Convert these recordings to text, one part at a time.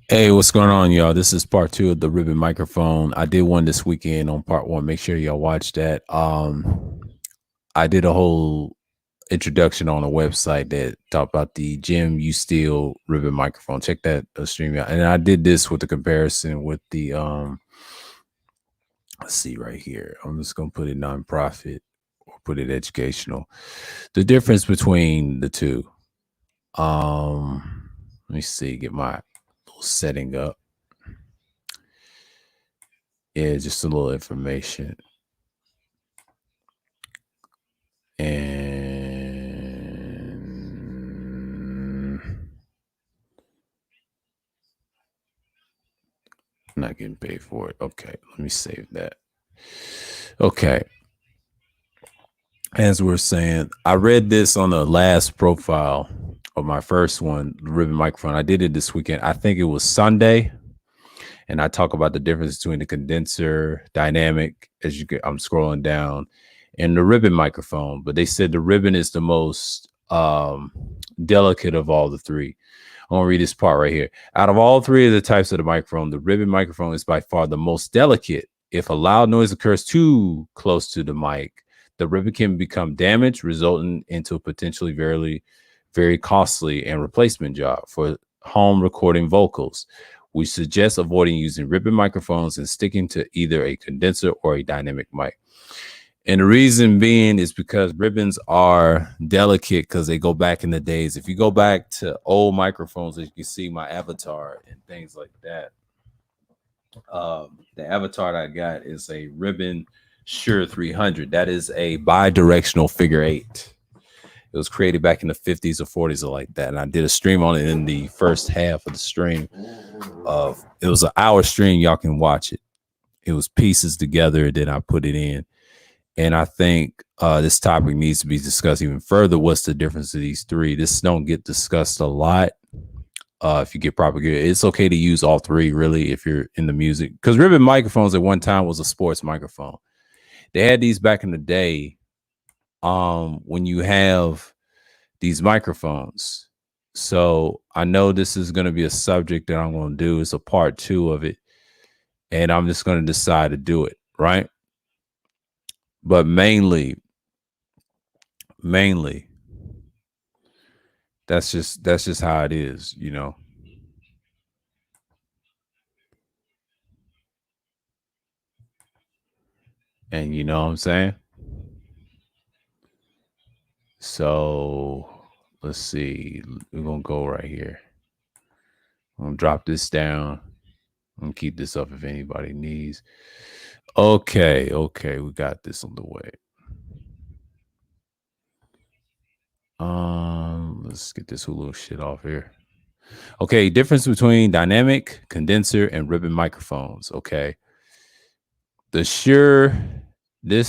Hey, what's going on, y'all? This is part two of the ribbon microphone. I did one this weekend on part one. Make sure y'all watch that. I did a whole introduction on a website that talked about the Jim U Steel ribbon microphone. Check that stream out. And I did this with the comparison with the let's see right here. I'm just gonna put it nonprofit or put it educational. The difference between the two. Let me see, get my little setting up. Yeah, just a little information. And I'm not getting paid for it. Okay, let me save that. Okay. As we're saying, I read this on the last profile of my first one, the ribbon microphone. I did it this weekend. I think it was Sunday. And I talk about the difference between the condenser dynamic as you get, I'm scrolling down, and the ribbon microphone. But they said the ribbon is the most delicate of all the three. I want to read this part right here. Out of all three of the types of the microphone, the ribbon microphone is by far the most delicate. If a loud noise occurs too close to the mic, the ribbon can become damaged, resulting into a potentially very costly and replacement job for home recording vocals. We suggest avoiding using ribbon microphones and sticking to either a condenser or a dynamic mic. And the reason being is because ribbons are delicate because they go back in the days. If you go back to old microphones, as you can see my avatar and things like that. The avatar that I got is a ribbon Shure 300. That is a bi-directional figure eight. It was created back in the 50s or 40s or like that. And I did a stream on it in the first half of the stream. It was an hour stream. Y'all can watch it. It was pieces together. Then I put it in. And I think this topic needs to be discussed even further. What's the difference of these three? This don't get discussed a lot. If you get proper gear, it's okay to use all three, really, if you're in the music. Because ribbon microphones at one time was a sports microphone. They had these back in the day. When you have these microphones. So I know this is going to be a subject that I'm going to do. It's a part two of it. And I'm just going to decide to do it, right? But mainly, that's just how it is, you know. And you know what I'm saying? So let's see. We're gonna go right here. I'm gonna drop this down. I'm gonna keep this up if anybody needs. Okay, we got this on the way. Let's get this Hulu shit off here. Okay, difference between dynamic, condenser, and ribbon microphones. Okay. The Shure, the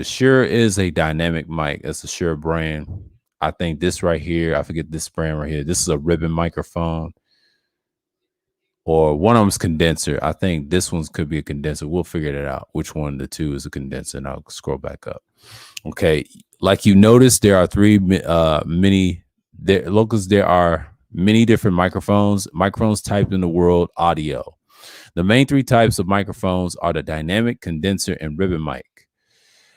Shure is a dynamic mic. That's a Shure brand. I think this right here, I forget this brand right here. This is a ribbon microphone, or one of them's condenser. I think this one's could be a condenser. We'll figure it out. Which one of the two is a condenser? And I'll scroll back up. Okay, like you noticed, there are three many there locals. There are many different microphones typed in the world audio. The main three types of microphones are the dynamic, condenser, and ribbon mic.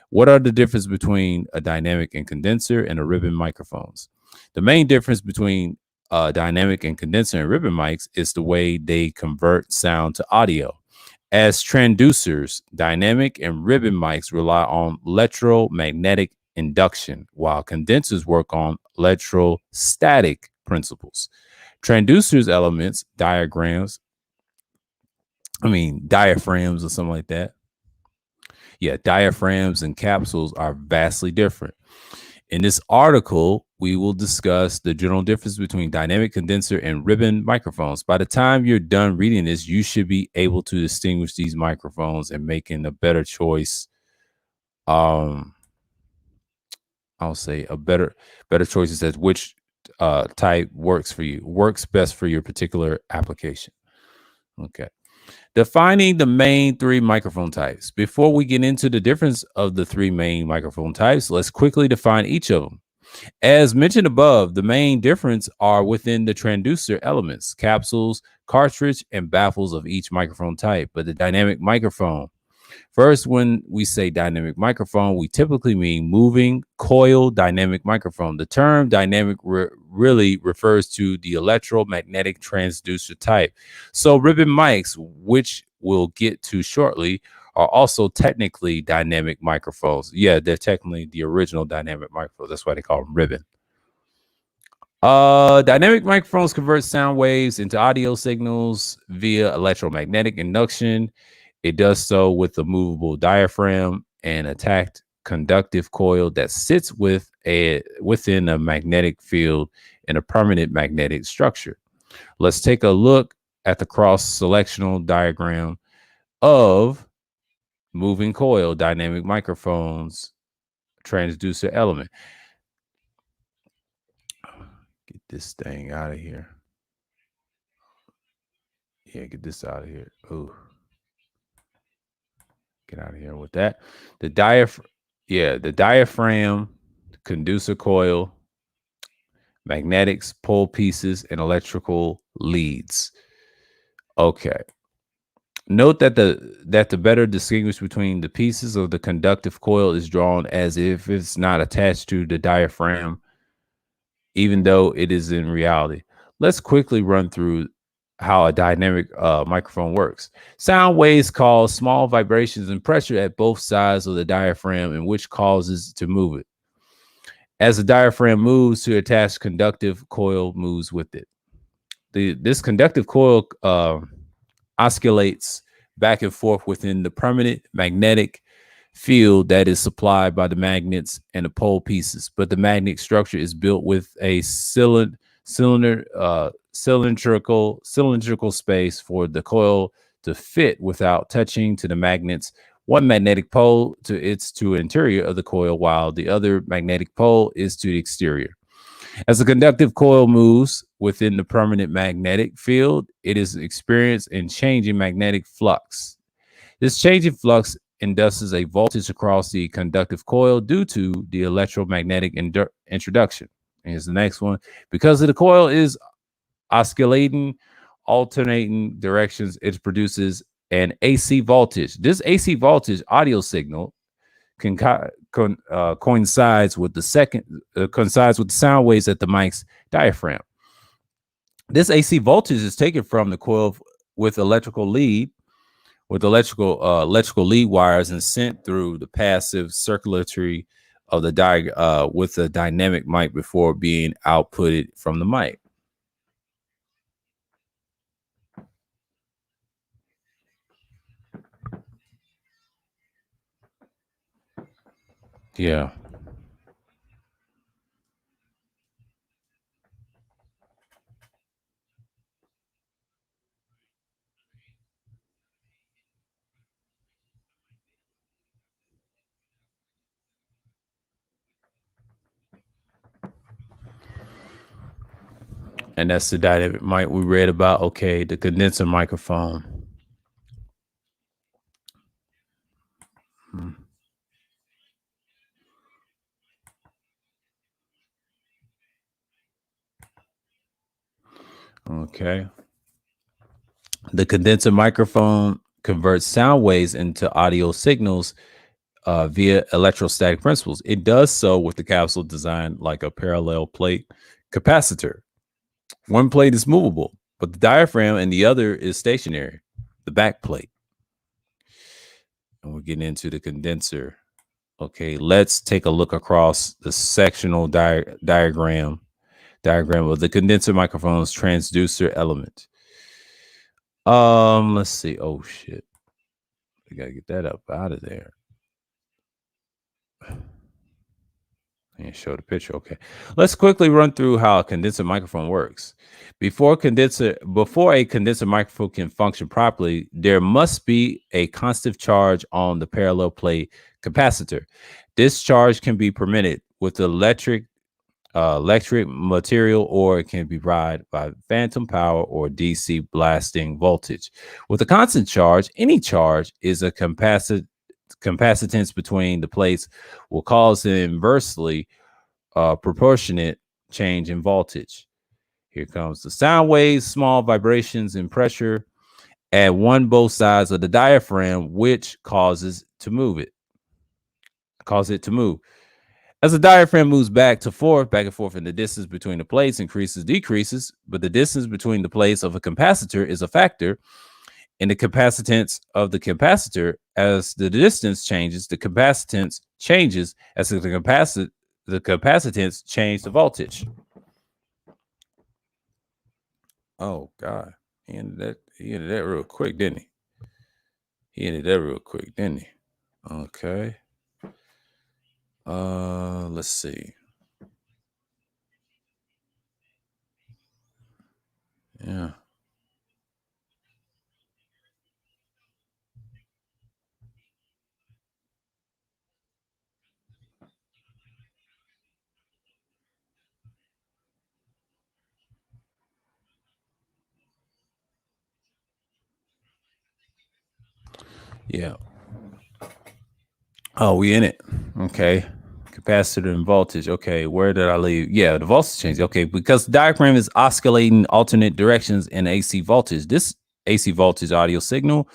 What are the difference between a dynamic and condenser and a ribbon microphones? The main difference between dynamic and condenser and ribbon mics is the way they convert sound to audio. As transducers, dynamic and ribbon mics rely on electromagnetic induction, while condensers work on electrostatic principles. Transducers elements, diaphragms or something like that. Yeah, diaphragms and capsules are vastly different. In this article, we will discuss the general difference between dynamic condenser and ribbon microphones. By the time you're done reading this, you should be able to distinguish these microphones and making a better choice. I'll say a better choices as which type works best for your particular application. Okay. Defining the main three microphone types. Before we get into the difference of the three main microphone types, let's quickly define each of them. As mentioned above, the main difference are within the transducer elements, capsules, cartridge, and baffles of each microphone type. But the dynamic microphone, first, when we say dynamic microphone, we typically mean moving coil dynamic microphone. The term dynamic really refers to the electromagnetic transducer type. So ribbon mics, which we'll get to shortly, are also technically dynamic microphones. Yeah, they're technically the original dynamic microphone. That's why they call them ribbon. Dynamic microphones convert sound waves into audio signals via electromagnetic induction. It does so with a movable diaphragm and attached conductive coil that sits within a magnetic field in a permanent magnetic structure. Let's take a look at the cross-sectional diagram of moving coil dynamic microphones transducer element. Get this thing out of here. Yeah, get this out of here. Oh, get out of here with that. The diaphragm, conducer coil, magnetics, pole pieces, and electrical leads. Okay. Note that the better distinguish between the pieces of the conductive coil is drawn as if it's not attached to the diaphragm, even though it is in reality. Let's quickly run through how a dynamic microphone works. Sound waves cause small vibrations and pressure at both sides of the diaphragm, and which causes to move it. As the diaphragm moves, to attach conductive coil moves with it. This conductive coil oscillates back and forth within the permanent magnetic field that is supplied by the magnets and the pole pieces, but the magnetic structure is built with a cylindrical space for the coil to fit without touching to the magnets. One magnetic pole to interior of the coil, while the other magnetic pole is to the exterior. As the conductive coil moves within the permanent magnetic field, it is experienced in changing magnetic flux. This changing flux induces a voltage across the conductive coil due to the electromagnetic introduction. Here's the next one. Because the coil is oscillating, alternating directions, it produces an AC voltage. This AC voltage audio signal coincides with the sound waves at the mic's diaphragm. This AC voltage is taken from the coil with electrical lead wires and sent through the passive circulatory of the with the dynamic mic before being outputted from the mic. Yeah. And that's the dynamic mic we read about. Okay, the condenser microphone. Okay. The condenser microphone converts sound waves into audio signals via electrostatic principles. It does so with the capsule designed like a parallel plate capacitor. One plate is movable, but the diaphragm and the other is stationary, the back plate. And we're getting into the condenser. Okay, let's take a look across the sectional diagram of the condenser microphone's transducer element. Let's see. Oh shit. We gotta get that up out of there. And show the picture. Okay. Let's quickly run through how a condenser microphone works. Before a condenser microphone can function properly, there must be a constant charge on the parallel plate capacitor. This charge can be permitted with electric material, or it can be provided by phantom power or DC blasting voltage. With a constant charge, any charge is a capacitance between the plates will cause inversely proportionate change in voltage. Here comes the sound waves, small vibrations in pressure at both sides of the diaphragm, which causes it to move. As the diaphragm moves back and forth, and the distance between the plates decreases, but the distance between the plates of a capacitor is a factor in the capacitance of the capacitor. As the distance changes, the capacitance changes. As the capacitance changes the voltage. Oh God, he ended that real quick, didn't he? Okay. Let's see. Yeah. Yeah. Oh, we in it. Okay. Capacitor and voltage. Okay. Where did I leave? Yeah, the voltage change. Okay. Because the diaphragm is oscillating alternate directions in AC voltage. This AC voltage audio signal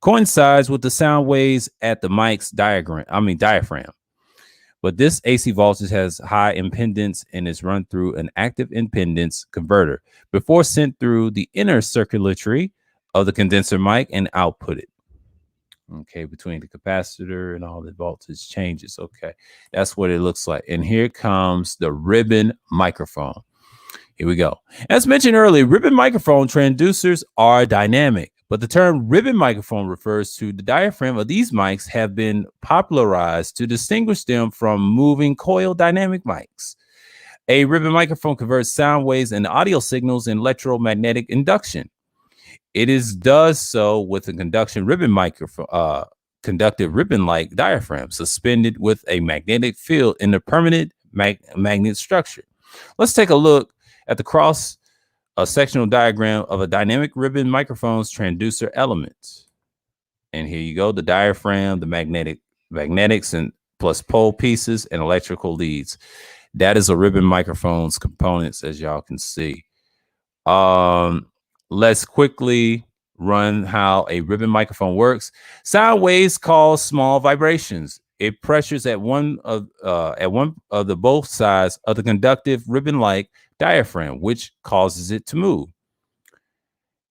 coincides with the sound waves at the mic's diaphragm. But this AC voltage has high impedance and is run through an active impedance converter before sent through the inner circuitry of the condenser mic and outputted. Okay, between the capacitor and all the voltage changes. Okay, that's what it looks like. And here comes the ribbon microphone. Here we go. As mentioned earlier, ribbon microphone transducers are dynamic, but the term ribbon microphone refers to the diaphragm of these mics have been popularized to distinguish them from moving coil dynamic mics. A ribbon microphone converts sound waves and audio signals in electromagnetic induction. It does so with a conductive ribbon-like diaphragm suspended with a magnetic field in the permanent magnet structure. Let's take a look at the cross sectional diagram of a dynamic ribbon microphone's transducer elements. And here you go: the diaphragm, the magnetics, and plus pole pieces and electrical leads. That is a ribbon microphone's components, as y'all can see. Let's quickly run how a ribbon microphone works. Sound waves cause small vibrations. It pressures at one of the both sides of the conductive ribbon-like diaphragm, which causes it to move.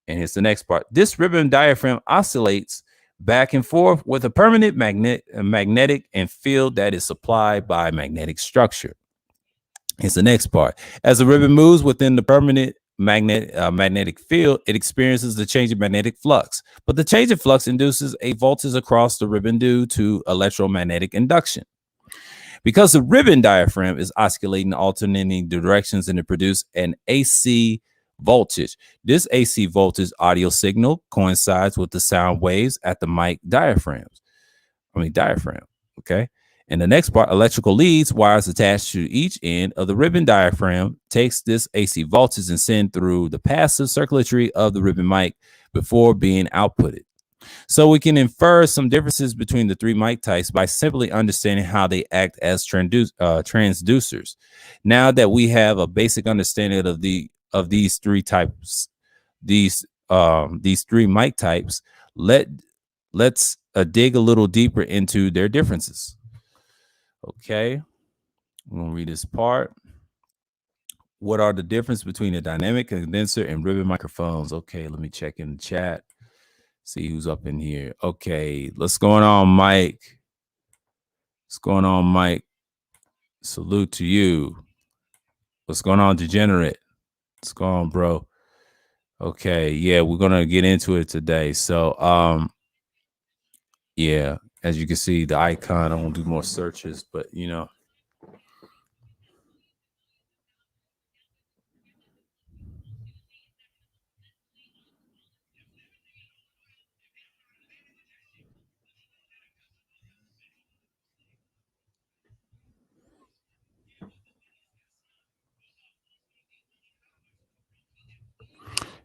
And here's the next part. This ribbon diaphragm oscillates back and forth with a permanent magnetic and field that is supplied by magnetic structure. Here's the next part. As the ribbon moves within the permanent magnetic field, it experiences the change in magnetic flux. But the change in flux induces a voltage across the ribbon due to electromagnetic induction. Because the ribbon diaphragm is oscillating alternating directions and it produces an AC voltage. This AC voltage audio signal coincides with the sound waves at the mic diaphragm. Okay. And the next part, electrical leads, wires attached to each end of the ribbon diaphragm, takes this AC voltage and send through the passive circuitry of the ribbon mic before being outputted. So we can infer some differences between the three mic types by simply understanding how they act as transducers. Now that we have a basic understanding of these three types, these three mic types, let's dig a little deeper into their differences. Okay, I'm gonna read this part. What are the difference between a dynamic condenser and ribbon microphones? Okay, let me check in the chat. See who's up in here. Okay, what's going on, Mike? What's going on, Mike? Salute to you. What's going on, Degenerate? What's going on, bro? Okay, yeah, we're gonna get into it today. So, yeah, as you can see, the icon. I won't do more searches, but you know.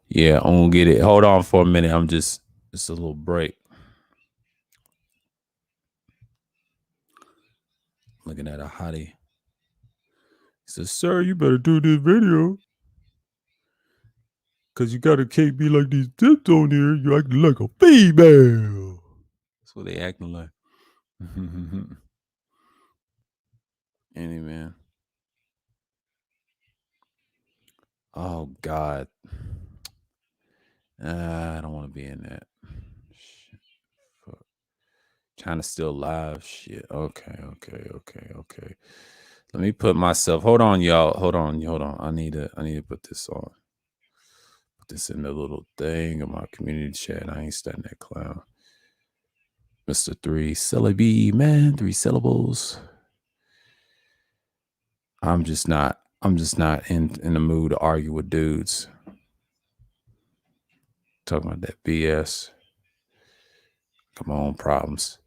Yeah, I'm gonna get it. Hold on for a minute. It's a little break. Looking at a hottie. He says, "Sir, you better do this video. Cause you can't be like these tips on here. You acting like a female." That's what they acting like. Any man. Oh God. I don't want to be in that. Shit. Fuck. Trying to still live. Shit. Okay. Let me put myself. Hold on, y'all. Hold on. I need to put this on. Put this in the little thing of my community chat. I ain't studying that clown. Mr. 3 syllabi, man, 3 syllables. I'm just not in the mood to argue with dudes. Talking about that BS. Come on, problems.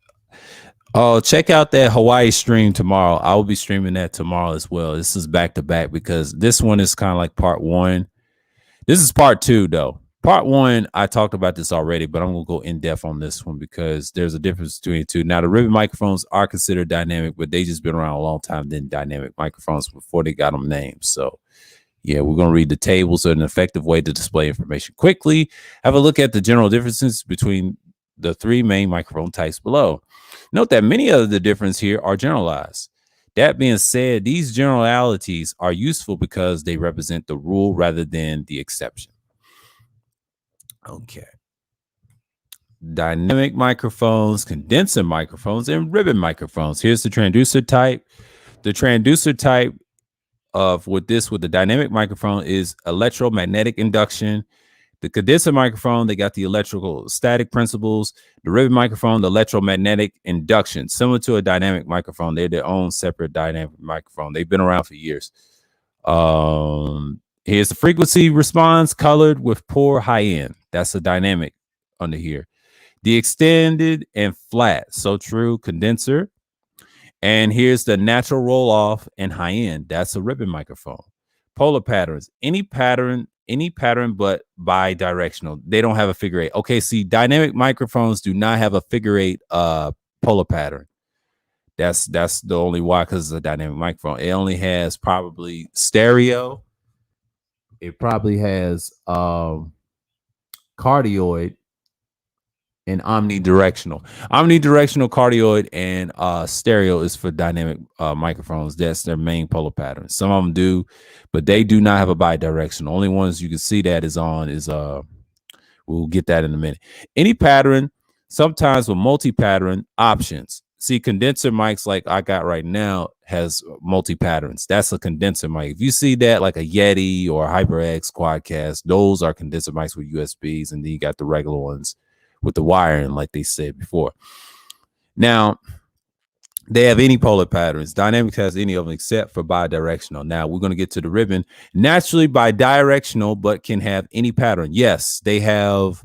Oh, check out that Hawaii stream tomorrow. I will be streaming that tomorrow as well. This is back to back because this one is kind of like part one. This is part two, though. Part one, I talked about this already, but I'm going to go in depth on this one because there's a difference between the two. Now, the ribbon microphones are considered dynamic, but they just been around a long time than dynamic microphones before they got them named. So, yeah, we're going to read the tables of an effective way to display information quickly. Have a look at the general differences between the three main microphone types below. Note that many of the differences here are generalized. That being said, these generalities are useful because they represent the rule rather than the exception. Okay. Dynamic microphones, condenser microphones, and ribbon microphones. Here's the transducer type. The transducer type of with the dynamic microphone is electromagnetic induction. The condenser microphone, they got the electrical static principles. The ribbon microphone, the electromagnetic induction, similar to a dynamic microphone. They're their own separate dynamic microphone. They've been around for years. Here's the frequency response colored with poor high end. That's a dynamic under here. The extended and flat, so true condenser. And here's the natural roll off and high end. That's a ribbon microphone. Polar patterns, any pattern but bi-directional. They don't have a figure eight. Okay, see, dynamic microphones do not have a figure eight polar pattern. That's the only why, because it's a dynamic microphone. It only has probably stereo. It probably has cardioid and omnidirectional. Omnidirectional, cardioid, and stereo is for dynamic microphones. That's their main polar pattern. Some of them do, but they do not have a bidirectional. Only ones you can see that is we'll get that in a minute. Any pattern, sometimes with multi-pattern options. See, condenser mics like I got right now has multi-patterns. That's a condenser mic. If you see that like a Yeti or HyperX Quadcast, those are condenser mics with USBs, and then you got the regular ones with the wiring, like they said before. Now, they have any polar patterns. Dynamics has any of them except for bidirectional. Now, we're going to get to the ribbon. Naturally bidirectional, but can have any pattern. Yes, they have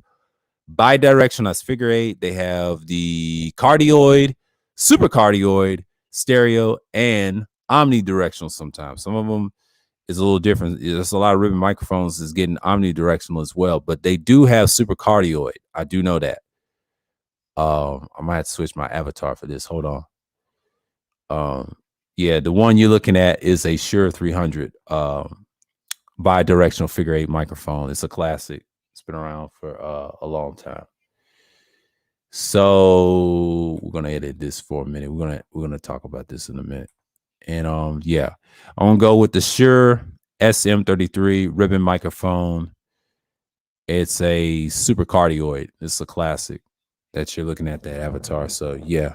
bidirectional as figure eight. They have the cardioid, supercardioid, stereo, and omnidirectional sometimes. Some of them is a little different. There's a lot of ribbon microphones is getting omnidirectional as well, but they do have supercardioid. I do know that. I might have to switch my avatar for this. Hold on. Yeah, the one you're looking at is a Shure 300 bidirectional figure eight microphone. It's a classic. It's been around for a long time. So we're gonna edit this for a minute. We're gonna talk about this in a minute. And yeah, I'm gonna go with the Shure SM33 ribbon microphone. It's a supercardioid. It's a classic that you're looking at, that avatar. So yeah.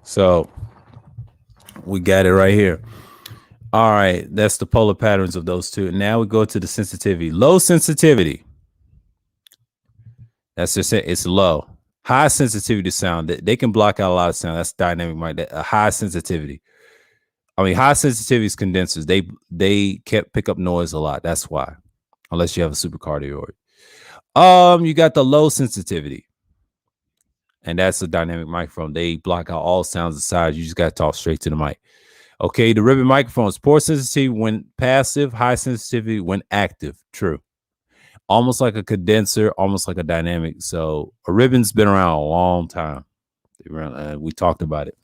So we got it right here. All right, that's the polar patterns of those two. Now we go to the sensitivity. Low sensitivity. That's just it. It's low. High sensitivity sound. They can block out a lot of sound. That's dynamic mic. A high sensitivity. I mean, high sensitivity condensers, they kept pick up noise a lot. That's why, unless you have a supercardioid. You got the low sensitivity, and that's a dynamic microphone. They block out all sounds aside. You just got to talk straight to the mic. Okay, the ribbon microphones, poor sensitivity when passive, high sensitivity when active. True. Almost like a condenser, almost like a dynamic. So a ribbon's been around a long time. We talked about it.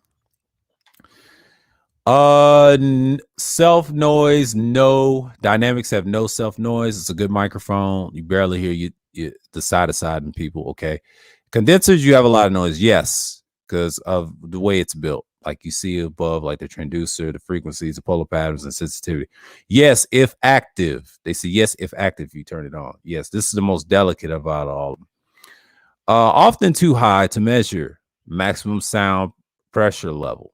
Self noise, no. Dynamics have no self noise. It's a good microphone. You barely hear the side to side and people. Okay. Condensers, you have a lot of noise. Yes, because of the way it's built. Like you see above, like the transducer, the frequencies, the polar patterns, and sensitivity. Yes, if active. They say yes, if active, you turn it on. Yes, this is the most delicate of all of them. Often too high to measure maximum sound pressure level.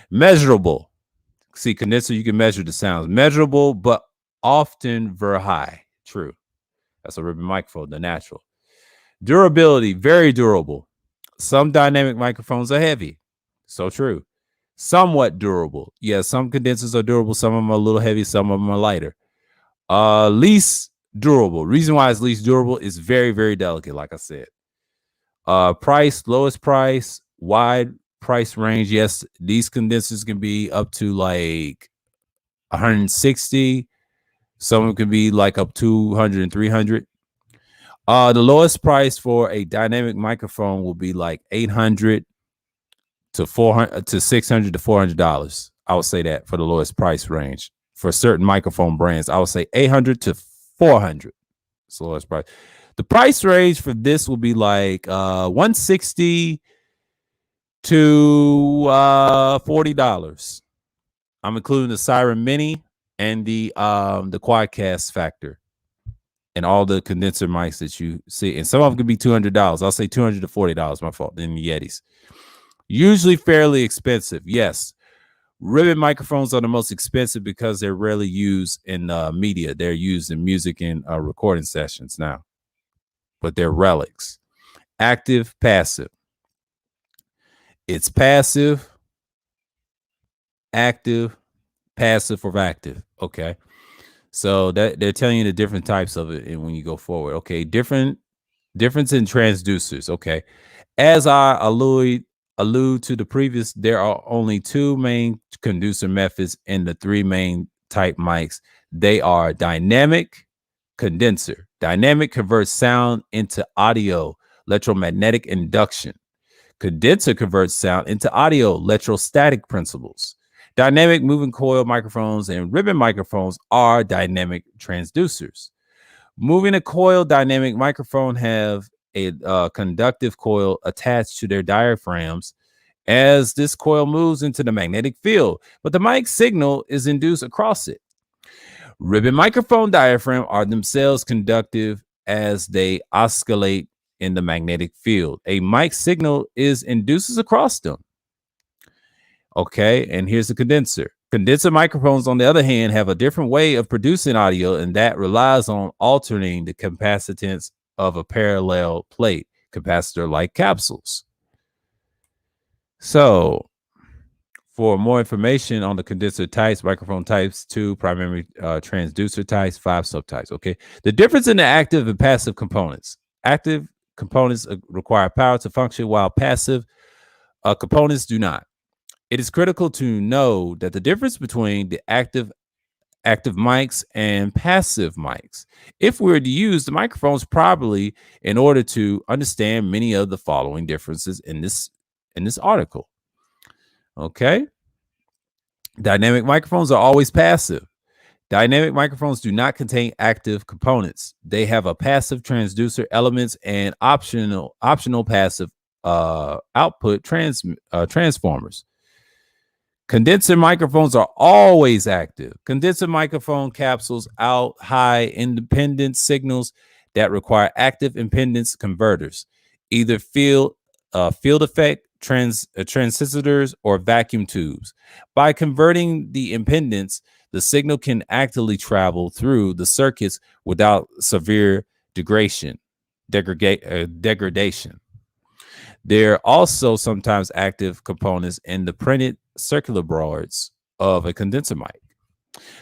Measurable. See, condenser, you can measure the sounds. Measurable, but often very high. True. That's a ribbon microphone, the natural. Durability, very durable. Some dynamic microphones are heavy. So true. Somewhat durable. Yeah, some condensers are durable. Some of them are a little heavy. Some of them are lighter. Least durable. Reason why it's least durable is very, very delicate, like I said. Price, lowest price, wide price range. Yes, these condensers can be up to like 160. Some of them can be like up to 200 and 300. The lowest price for a dynamic microphone will be like 800 to 400 to 600 to $400. I would say that for the lowest price range for certain microphone brands. I would say 800 to 400. It's the lowest price. The price range for this will be like 160 to $40. I'm including the Siren Mini and the Quadcast Factor and all the condenser mics that you see. And some of them could be $200. I'll say $200 to $40. My fault. Then the Yetis. Usually fairly expensive. Yes. Ribbon microphones are the most expensive because they're rarely used in media. They're used in music and recording sessions now. But they're relics. Active, passive. It's passive, active, passive, or active. Okay. So that they're telling you the different types of it, and when you go forward, okay, difference in transducers. Okay, as I allude to the previous, there are only two main conducer methods in the three main type mics. They are dynamic condenser. Dynamic converts sound into audio, electromagnetic induction. Condenser converts sound into audio, electrostatic principles. Dynamic moving coil microphones and ribbon microphones are dynamic transducers. Moving a coil dynamic microphone have a conductive coil attached to their diaphragms as this coil moves into the magnetic field, but the mic signal is induced across it. Ribbon microphone diaphragm are themselves conductive as they oscillate in the magnetic field. A mic signal is induces across them. Okay, and here's the condenser. Condenser microphones, on the other hand, have a different way of producing audio, and that relies on alternating the capacitance of a parallel plate capacitor-like capsules. So, for more information on the condenser types, microphone types, 2 primary transducer types, 5 subtypes. Okay, the difference in the active and passive components. Active components require power to function, while passive components do not. It is critical to know that the difference between the active mics and passive mics, if we were to use the microphones properly in order to understand many of the following differences in this article. Okay. Dynamic microphones are always passive. Dynamic microphones do not contain active components. They have a passive transducer elements and optional passive output transformers. Condenser microphones are always active. Condenser microphone capsules out high independent signals that require active impedance converters, either field effect transistors or vacuum tubes. By converting the impedance, the signal can actively travel through the circuits without severe degradation. There are also sometimes active components in the printed circular boards of a condenser mic.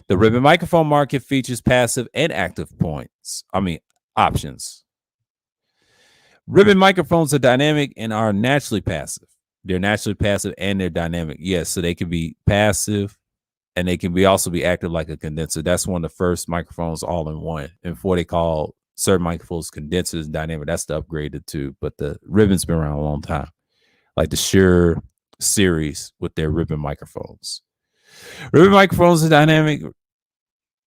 The ribbon microphone market features passive and active options. Ribbon microphones are dynamic and are naturally passive. They're naturally passive and they're dynamic. Yes, so they can be passive and they can also be active like a condenser. That's one of the first microphones all in one. And before they call certain microphones condensers and dynamic, that's the upgraded too. But the ribbon's been around a long time, like the Shure series with their ribbon microphones. Ribbon microphones are dynamic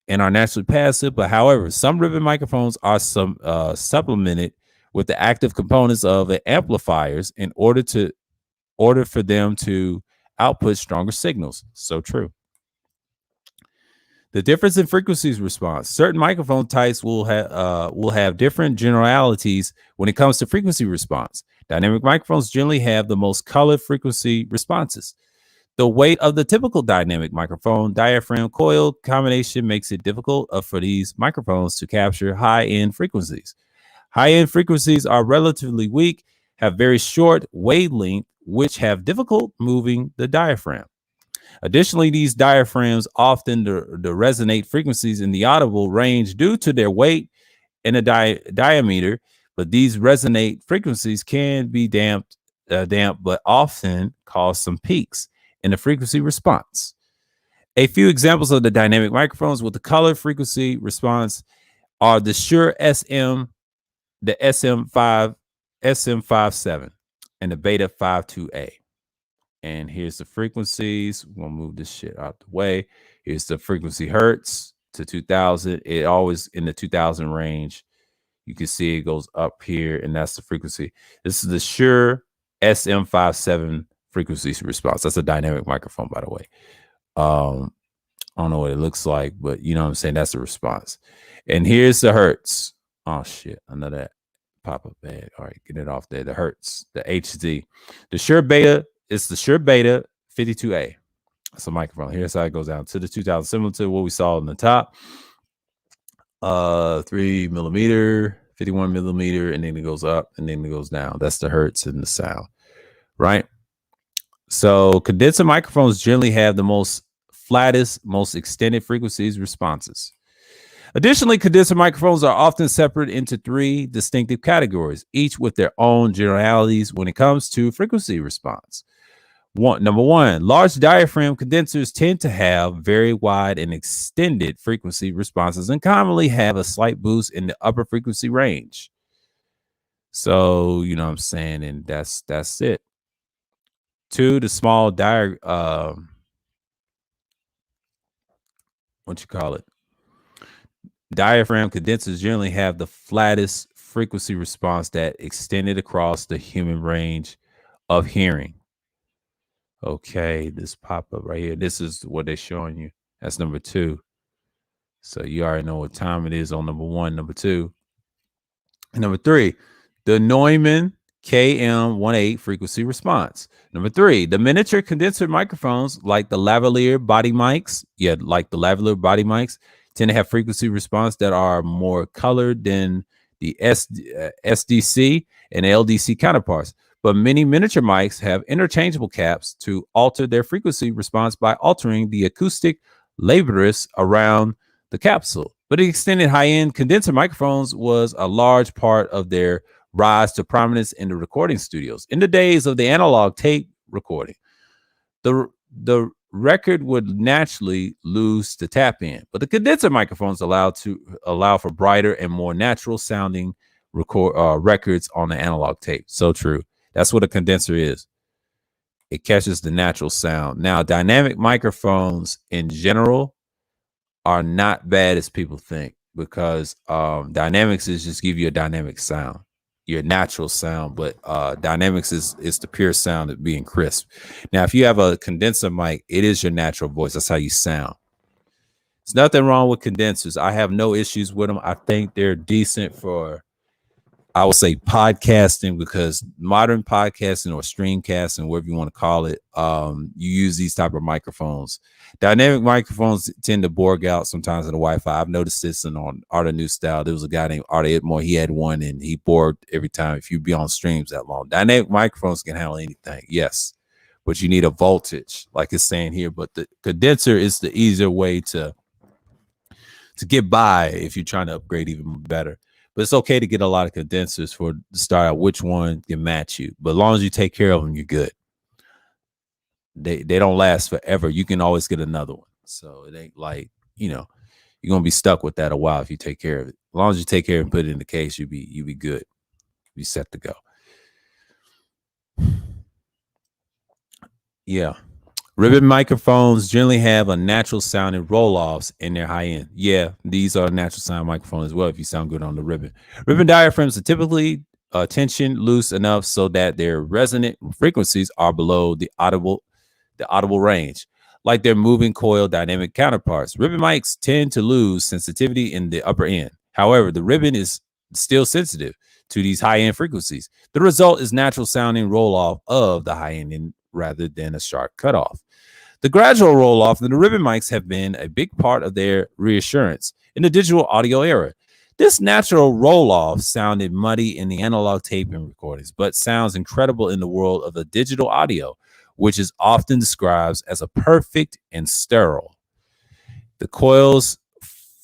and are naturally passive, but however, some ribbon microphones are supplemented with the active components of the amplifiers in order for them to output stronger signals. So true. The difference in frequencies response. Certain microphone types will have different generalities when it comes to frequency response. Dynamic microphones generally have the most colored frequency responses. The weight of the typical dynamic microphone diaphragm coil combination makes it difficult for these microphones to capture high-end frequencies. High-end frequencies are relatively weak, have very short wavelength, which have difficult moving the diaphragm. Additionally, these diaphragms often resonate frequencies in the audible range due to their weight and the diameter, but these resonate frequencies can be damp, but often cause some peaks in the frequency response. A few examples of the dynamic microphones with the color frequency response are the Shure SM, the SM57, and the Beta 52A. And here's the frequencies. We'll move this shit out the way. Here's the frequency hertz to 2000. It always in the 2000 range. You can see it goes up here, and that's the frequency. This is the Shure SM57 frequency response. That's a dynamic microphone, by the way. I don't know what it looks like, but you know what I'm saying? That's the response. And here's the hertz. Oh, shit. Another pop-up bag. All right, get it off there. The hertz, the HD. The Shure Beta. It's the Shure Beta 52A. That's a microphone. Here's how it goes down to the 2000, similar to what we saw on the top. 3 millimeter, 51 millimeter, and then it goes up and then it goes down. That's the hertz and the sound, right? So condenser microphones generally have the most flattest, most extended frequencies responses. Additionally, condenser microphones are often separated into 3 distinctive categories, each with their own generalities when it comes to frequency response. Number one, large diaphragm condensers tend to have very wide and extended frequency responses and commonly have a slight boost in the upper frequency range. So, you know what I'm saying? And that's it. 2, the small diaphragm condensers generally have the flattest frequency response that extended across the human range of hearing. Okay, this pop-up right here. This is what they're showing you. That's number 2. So you already know what time it is on number 1, number 2. And number 3, the Neumann KM18 frequency response. Number 3, the miniature condenser microphones like the lavalier body mics. Yeah, like the lavalier body mics tend to have frequency response that are more colored than the SDC and LDC counterparts. But many miniature mics have interchangeable caps to alter their frequency response by altering the acoustic lattice around the capsule. But the extended high-end condenser microphones was a large part of their rise to prominence in the recording studios. In the days of the analog tape recording, the record would naturally lose the tap in, but the condenser microphones allow for brighter and more natural sounding records on the analog tape. So true. That's what a condenser is. It catches the natural sound. Now, dynamic microphones in general are not bad as people think, because dynamics is just give you a dynamic sound, your natural sound, but dynamics is the pure sound of being crisp. Now, if you have a condenser mic, it is your natural voice. That's how you sound. There's nothing wrong with condensers. I have no issues with them. I think they're decent for, I would say, podcasting, because modern podcasting or streamcasting, whatever you want to call it, you use these type of microphones. Dynamic microphones tend to borg out sometimes in the Wi-Fi. I've noticed this on Art of New Style. There was a guy named Art Edmore. He had one and he borged every time if you be on streams that long. Dynamic microphones can handle anything, yes, but you need a voltage, like it's saying here. But the condenser is the easier way to get by if you're trying to upgrade even better. But it's okay to get a lot of condensers for to start out which one can match you. But as long as you take care of them, you're good. They don't last forever. You can always get another one. So it ain't like, you're gonna be stuck with that a while if you take care of it. As long as you take care and put it in the case, you be good. Be set to go. Yeah. Ribbon microphones generally have a natural sounding roll-offs in their high end. Yeah, these are natural sound microphones as well if you sound good on the ribbon. Ribbon diaphragms are typically tension loose enough so that their resonant frequencies are below the audible range, like their moving coil dynamic counterparts. Ribbon mics tend to lose sensitivity in the upper end. However, the ribbon is still sensitive to these high-end frequencies. The result is natural sounding roll-off of the high-end rather than a sharp cutoff. The gradual roll-off of the ribbon mics have been a big part of their reassurance in the digital audio era. This natural roll-off sounded muddy in the analog taping recordings, but sounds incredible in the world of the digital audio, which is often described as a perfect and sterile. The coil's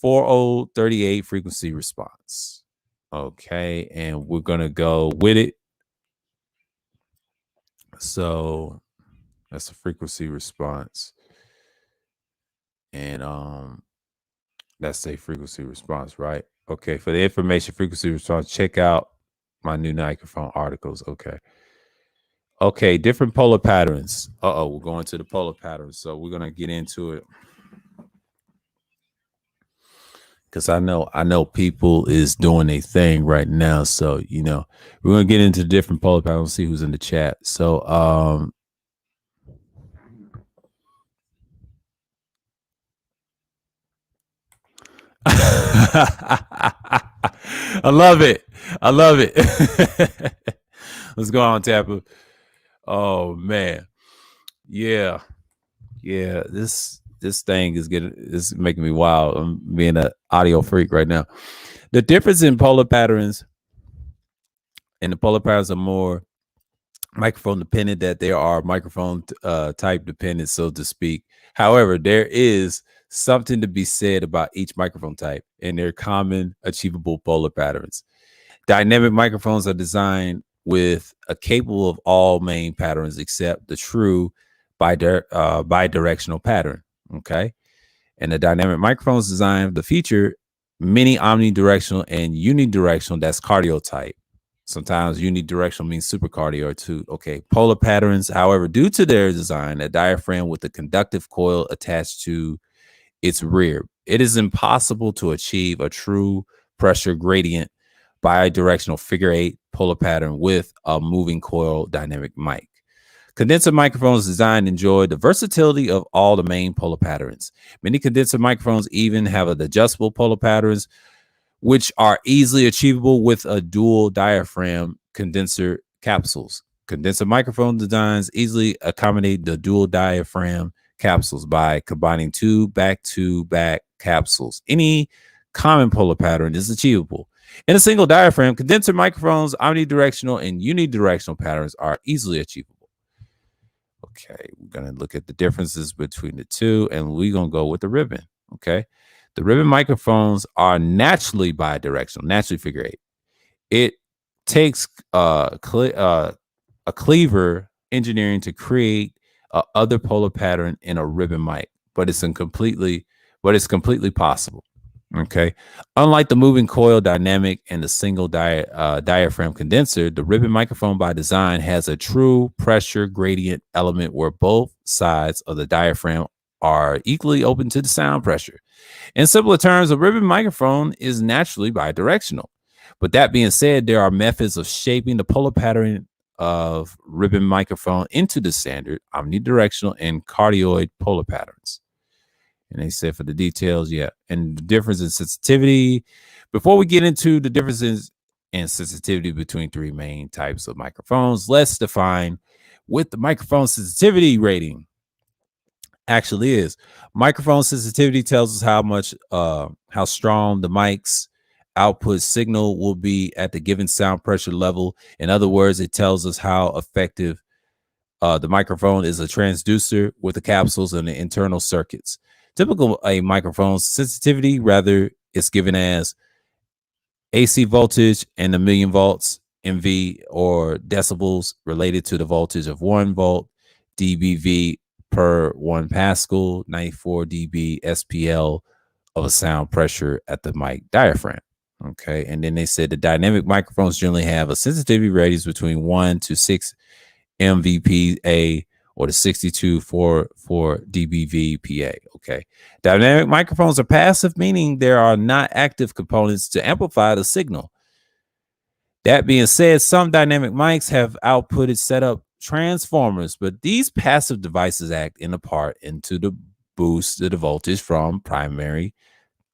4038 frequency response. Okay, and we're going to go with it. So that's a frequency response. And that's a frequency response, right? Okay, for the information frequency response, check out my new microphone articles. Okay, different polar patterns. We're going to the polar patterns. So we're gonna get into it. Because I know people is doing a thing right now. So, we're gonna get into different polar patterns, see who's in the chat. So I love it. Let's go on, Tapper. Oh man. Yeah. This thing is making me wild. I'm being an audio freak right now. The difference in polar patterns, and the polar patterns are more microphone dependent, that there are microphone type dependent, so to speak. However, there is something to be said about each microphone type and their common achievable polar patterns. Dynamic microphones are designed with a capable of all main patterns except the true bidirectional pattern. Okay. And the dynamic microphones designed the feature many omnidirectional and unidirectional, that's cardio type. Sometimes unidirectional means supercardio too. Okay. Polar patterns, however, due to their design, a diaphragm with a conductive coil attached to its rear, it is impossible to achieve a true pressure gradient bidirectional figure 8 polar pattern with a moving coil dynamic mic. Condenser microphones designed enjoy the versatility of all the main polar patterns. Many condenser microphones even have an adjustable polar patterns, which are easily achievable with a dual diaphragm condenser capsules. Condenser microphone designs easily accommodate the dual diaphragm capsules by combining two back-to-back capsules. Any common polar pattern is achievable. In a single diaphragm, condenser microphones, omnidirectional and unidirectional patterns are easily achievable. Okay, we're going to look at the differences between the two, and we're going to go with the ribbon. Okay, the ribbon microphones are naturally bidirectional, naturally figure 8. It takes a cleaver engineering to create a other polar pattern in a ribbon mic, but it's completely possible. Okay, unlike the moving coil dynamic and the single diaphragm condenser, the ribbon microphone by design has a true pressure gradient element where both sides of the diaphragm are equally open to the sound pressure. In simpler terms, a ribbon microphone is naturally bidirectional. But that being said, there are methods of shaping the polar pattern of ribbon microphone into the standard omnidirectional and cardioid polar patterns. And they said for the details, yeah. And the difference in sensitivity. Before we get into the differences in sensitivity between three main types of microphones, let's define what the microphone sensitivity rating actually is. Microphone sensitivity tells us how strong the mic's output signal will be at the given sound pressure level. In other words, it tells us how effective The microphone is a transducer with the capsules and the internal circuits. Typical a microphone's sensitivity, rather, is given as AC voltage and a million volts, MV or decibels related to the voltage of 1 volt, dBV per 1 Pascal, 94 dB SPL of a sound pressure at the mic diaphragm. Okay. And then they said the dynamic microphones generally have a sensitivity ratings between 1 to 6 MVPA or the 62 for dBVPA. Okay. Dynamic microphones are passive, meaning there are not active components to amplify the signal. That being said, some dynamic mics have outputted setup transformers, but these passive devices act in a part into the boost the voltage from primary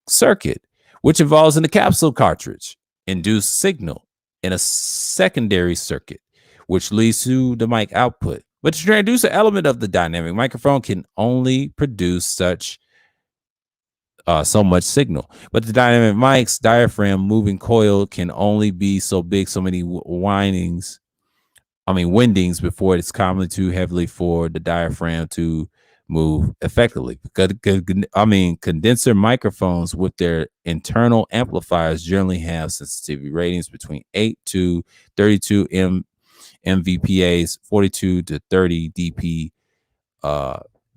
circuit, which involves in the capsule cartridge, induced signal in a secondary circuit, which leads to the mic output. But the transducer element of the dynamic microphone can only produce so much signal. But the dynamic mic's diaphragm moving coil can only be so big, so many windings before it's commonly too heavily for the diaphragm to move effectively. Condenser microphones with their internal amplifiers generally have sensitivity ratings between 8 to 32 MVPAs, 42 to 30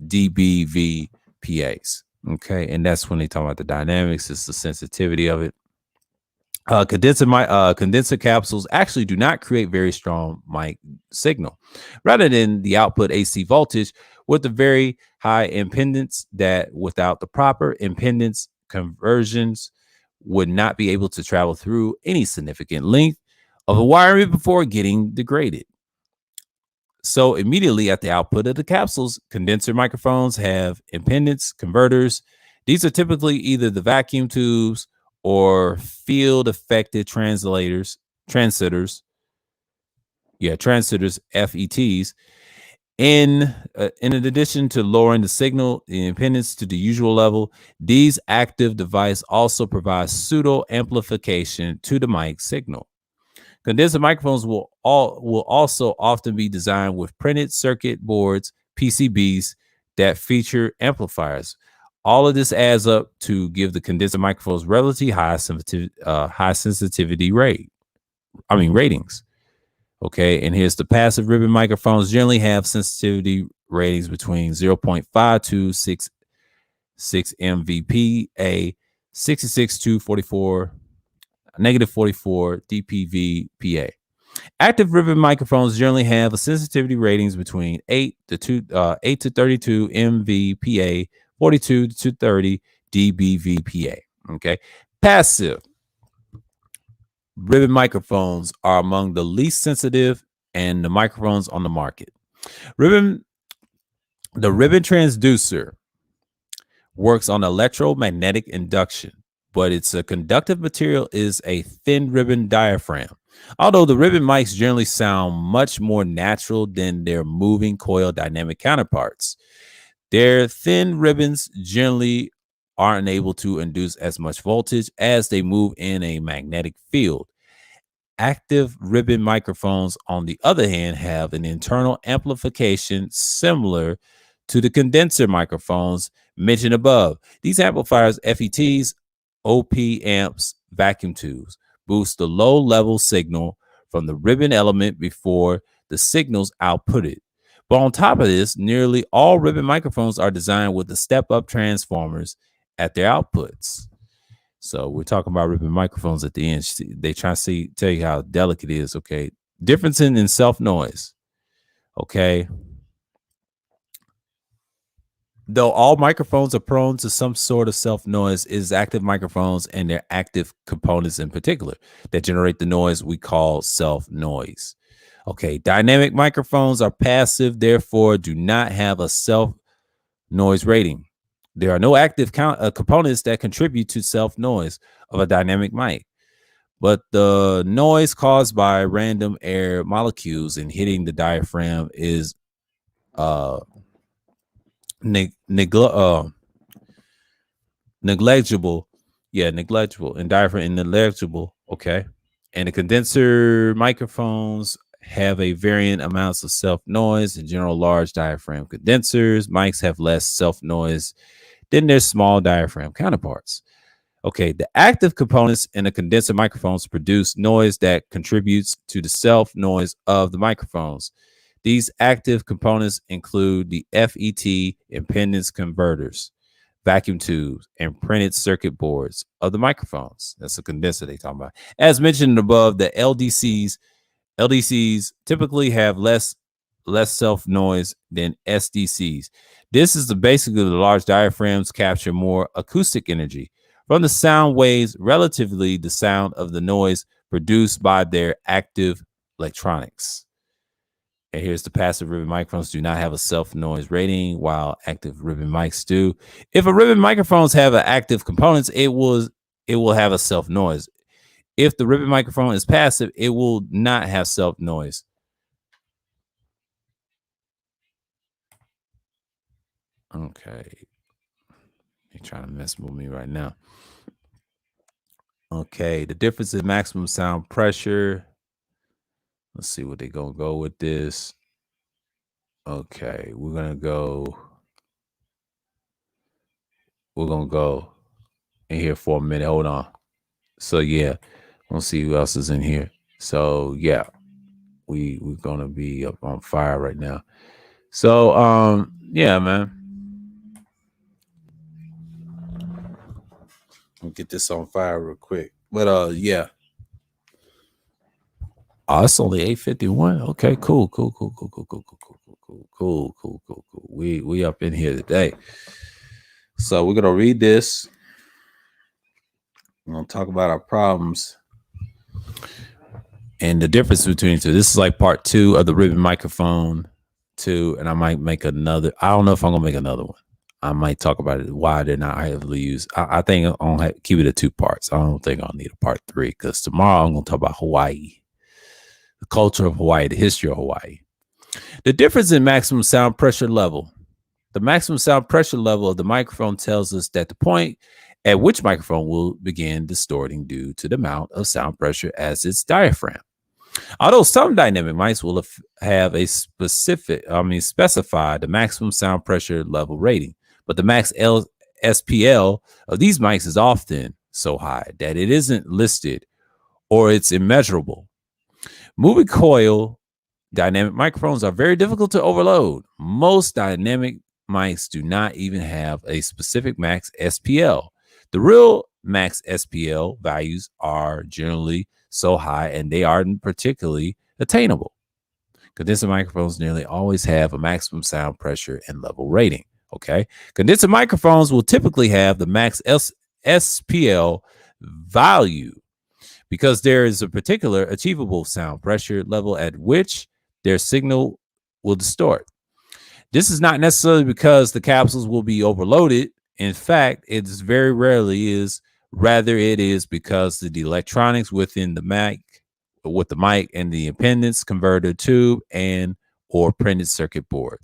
dBVPAs. Okay, and that's when they talk about the dynamics. It's the sensitivity of it. Condenser capsules actually do not create very strong mic signal, rather than the output AC voltage with a very high impedance that, without the proper impedance conversions, would not be able to travel through any significant length of the wiring before getting degraded. So immediately at the output of the capsules, condenser microphones have impedance converters. These are typically either the vacuum tubes or field affected transitors, FETs. In addition to lowering the signal, the impedance to the usual level, these active devices also provide pseudo amplification to the mic signal. Condenser microphones will also often be designed with printed circuit boards, PCBs, that feature amplifiers. All of this adds up to give the condenser microphones relatively high sensitivity ratings. Okay, and here's the passive ribbon microphones generally have sensitivity ratings between 0.5 to 6 MVPA, 66 to 44 -44 dBVPA. Active ribbon microphones generally have a sensitivity ratings between 8 to 32 MVPA, 42 to 30 dBVPA. Okay, passive ribbon microphones are among the least sensitive and the microphones on the market. The ribbon transducer works on electromagnetic induction, but its a conductive material is a thin ribbon diaphragm. Although the ribbon mics generally sound much more natural than their moving coil dynamic counterparts, their thin ribbons generally aren't able to induce as much voltage as they move in a magnetic field. Active ribbon microphones, on the other hand, have an internal amplification similar to the condenser microphones mentioned above. These amplifiers, FETs, OP amps, vacuum tubes, boost the low-level signal from the ribbon element before the signal's outputted. But on top of this, nearly all ribbon microphones are designed with the step-up transformers at their outputs. So we're talking about ribbon microphones at the end. They try to tell you how delicate it is. Okay, difference in self noise. Okay, though all microphones are prone to some sort of self noise, is active microphones and their active components in particular that generate the noise we call self noise. Okay, dynamic microphones are passive, therefore do not have a self noise rating. There are no active components that contribute to self noise of a dynamic mic, but the noise caused by random air molecules and hitting the diaphragm is negligible. Negligible, and diaphragm negligible. Okay, and the condenser microphones have a varying amounts of self noise. In general, large diaphragm condensers mics have less self noise than their small diaphragm counterparts. Okay, the active components in the condenser microphones produce noise that contributes to the self noise of the microphones. These active components include the FET impedance converters, vacuum tubes, and printed circuit boards of the microphones. That's a condenser they talking about. As mentioned above, the LDCs typically have less self noise than SDCs. This is basically the large diaphragms capture more acoustic energy from the sound waves relatively the sound of the noise produced by their active electronics. And here's the passive ribbon microphones do not have a self noise rating, while active ribbon mics do. If a ribbon microphones have an active components, it will have a self noise. If the ribbon microphone is passive, it will not have self noise. Okay. You're trying to mess with me right now. Okay. The difference in maximum sound pressure. Let's see what they're going to go with this. Okay. We're going to go in here for a minute. Hold on. So, yeah. We'll see who else is in here. So, yeah. We're going to be up on fire right now. So, yeah, man. I'll get this on fire real quick. But yeah. Oh, it's only 8:51. Okay, cool. We up in here today. So we're gonna read this. We're gonna talk about our problems and the difference between the two. This is like part 2 of the ribbon microphone 2, and I might make another. I don't know if I'm gonna make another one. I might talk about it, why they're not heavily used. I think I'll keep it at 2 parts. I don't think I'll need a part 3 because tomorrow I'm gonna talk about Hawaii, the culture of Hawaii, the history of Hawaii. The difference in maximum sound pressure level. The maximum sound pressure level of the microphone tells us that the point at which microphone will begin distorting due to the amount of sound pressure as its diaphragm. Although some dynamic mics will have a specified the maximum sound pressure level rating, but the max SPL of these mics is often so high that it isn't listed or it's immeasurable. Moving coil dynamic microphones are very difficult to overload. Most dynamic mics do not even have a specific max SPL. The real max SPL values are generally so high and they aren't particularly attainable. Condenser microphones nearly always have a maximum sound pressure and level rating. Okay. Condenser microphones will typically have the max SPL value because there is a particular achievable sound pressure level at which their signal will distort. This is not necessarily because the capsules will be overloaded. In fact, it is very rarely is. Rather, it is because the electronics within the mic, with the mic and the impedance converter tube and or printed circuit board,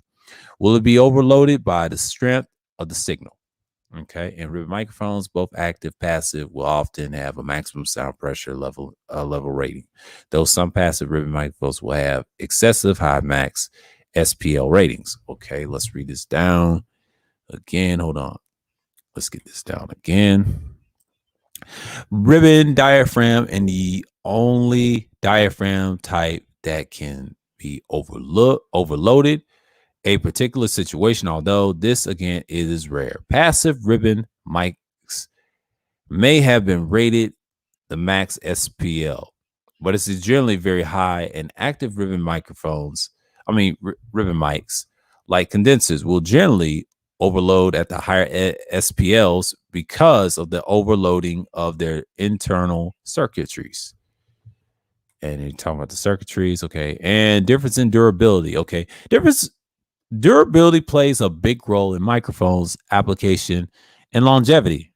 will it be overloaded by the strength of the signal? Okay, and ribbon microphones, both active, passive, will often have a maximum sound pressure level rating. Though some passive ribbon microphones will have excessive high max SPL ratings. Okay, let's read this down again. Hold on. Let's get this down again. Ribbon diaphragm and the only diaphragm type that can be overloaded a particular situation, although this again is rare. Passive ribbon mics may have been rated the max SPL, but it's generally very high, and active ribbon ribbon mics like condensers will generally overload at the higher SPLs because of the overloading of their internal circuitries. And you're talking about the circuitries, okay, and difference in durability, okay. Durability plays a big role in microphones application and longevity.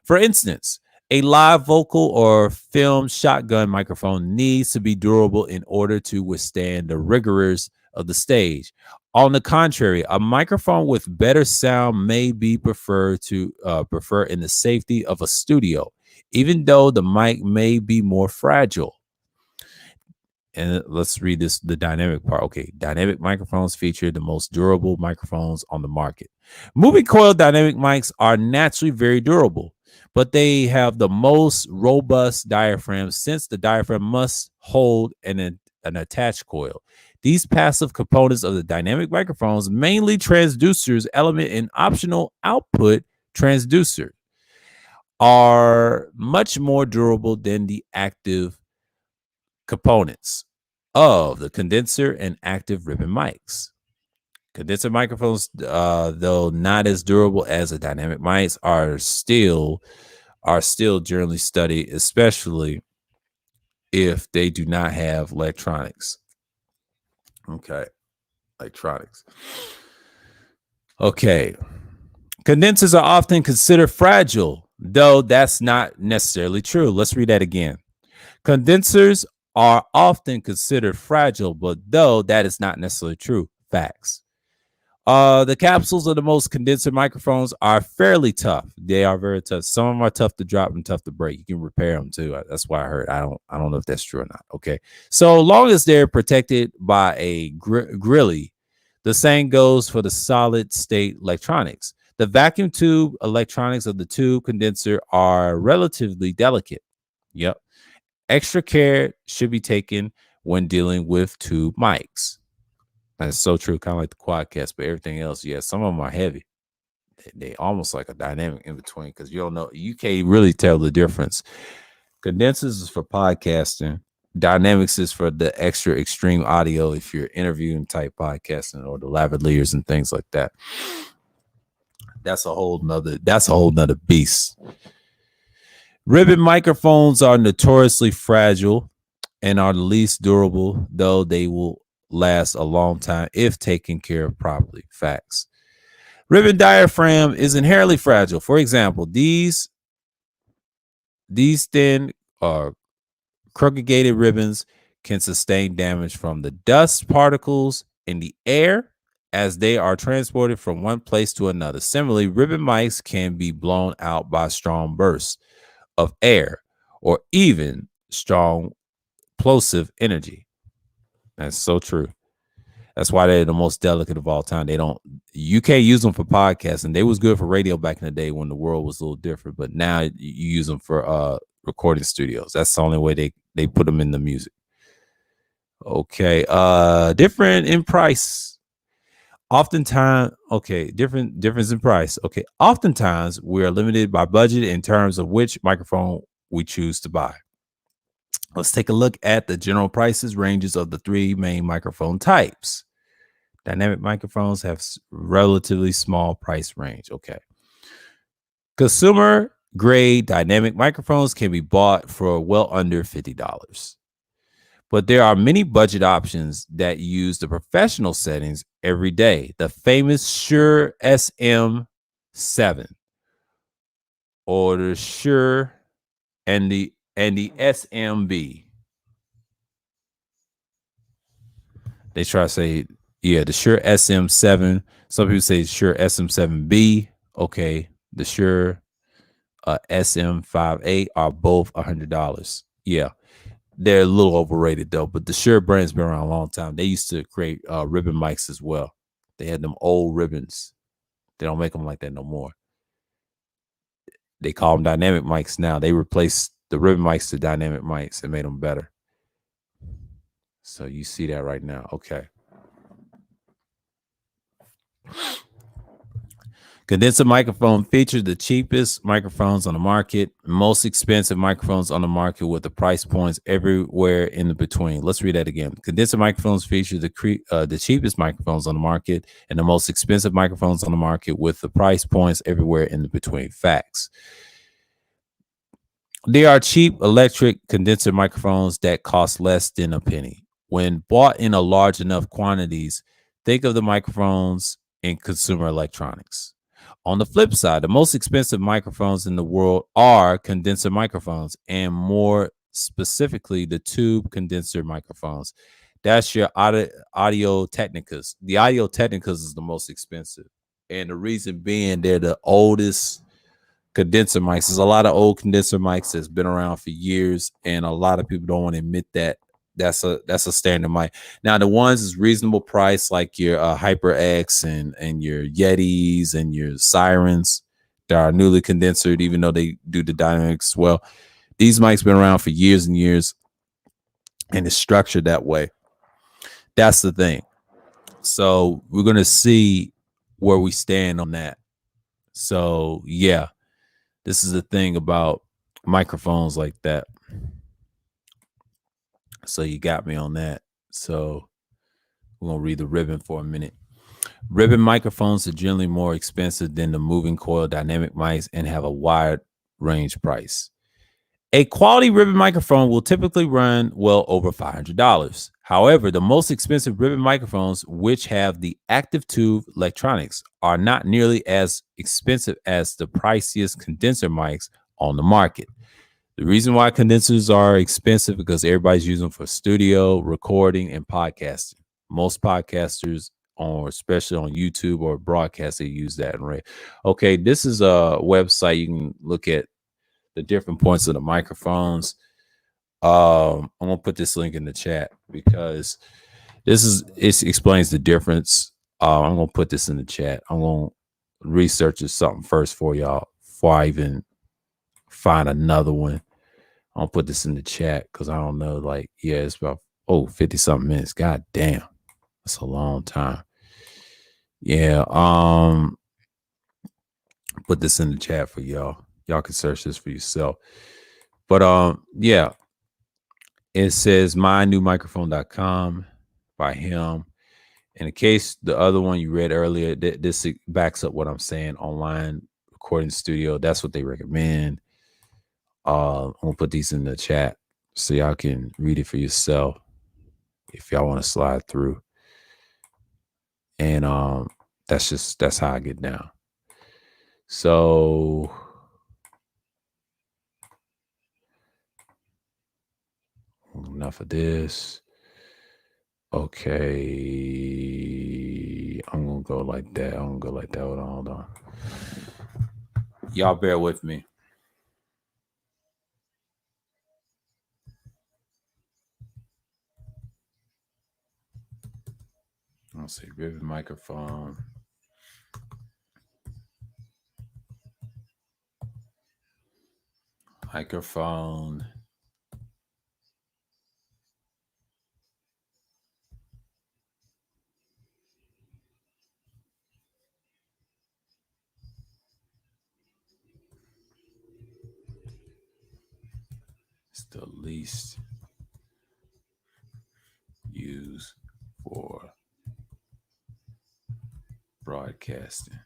For instance, a live vocal or film shotgun microphone needs to be durable in order to withstand the rigors of the stage. On the contrary, a microphone with better sound may be preferred in the safety of a studio, even though the mic may be more fragile. and let's read this, the dynamic part. Okay, dynamic microphones feature the most durable microphones on the market. Moving coil dynamic mics are naturally very durable, but they have the most robust diaphragm since the diaphragm must hold an attached coil. These passive components of the dynamic microphones, mainly transducers, element, and optional output transducer, are much more durable than the active components of the condenser and active ribbon mics. Condenser microphones, though not as durable as the dynamic mics, are still generally studied, especially if they do not have electronics. Okay, electronics. Okay, condensers are often considered fragile, though that's not necessarily true. Let's read that again. Condensers are often considered fragile, but though that is not necessarily true. Facts. The capsules of the most condenser microphones are fairly tough. They are very tough. Some of them are tough to drop and tough to break. You can repair them too. That's what I heard. I don't know if that's true or not. Okay. So long as they're protected by a grilly, the same goes for the solid state electronics. The vacuum tube electronics of the tube condenser are relatively delicate. Yep. Extra care should be taken when dealing with tube mics. That's so true, kind of like the Quadcast, but everything else, yeah, some of them are heavy. They almost like a dynamic in between because you don't know, you can't really tell the difference. Condensers is for podcasting. Dynamics is for the extra extreme audio if you're interviewing type podcasting or the lavaliers and things like that. That's a whole nother beast. Ribbon microphones are notoriously fragile and are the least durable, though they will last a long time if taken care of properly. Facts. Ribbon diaphragm is inherently fragile. For example, these thin corrugated ribbons can sustain damage from the dust particles in the air as they are transported from one place to another. Similarly, ribbon mics can be blown out by strong bursts of air or even strong plosive energy. That's so true. That's why they're the most delicate of all time. You can't use them for podcasting. They was good for radio back in the day when the world was a little different, but now you use them for recording studios. That's the only way they put them in the music. Okay. Different in price. Oftentimes, okay, difference in price. Okay. Oftentimes we are limited by budget in terms of which microphone we choose to buy. Let's take a look at the general prices ranges of the three main microphone types. Dynamic microphones have relatively small price range. Okay. Consumer grade dynamic microphones can be bought for well under $50. But there are many budget options that use the professional settings every day. The famous Shure SM7 or the Shure and the SMB. They try to say, yeah, the Shure SM7. Some people say Shure SM7B. Okay, the Shure SM58 are both $100. Yeah, they're a little overrated though. But the Shure brand's been around a long time. They used to create ribbon mics as well. They had them old ribbons. They don't make them like that no more. They call them dynamic mics now. They replaced the ribbon mics to dynamic mics and made them better. So you see that right now. Okay. Condenser microphone features the cheapest microphones on the market, most expensive microphones on the market with the price points everywhere in the between. Let's read that again. Condenser microphones feature the cheapest microphones on the market and the most expensive microphones on the market with the price points everywhere in the between. Facts. There are cheap electric condenser microphones that cost less than a penny. When bought in a large enough quantities, think of the microphones in consumer electronics. On the flip side, the most expensive microphones in the world are condenser microphones, and more specifically, the tube condenser microphones. That's your Audio Technicas. The Audio Technicas is the most expensive, and the reason being they're the oldest condenser mics. There's a lot of old condenser mics that's been around for years, and a lot of people don't want to admit that That's a standard mic. Now the ones is reasonable price, like your HyperX and your Yetis and your Sirens. They are newly condensered, even though they do the dynamics well. These mics been around for years and years, and it's structured that way. That's the thing. So we're gonna see where we stand on that. So yeah, this is the thing about microphones like that. So you got me on that. So we're gonna read the ribbon for a minute. Ribbon microphones are generally more expensive than the moving coil dynamic mics and have a wide range price. A quality ribbon microphone will typically run well over $500. However, the most expensive ribbon microphones, which have the active tube electronics, are not nearly as expensive as the priciest condenser mics on the market. The reason why condensers are expensive because everybody's using them for studio, recording, and podcasting. Most podcasters, or especially on YouTube or broadcast, they use that. Okay, this is a website you can look at the different points of the microphones. I'm gonna put this link in the chat because it explains the difference. I'm gonna put this in the chat. I'm gonna research something first for y'all before I even find another one. I'll put this in the chat because I don't know. Like, yeah, it's about 50 something minutes. God damn, that's a long time. Yeah, put this in the chat for y'all. Y'all can search this for yourself. But yeah, it says mynewmicrophone.com by him. In case the other one you read earlier, this backs up what I'm saying. Online recording studio, that's what they recommend. I'm gonna put these in the chat so y'all can read it for yourself if y'all want to slide through. And that's how I get down. So enough of this. Okay, I'm gonna go like that. I'm gonna go like that. Hold on. Y'all bear with me. Let's see, ribbon microphone. Microphone. It's the least used for broadcasting.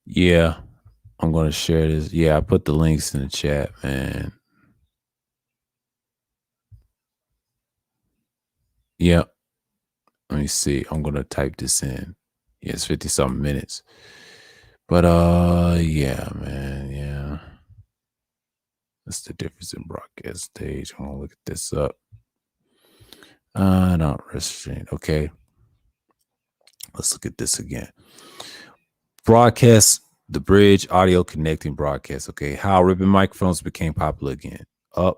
Yeah, I'm going to share this. Yeah, I put the links in the chat, man. Yeah. Let me see. I'm going to type this in. Yeah, it's 50 something minutes. But yeah, man. Yeah. That's the difference in broadcast stage. I'm going to look at this up. Not restraint. Okay. Let's look at this again. Broadcast, the bridge, audio connecting broadcast. Okay. How ribbon microphones became popular again. Up.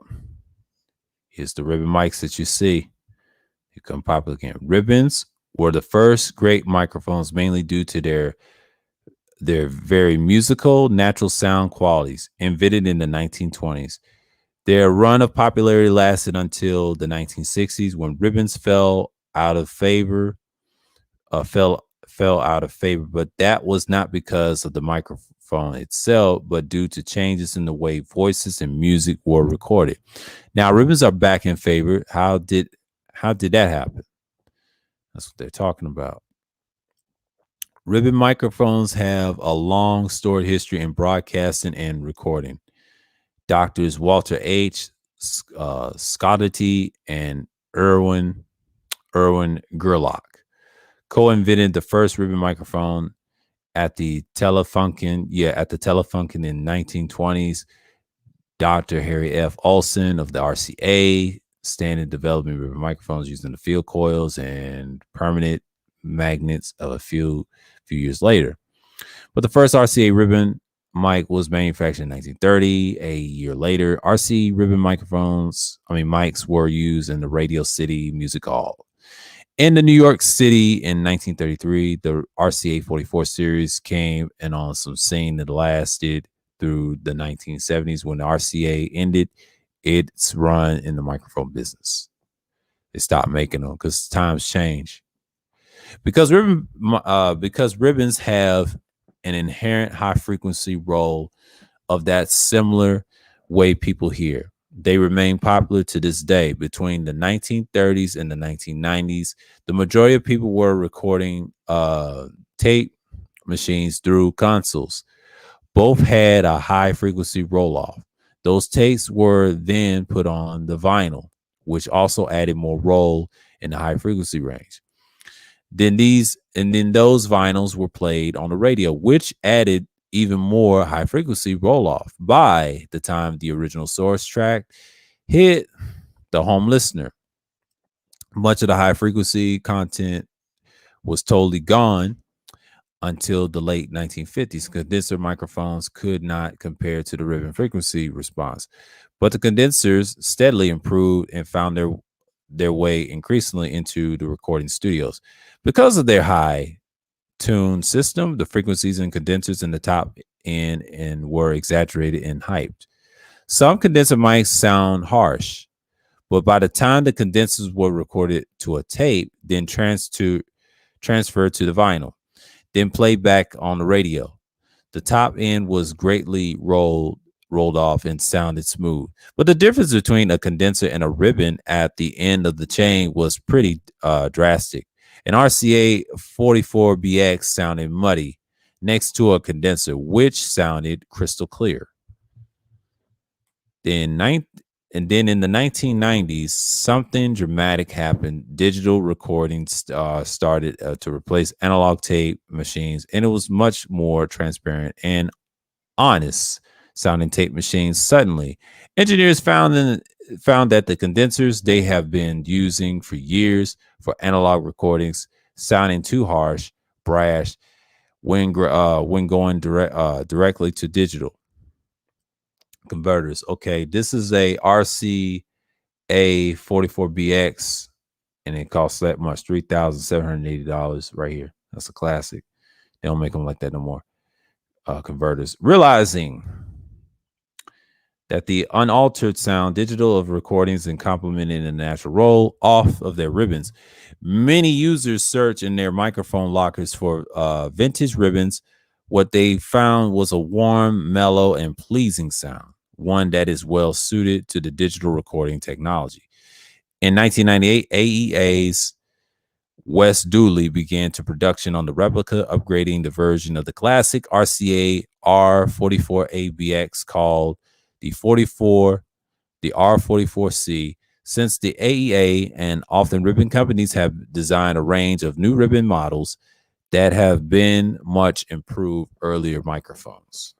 Here's the ribbon mics that you see. Become popular again. Ribbons were the first great microphones, mainly due to their very musical, natural sound qualities, invented in the 1920s. Their run of popularity lasted until the 1960s, when ribbons fell out of favor. Fell out of favor, but that was not because of the microphone itself, but due to changes in the way voices and music were recorded. Now, ribbons are back in favor. How did that happen? That's what they're talking about. Ribbon microphones have a long storied history in broadcasting and recording. Doctors Walter H. Scotty and Erwin Gerlach co-invented the first ribbon microphone at the Telefunken in 1920s. Dr. Harry F. Olson of the RCA started developing ribbon microphones using the field coils and permanent magnets of a few years later. But the first RCA ribbon mic was manufactured in 1930. A year later, RC ribbon mics were used in the Radio City Music Hall. In the New York City in 1933, the RCA 44 series came in on some scene that lasted through the 1970s when the RCA ended its run in the microphone business. They stopped making them because times change. Because ribbons have an inherent high frequency role of that similar way people hear. They remain popular to this day. Between the 1930s and the 1990s, the majority of people were recording tape machines through consoles. Both had a high frequency roll off. Those tapes were then put on the vinyl, which also added more roll in the high frequency range. Then those vinyls were played on the radio, which added even more high frequency roll off. By the time the original source track hit the home listener, much of the high frequency content was totally gone. Until the late 1950s, condenser microphones could not compare to the ribbon frequency response, but the condensers steadily improved and found their way increasingly into the recording studios. Because of their high tune system, the frequencies and condensers in the top end and were exaggerated and hyped. Some condenser mics sound harsh, but by the time the condensers were recorded to a tape, then transferred to the vinyl, then played back on the radio, the top end was greatly rolled off and sounded smooth. But the difference between a condenser and a ribbon at the end of the chain was pretty drastic. An RCA 44BX sounded muddy next to a condenser, which sounded crystal clear. And then in the 1990s, something dramatic happened. Digital recording started to replace analog tape machines, and it was much more transparent and honest sounding tape machines. Suddenly, engineers found that the condensers they have been using for years for analog recordings sounding too harsh, brash when going directly to digital converters. Okay, this is a RCA 44BX, and it costs that much, $3,780 right here. That's a classic. They don't make them like that no more. Converters. Realizing that the unaltered sound digital of recordings and complementing the natural roll off of their ribbons, many users search in their microphone lockers for vintage ribbons. What they found was a warm, mellow, and pleasing sound, one that is well suited to the digital recording technology. In 1998, AEA's Wes Dooley began to production on the replica, upgrading the version of the classic RCA R44ABX called the R44C. Since the AEA and often ribbon companies have designed a range of new ribbon models that have been much improved earlier microphones.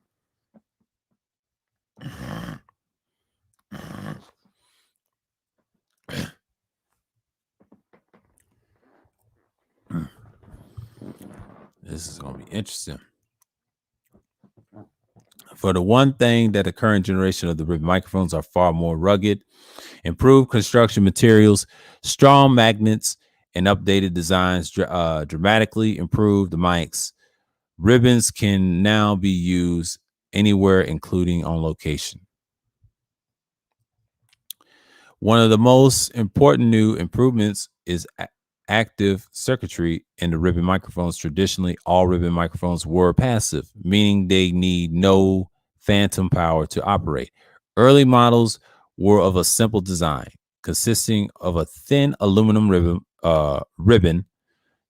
This is going to be interesting. For the one thing that the current generation of the ribbon microphones are far more rugged, improved construction materials, strong magnets, and updated designs dramatically improve the mics. Ribbons can now be used anywhere, including on location. One of the most important new improvements is active circuitry in the ribbon microphones. Traditionally, all ribbon microphones were passive, meaning they need no phantom power to operate. Early models were of a simple design, consisting of a thin aluminum ribbon,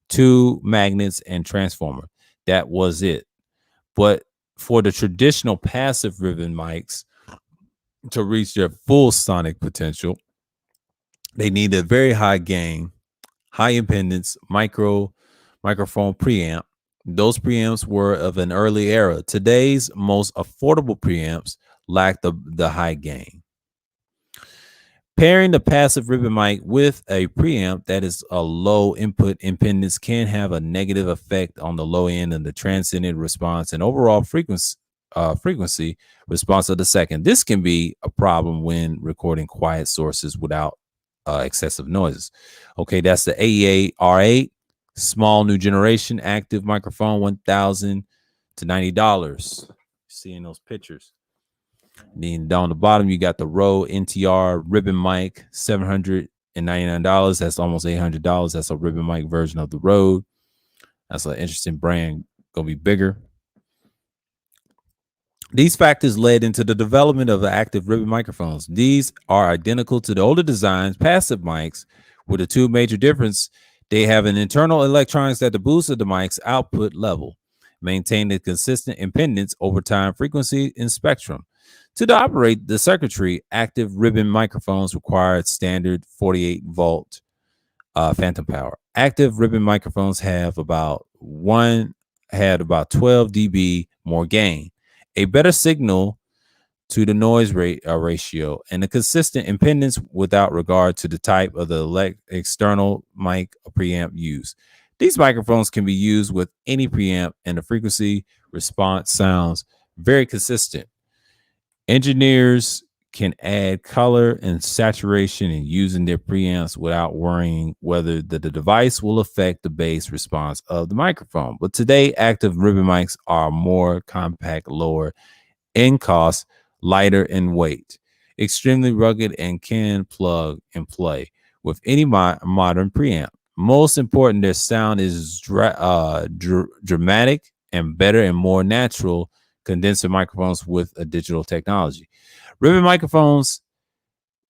two magnets, and transformer. That was it. But for the traditional passive ribbon mics to reach their full sonic potential, they need a very high gain, high impedance microphone preamp Those preamps were of an early era. Today's most affordable preamps lack the high gain. Pairing the passive ribbon mic with a preamp that is a low input impedance can have a negative effect on the low end and the transient response and overall frequency response of the second. This can be a problem when recording quiet sources without excessive noises. Okay, that's the AEA R8 small new generation active microphone, $1,000 to $90. Seeing those pictures. Then down the bottom, you got the Rode NTR ribbon mic, $799. That's almost $800. That's a ribbon mic version of the Rode. That's an interesting brand. Gonna be bigger. These factors led into the development of the active ribbon microphones. These are identical to the older designs, passive mics, with the two major difference. They have an internal electronics that boosts the mic's output level, maintain a consistent impedance over time, frequency, and spectrum. To operate the circuitry, active ribbon microphones required standard 48-volt phantom power. Active ribbon microphones had about 12 dB more gain, a better signal to the noise rate ratio, and a consistent impedance without regard to the type of the external mic preamp used. These microphones can be used with any preamp, and the frequency response sounds very consistent. Engineers can add color and saturation in using their preamps without worrying whether the device will affect the bass response of the microphone. But today, active ribbon mics are more compact, lower in cost, lighter in weight, extremely rugged, and can plug and play with any modern preamp. Most important, their sound is dramatic and better and more natural condenser microphones with a digital technology. Ribbon microphones,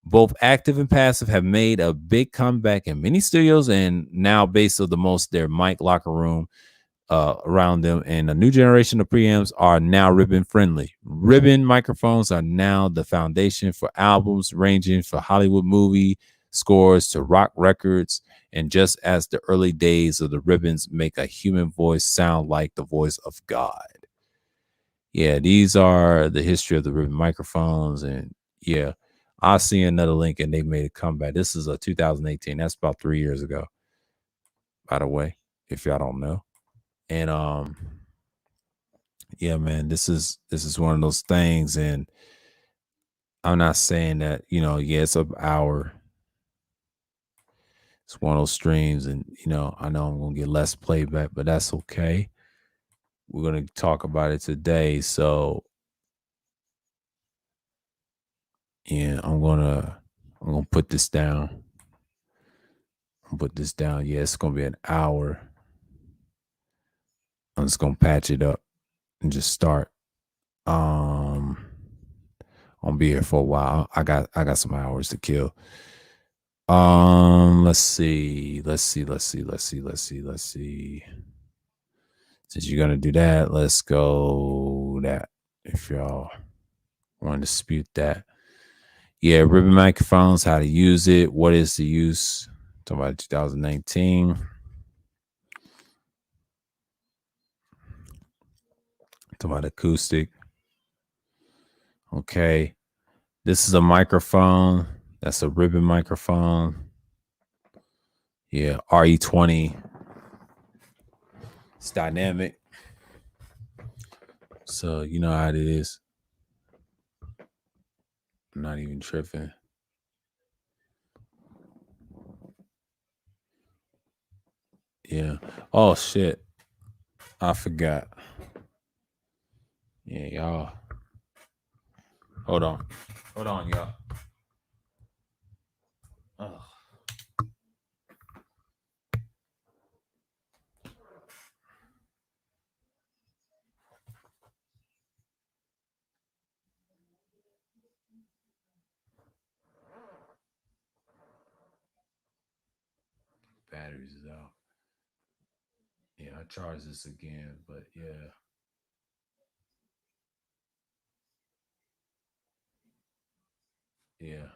both active and passive, have made a big comeback in many studios and now base of the most their mic locker room around them. And a new generation of preamps are now ribbon friendly. Ribbon microphones are now the foundation for albums ranging from Hollywood movie scores to rock records. And just as the early days of the ribbons make a human voice sound like the voice of God. Yeah, these are the history of the ribbon microphones. And yeah, I'll see another link and they made a comeback. This is a 2018. That's about 3 years ago, by the way, if y'all don't know. And yeah, man, this is one of those things. And I'm not saying that, yeah, it's an hour. It's one of those streams, and I know I'm gonna get less playback, but that's okay. We're gonna talk about it today. So yeah, I'm gonna put this down. I'll put this down. Yeah, it's gonna be an hour. I'm just gonna patch it up and just start. Um I'll be here for a while. I got some hours to kill. Let's see. Since you're gonna do that, let's go that. If y'all want to dispute that. Yeah, ribbon microphones, how to use it, what is the use? Talking about 2019. Talking about acoustic. Okay. This is a microphone. That's a ribbon microphone. Yeah, RE20. It's dynamic. So you know how it is. I'm not even tripping. Yeah. Oh shit. I forgot. Yeah, y'all. Hold on. Hold on, y'all. Oh, batteries is out. Yeah, I charge this again, but yeah. Yeah.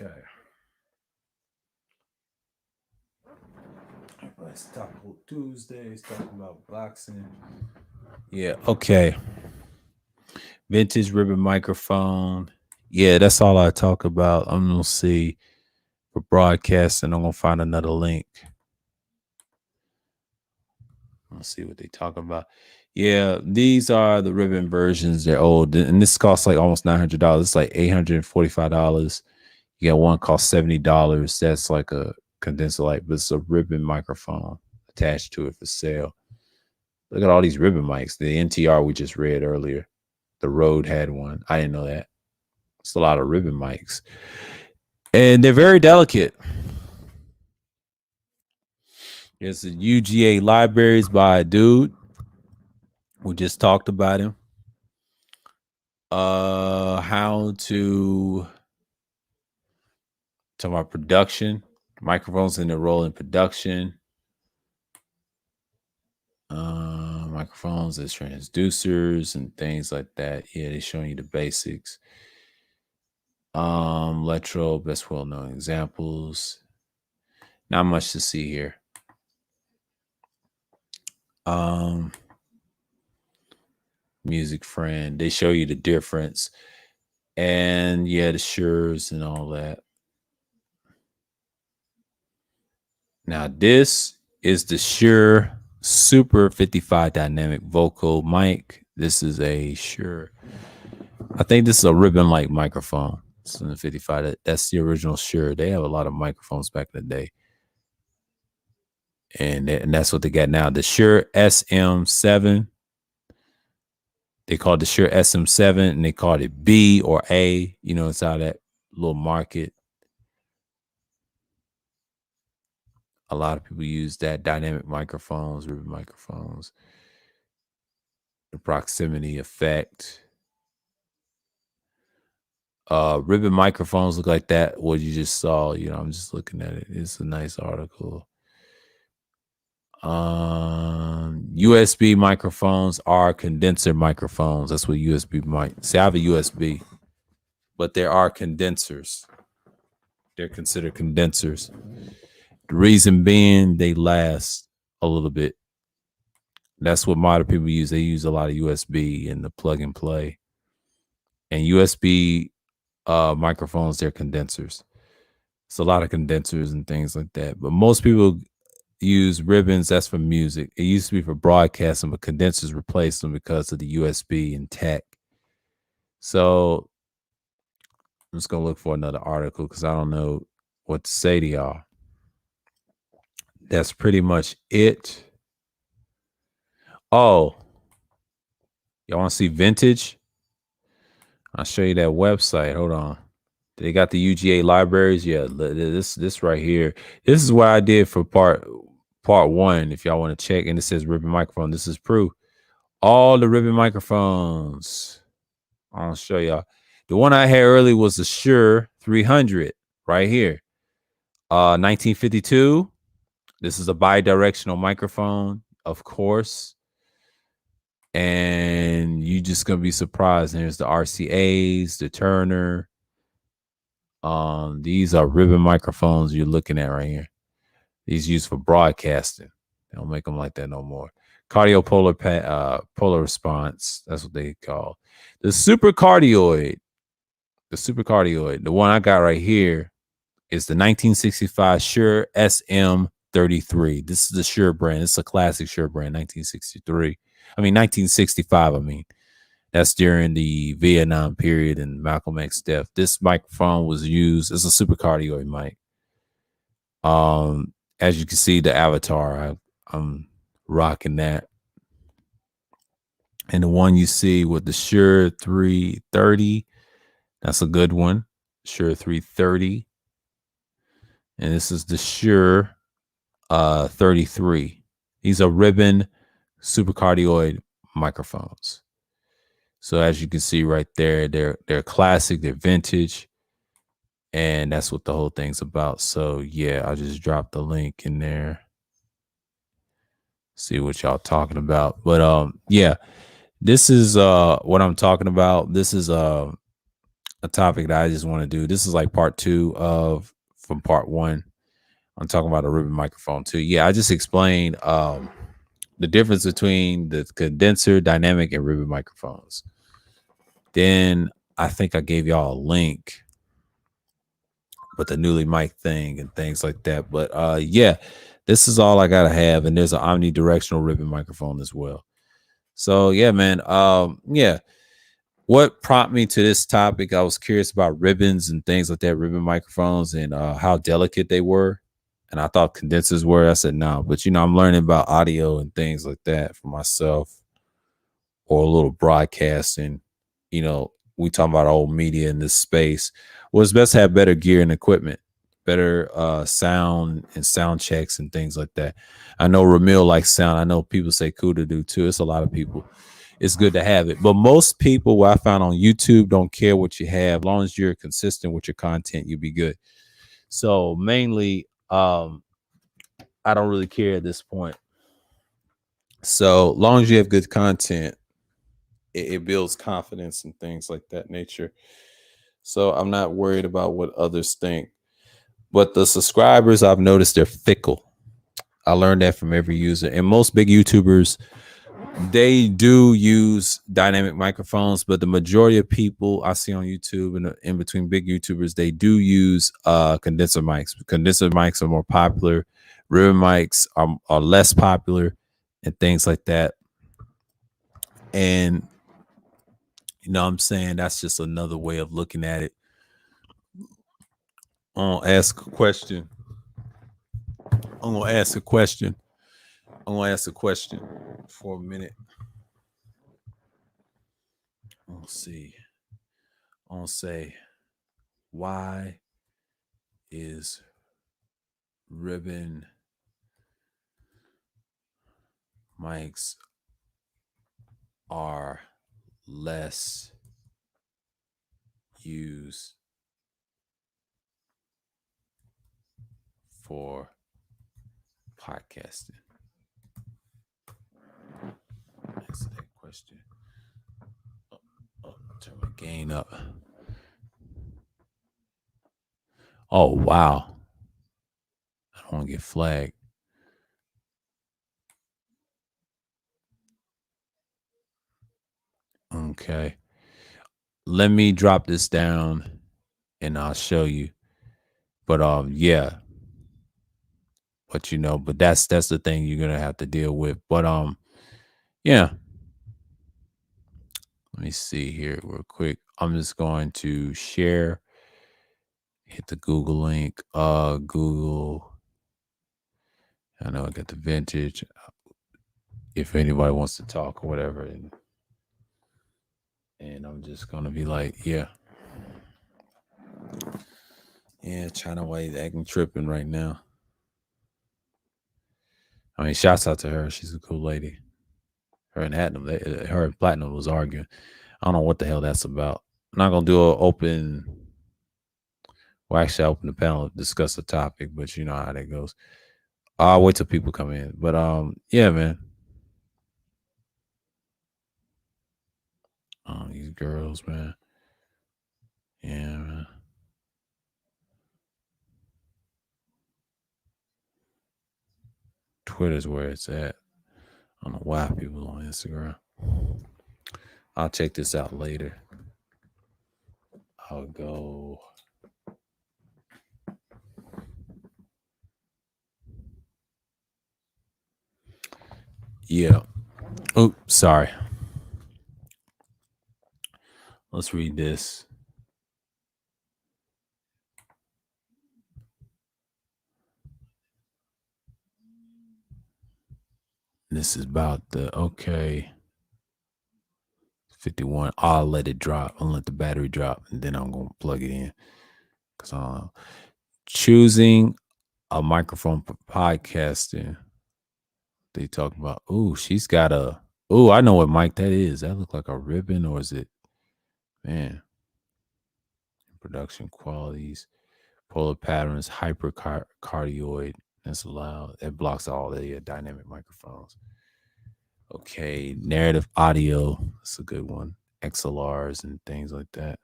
Okay. Let's talk about Tuesdays, talking about boxing. Yeah, okay. Vintage ribbon microphone. Yeah, that's all I talk about. I'm gonna see for broadcasting. I'm gonna find another link. Let's see what they talk about. Yeah, these are the ribbon versions. They're old, and this costs like almost $900. It's like $845. You got one cost $70. That's like a condenser light, but it's a ribbon microphone attached to it for sale. Look at all these ribbon mics. The NTR we just read earlier. The Rode had one. I didn't know that. It's a lot of ribbon mics. And they're very delicate. There's the UGA libraries by a dude. We just talked about him. How to talk about production, microphones and their role in production. Microphones as transducers and things like that. Yeah, they're showing you the basics. Electro, best well-known examples. Not much to see here. Music Friend. They show you the difference. And yeah, the Sures and all that. Now, this is the Shure Super 55 dynamic vocal mic. This is a Shure. I think this is a ribbon-like microphone. It's in the 55. That's the original Shure. They have a lot of microphones back in the day. And that's what they got now. The Shure SM7. They called the Shure SM7 and they called it B or A. You know, it's how that little market. A lot of people use that dynamic microphones, ribbon microphones. The proximity effect. Ribbon microphones look like that. What you just saw, you know, I'm just looking at it. It's a nice article. USB microphones are condenser microphones. That's what USB mic. See, I have a USB, but there are condensers. They're considered condensers. The reason being they last a little bit. That's what modern people use. They use a lot of USB in the plug and play. And USB microphones, they're condensers. It's a lot of condensers and things like that. But most people use ribbons. That's for music. It used to be for broadcasting, but condensers replaced them because of the USB and tech. So I'm just gonna look for another article because I don't know what to say to y'all. That's pretty much it. Oh, y'all want to see vintage? I'll show you that website. Hold on. They got the UGA libraries. Yeah, this right here. This is what I did for part one. If y'all want to check, and it says ribbon microphone. This is proof. All the ribbon microphones. I'll show y'all. The one I had earlier was the Shure 300 right here. 1952. This is a bi-directional microphone, of course. And you just gonna be surprised. There's the RCAs, the Turner. These are ribbon microphones you're looking at right here. These used for broadcasting. They don't make them like that no more. Cardiopolar polar response. That's what they call the super cardioid. The super cardioid. The one I got right here is the 1965 Shure SM33. This is the Shure brand. It's a classic Shure brand. 1965. I mean, that's during the Vietnam period and Malcolm X death. This microphone was used as a super cardioid mic. As you can see, the avatar, I'm rocking that. And the one you see with the Shure 330, that's a good one. Shure 330. And this is the Shure 33. These are ribbon supercardioid microphones. So as you can see right there, they're classic, they're vintage, and that's what the whole thing's about. So yeah, I just dropped the link in there. See what y'all talking about. But yeah, this is what I'm talking about. This is a topic that I just want to do. This is like part two of from part one. I'm talking about a ribbon microphone too. Yeah, I just explained the difference between the condenser, dynamic, and ribbon microphones. Then I think I gave y'all a link with the newly mic thing and things like that. But yeah, this is all I gotta have. And there's an omnidirectional ribbon microphone as well. So yeah, man. Yeah. What prompted me to this topic? I was curious about ribbons and things like that, ribbon microphones, and how delicate they were. And I thought condensers were. I said no, but I'm learning about audio and things like that for myself, or a little broadcasting. We talking about old media in this space. Well, it's best to have better gear and equipment, better sound and sound checks and things like that. I know Ramil likes sound. I know people say Kuda do too. It's a lot of people. It's good to have it. But most people, what I found on YouTube, don't care what you have. As long as you're consistent with your content, you'll be good. So mainly, I don't really care at this point. So long as you have good content, it builds confidence and things like that nature. So I'm not worried about what others think. But the subscribers, I've noticed they're fickle. I learned that from every user. And most big YouTubers, they do use dynamic microphones, but the majority of people I see on YouTube and in between big YouTubers, they do use condenser mics. Condenser mics are more popular. Ribbon mics are less popular and things like that. And what I'm saying? That's just another way of looking at it. I'm gonna ask a question. I'm gonna ask a question for a minute. Let's see. I'm gonna say, why is ribbon mics are less used for podcasting? Answer that question. Turn my gain up. Oh wow. I don't want to get flagged. Okay. Let me drop this down and I'll show you. But yeah. But but that's the thing you're gonna have to deal with. But yeah. Let me see here real quick. I'm just going to share, hit the Google link. Google. I know I got the vintage. If anybody wants to talk or whatever, and I'm just gonna be like, yeah. China White acting tripping right now. I mean, shouts out to her. She's a cool lady. Her and Platinum was arguing. I don't know what the hell that's about. I'm not gonna do an open. Well, actually, I open the panel to discuss the topic, but you know how that goes. I'll wait till people come in. But yeah, man. These girls, man. Yeah, man. Twitter's where it's at. I don't know why people on Instagram. I'll check this out later. I'll go. Yeah. Oh, sorry. Let's read this. This is about the 51. I'll let it drop. I'll let the battery drop, and then I'm gonna plug it in. Cause choosing a microphone for podcasting. They talk about. Oh, she's got a. Oh, I know what mic that is. That look like a ribbon, or is it? Man. Production qualities, polar patterns, hypercardioid. That's allowed. That blocks all the dynamic microphones. Okay, narrative audio. That's a good one. XLRs and things like that.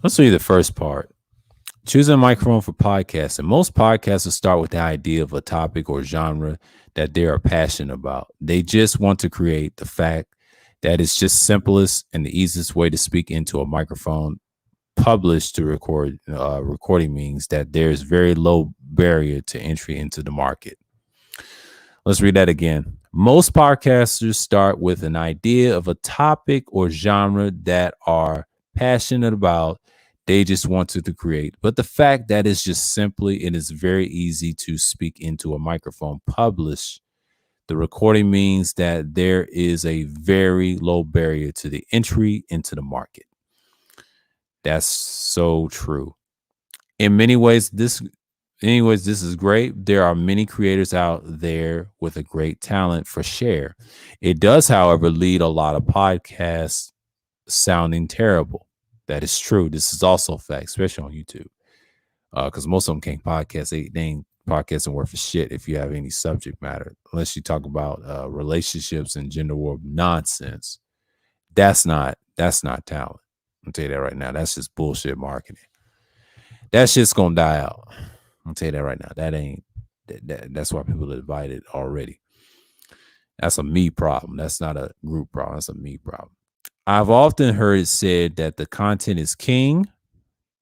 Let's read the first part. Choosing a microphone for podcasting. Most podcasters start with the idea of a topic or genre that they are passionate about. They just want to create the fact that it's just simplest and the easiest way to speak into a microphone. Published to record recording means that there's very low barrier to entry into the market. Let's read that again. Most podcasters start with an idea of a topic or genre that are passionate about. They just want to create. But the fact that it's just simply, it is very easy to speak into a microphone. Publish the recording means that there is a very low barrier to the entry into the market. That's so true. In many ways, this is great. There are many creators out there with a great talent for share. It does, however, lead a lot of podcasts sounding terrible. That is true. This is also a fact, especially on YouTube. Because most of them can't podcast. They ain't podcasting worth a shit if you have any subject matter. Unless you talk about relationships and gender war nonsense. That's not talent. I'll tell you that right now. That's just bullshit marketing. That shit's gonna die out. I'll tell you that right now. That's why people are divided already. That's a me problem. That's not a group problem. That's a me problem. I've often heard it said that the content is king.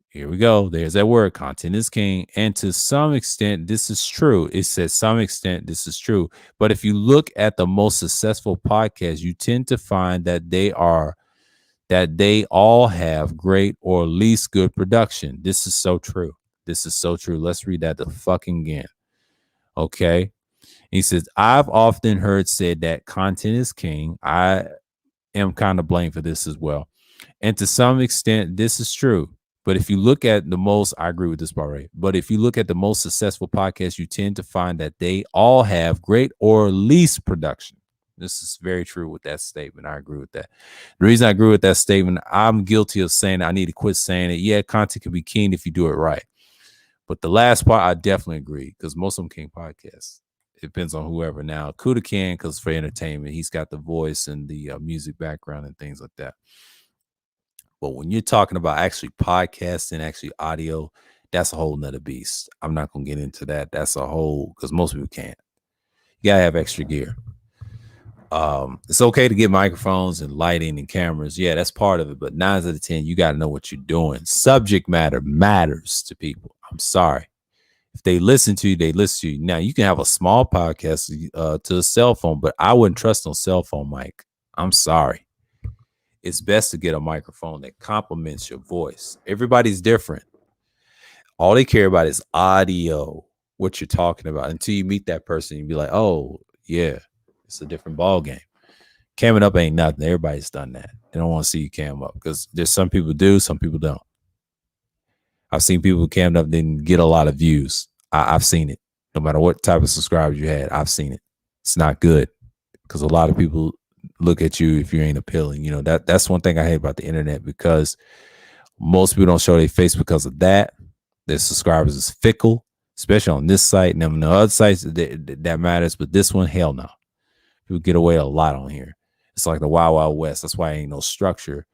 Here we go. There's that word. Content is king. And to some extent, this is true. It says some extent this is true. But if you look at the most successful podcasts, you tend to find that they all have great or least good production. This is so true. This is so true. Let's read that the fucking again. Okay. He says, I've often heard said that content is king. I am kind of blamed for this as well. And to some extent, this is true. But if you look at the most, I agree with this part, right? But if you look at the most successful podcasts, you tend to find that they all have great or least production. This is very true with that statement. I agree with that. The reason I agree with that statement, I'm guilty of saying I need to quit saying it. Yeah, content can be king if you do it right. But the last part, I definitely agree because most of them can't podcast. It depends on whoever. Now, Kuda can because for entertainment, he's got the voice and the music background and things like that. But when you're talking about actually podcasting, actually audio, that's a whole nother beast. I'm not going to get into that. That's a whole, because most people can't. You got to have extra gear. It's okay to get microphones and lighting and cameras. Yeah, that's part of it. But 9 out of 10, you got to know what you're doing. Subject matter matters to people. I'm sorry. If they listen to you, they listen to you. Now, you can have a small podcast to a cell phone, but I wouldn't trust on cell phone mic. I'm sorry. It's best to get a microphone that complements your voice. Everybody's different. All they care about is audio, what you're talking about. Until you meet that person, you'll be like, oh, yeah, it's a different ball game. Camming up ain't nothing. Everybody's done that. They don't want to see you cam up because there's some people do, some people don't. I've seen people who cammed up didn't get a lot of views. I've seen it. No matter what type of subscribers you had, I've seen it. It's not good because a lot of people look at you if you ain't appealing. You know, that's one thing I hate about the internet because most people don't show their face because of that. Their subscribers is fickle, especially on this site. And on the other sites that matters, but this one, hell no. People get away a lot on here. It's like the Wild Wild West. That's why ain't no structure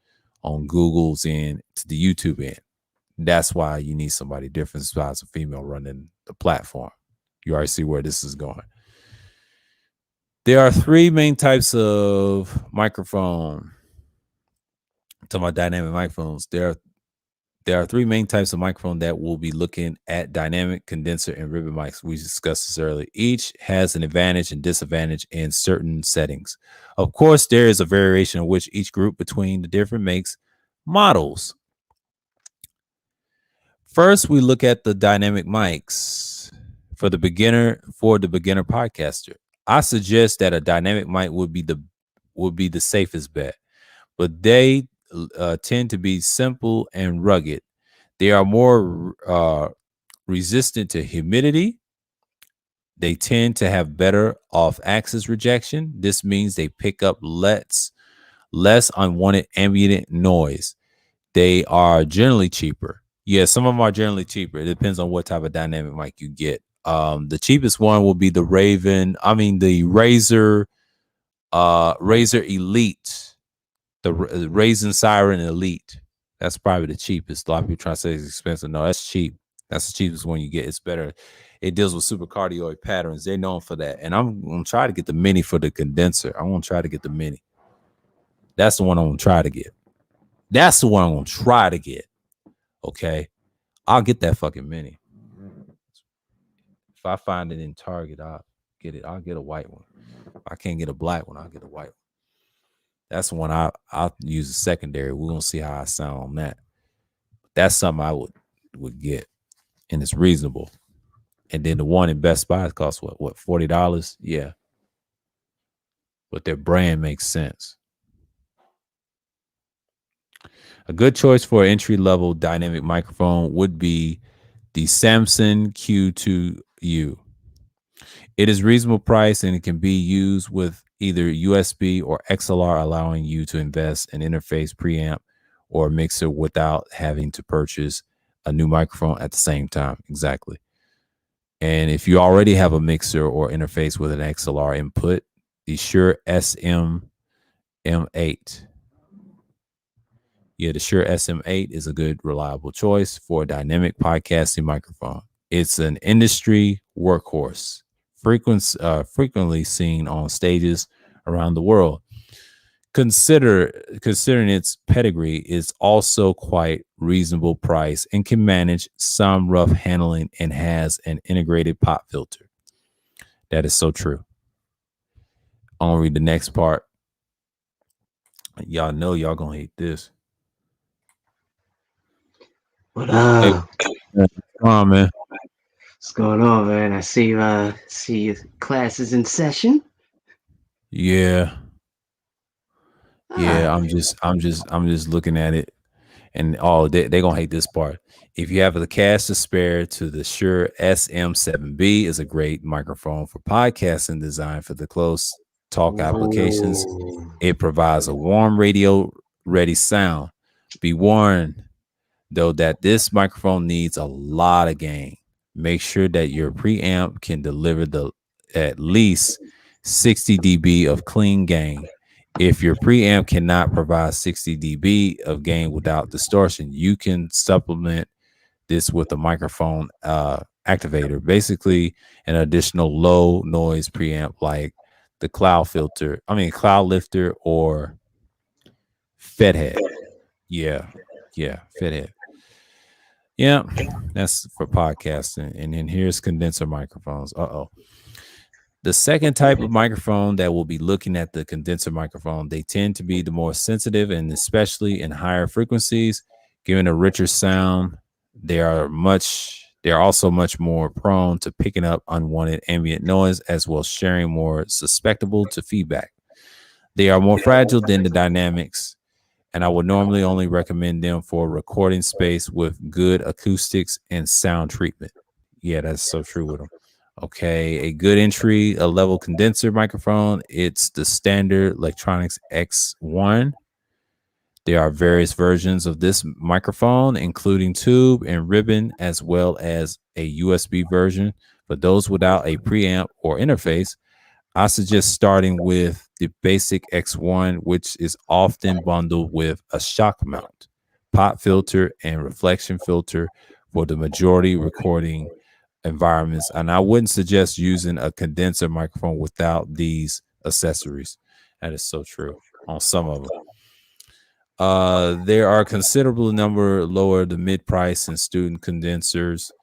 on Google's end to the YouTube end. That's why you need somebody different besides a female running the platform. You already see where this is going. There are 3 main types of microphone. I'm talking about dynamic microphones. There are 3 main types of microphone that we'll be looking at: dynamic, condenser, and ribbon mics. We discussed this earlier. Each has an advantage and disadvantage in certain settings. Of course, there is a variation of which each group between the different makes models. First, we look at the dynamic mics for the beginner podcaster. I suggest that a dynamic mic would be the safest bet, but they tend to be simple and rugged. They are more resistant to humidity. They tend to have better off-axis rejection. This means they pick up less unwanted ambient noise. They are generally cheaper. Yeah, some of them are generally cheaper. It depends on what type of dynamic mic you get. The cheapest one will be the Razer Elite, the Razer Siren Elite. That's probably the cheapest. A lot of people try to say it's expensive. No, that's cheap. That's the cheapest one you get. It's better. It deals with supercardioid patterns. They're known for that. And I'm gonna try to get the mini for the condenser. I want to try to get the mini. That's the one I'm gonna try to get. That's the one I'm gonna try to get. Okay. I'll get that fucking mini. If I find it in Target, I'll get it. I'll get a white one. If I can't get a black one, I'll get a white one. That's the one I'll use a secondary. We're gonna see how I sound on that. That's something I would get, and it's reasonable. And then the one in Best Buy costs what $40? Yeah, but their brand makes sense. A good choice for an entry-level dynamic microphone would be the Samson Q2U. It is reasonable price and it can be used with either USB or XLR, allowing you to invest in interface preamp or mixer without having to purchase a new microphone at the same time. Exactly. And if you already have a mixer or interface with an XLR input, the Shure SM-M8. Yeah, the Shure SM-8 is a good, reliable choice for a dynamic podcasting microphone. It's an industry workhorse, frequently seen on stages around the world. Considering its pedigree, is also quite reasonable price and can manage some rough handling and has an integrated pop filter. That is so true. I'll read the next part. Y'all know y'all gonna hate this. What up? Hey, come on, man. What's going on, man? I see your classes in session. Yeah, yeah. Ah, I'm just looking at it, and they gonna hate this part. If you have the cash to spare, to the Shure SM7B is a great microphone for podcasting, designed for the close talk applications. ooh. It provides a warm radio ready sound. Be warned though that this microphone needs a lot of gain. Make sure that your preamp can deliver the at least 60 dB of clean gain. If your preamp cannot provide 60 dB of gain without distortion, you can supplement this with a microphone activator, basically an additional low noise preamp like the Cloud Lifter or Fedhead. Yeah, yeah, Fedhead. Yeah, that's for podcasting. And then here's condenser microphones. The second type of microphone that will be looking at the condenser microphone, they tend to be the more sensitive, and especially in higher frequencies, giving a richer sound. They are also much more prone to picking up unwanted ambient noise, as well as sharing more susceptible to feedback. They are more fragile than the dynamics, and I would normally only recommend them for recording space with good acoustics and sound treatment. Yeah, that's so true with them. Okay, a good entry, a level condenser microphone. It's the standard Electronics X1. There are various versions of this microphone, including tube and ribbon, as well as a USB version. For those without a preamp or interface, I suggest starting with the basic X1, which is often bundled with a shock mount, pop filter, and reflection filter for the majority recording environments. And I wouldn't suggest using a condenser microphone without these accessories. That is so true on some of them. There are a considerable number lower the mid price and student condensers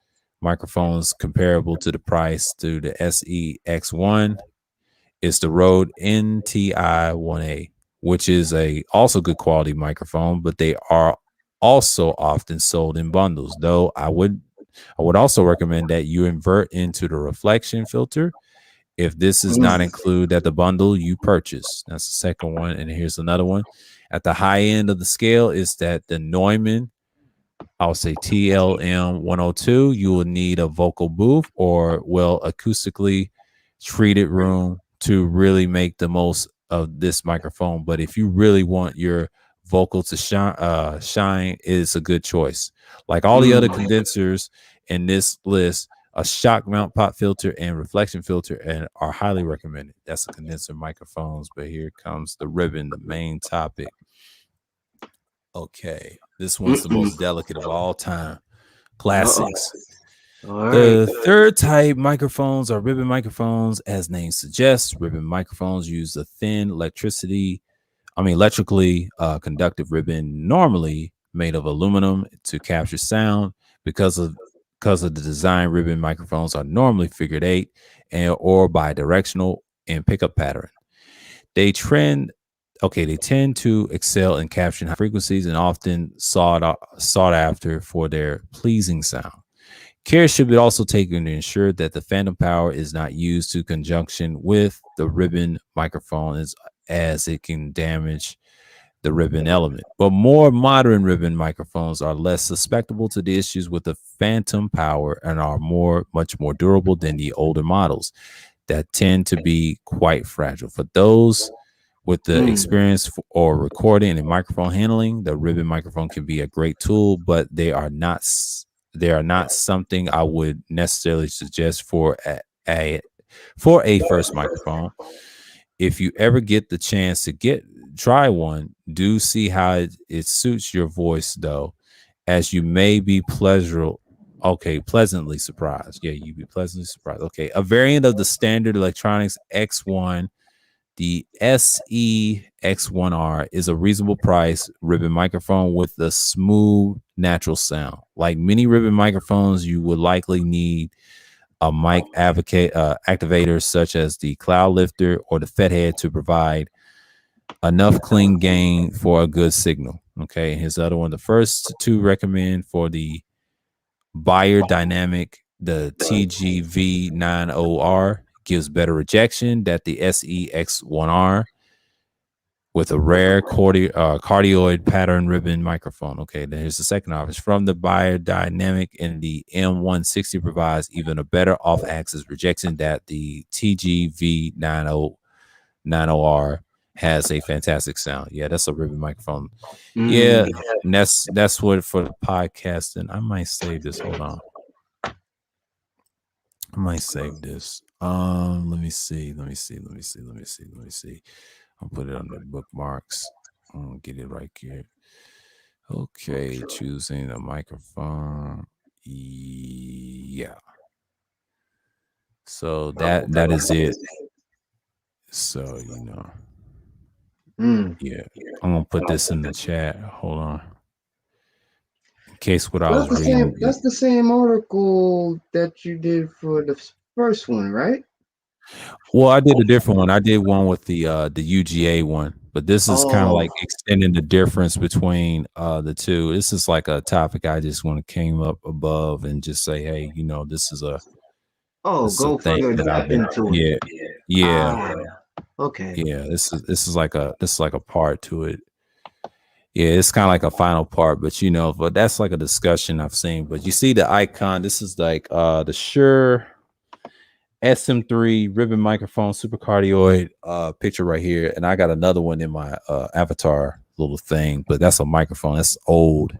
microphones comparable to the price to the SEX1. It's the Rode NTI-1A, which is a also good quality microphone, but they are also often sold in bundles. Though I would also recommend that you invert into the reflection filter if this is not included at the bundle you purchase. That's the second one. And here's another one. At the high end of the scale is that the Neumann, I'll say TLM 102. You will need a vocal booth or acoustically treated room to really make the most of this microphone. But if you really want your vocal to shine, is a good choice. Like all the other condensers in this list, a shock mount pop filter and reflection filter and are highly recommended. That's the condenser microphones. But here comes the ribbon, the main topic. Okay. This one's the most delicate of all time. Classics. All right. The third type microphones are ribbon microphones. As name suggests, ribbon microphones use a thin electrically conductive ribbon, normally made of aluminum, to capture sound. Because of the design, ribbon microphones are normally figured eight or bidirectional in pickup pattern. They tend to excel in capturing high frequencies and often sought after for their pleasing sound. Care should be also taken to ensure that the phantom power is not used to conjunction with the ribbon microphone, as it can damage the ribbon element. But more modern ribbon microphones are less susceptible to the issues with the phantom power and are much more durable than the older models that tend to be quite fragile. For those with the experience or recording and microphone handling, the ribbon microphone can be a great tool, but they are not something I would necessarily suggest for a first microphone. If you ever get the chance to try one, do see how it suits your voice, though, as you may be pleasantly surprised. Yeah, you'd be pleasantly surprised. Okay, a variant of the standard Electronics X1, the SE X1R, is a reasonable price ribbon microphone with a smooth, natural sound. Like many ribbon microphones, you would likely need a mic activator such as the Cloud Lifter or the Fathead to provide enough clean gain for a good signal. Okay, and here's the other one. The first two recommend for the Beyerdynamic, the TGV90R gives better rejection than the SEX1R with a rare cardioid pattern ribbon microphone. Okay, then here's the second option. From the Beyerdynamic, and the M160 provides even a better off-axis rejection that the TGV90R has a fantastic sound. Yeah, that's a ribbon microphone. Yeah, and that's what for the podcast. And I might save this. Hold on. I might save this. Let me see. I'll put it under bookmarks. I'll get it right here. Okay, choosing a microphone. Yeah. So that is it. So yeah, I'm gonna put this in the chat. Hold on. In case what I was reading. That's the same article that you did for the first one, right? Well, I did a different one. I did one with the UGA one, but this is kind of like extending the difference between the two. This is like a topic I just want to came up above and just say, hey, this is a go further into it. Yeah. Okay. Yeah, this is like a part to it. Yeah, it's kind of like a final part, but but that's like a discussion I've seen. But you see the icon. This is like the Shure SM3 ribbon microphone super cardioid picture right here, and I got another one in my avatar little thing, but that's a microphone. That's old.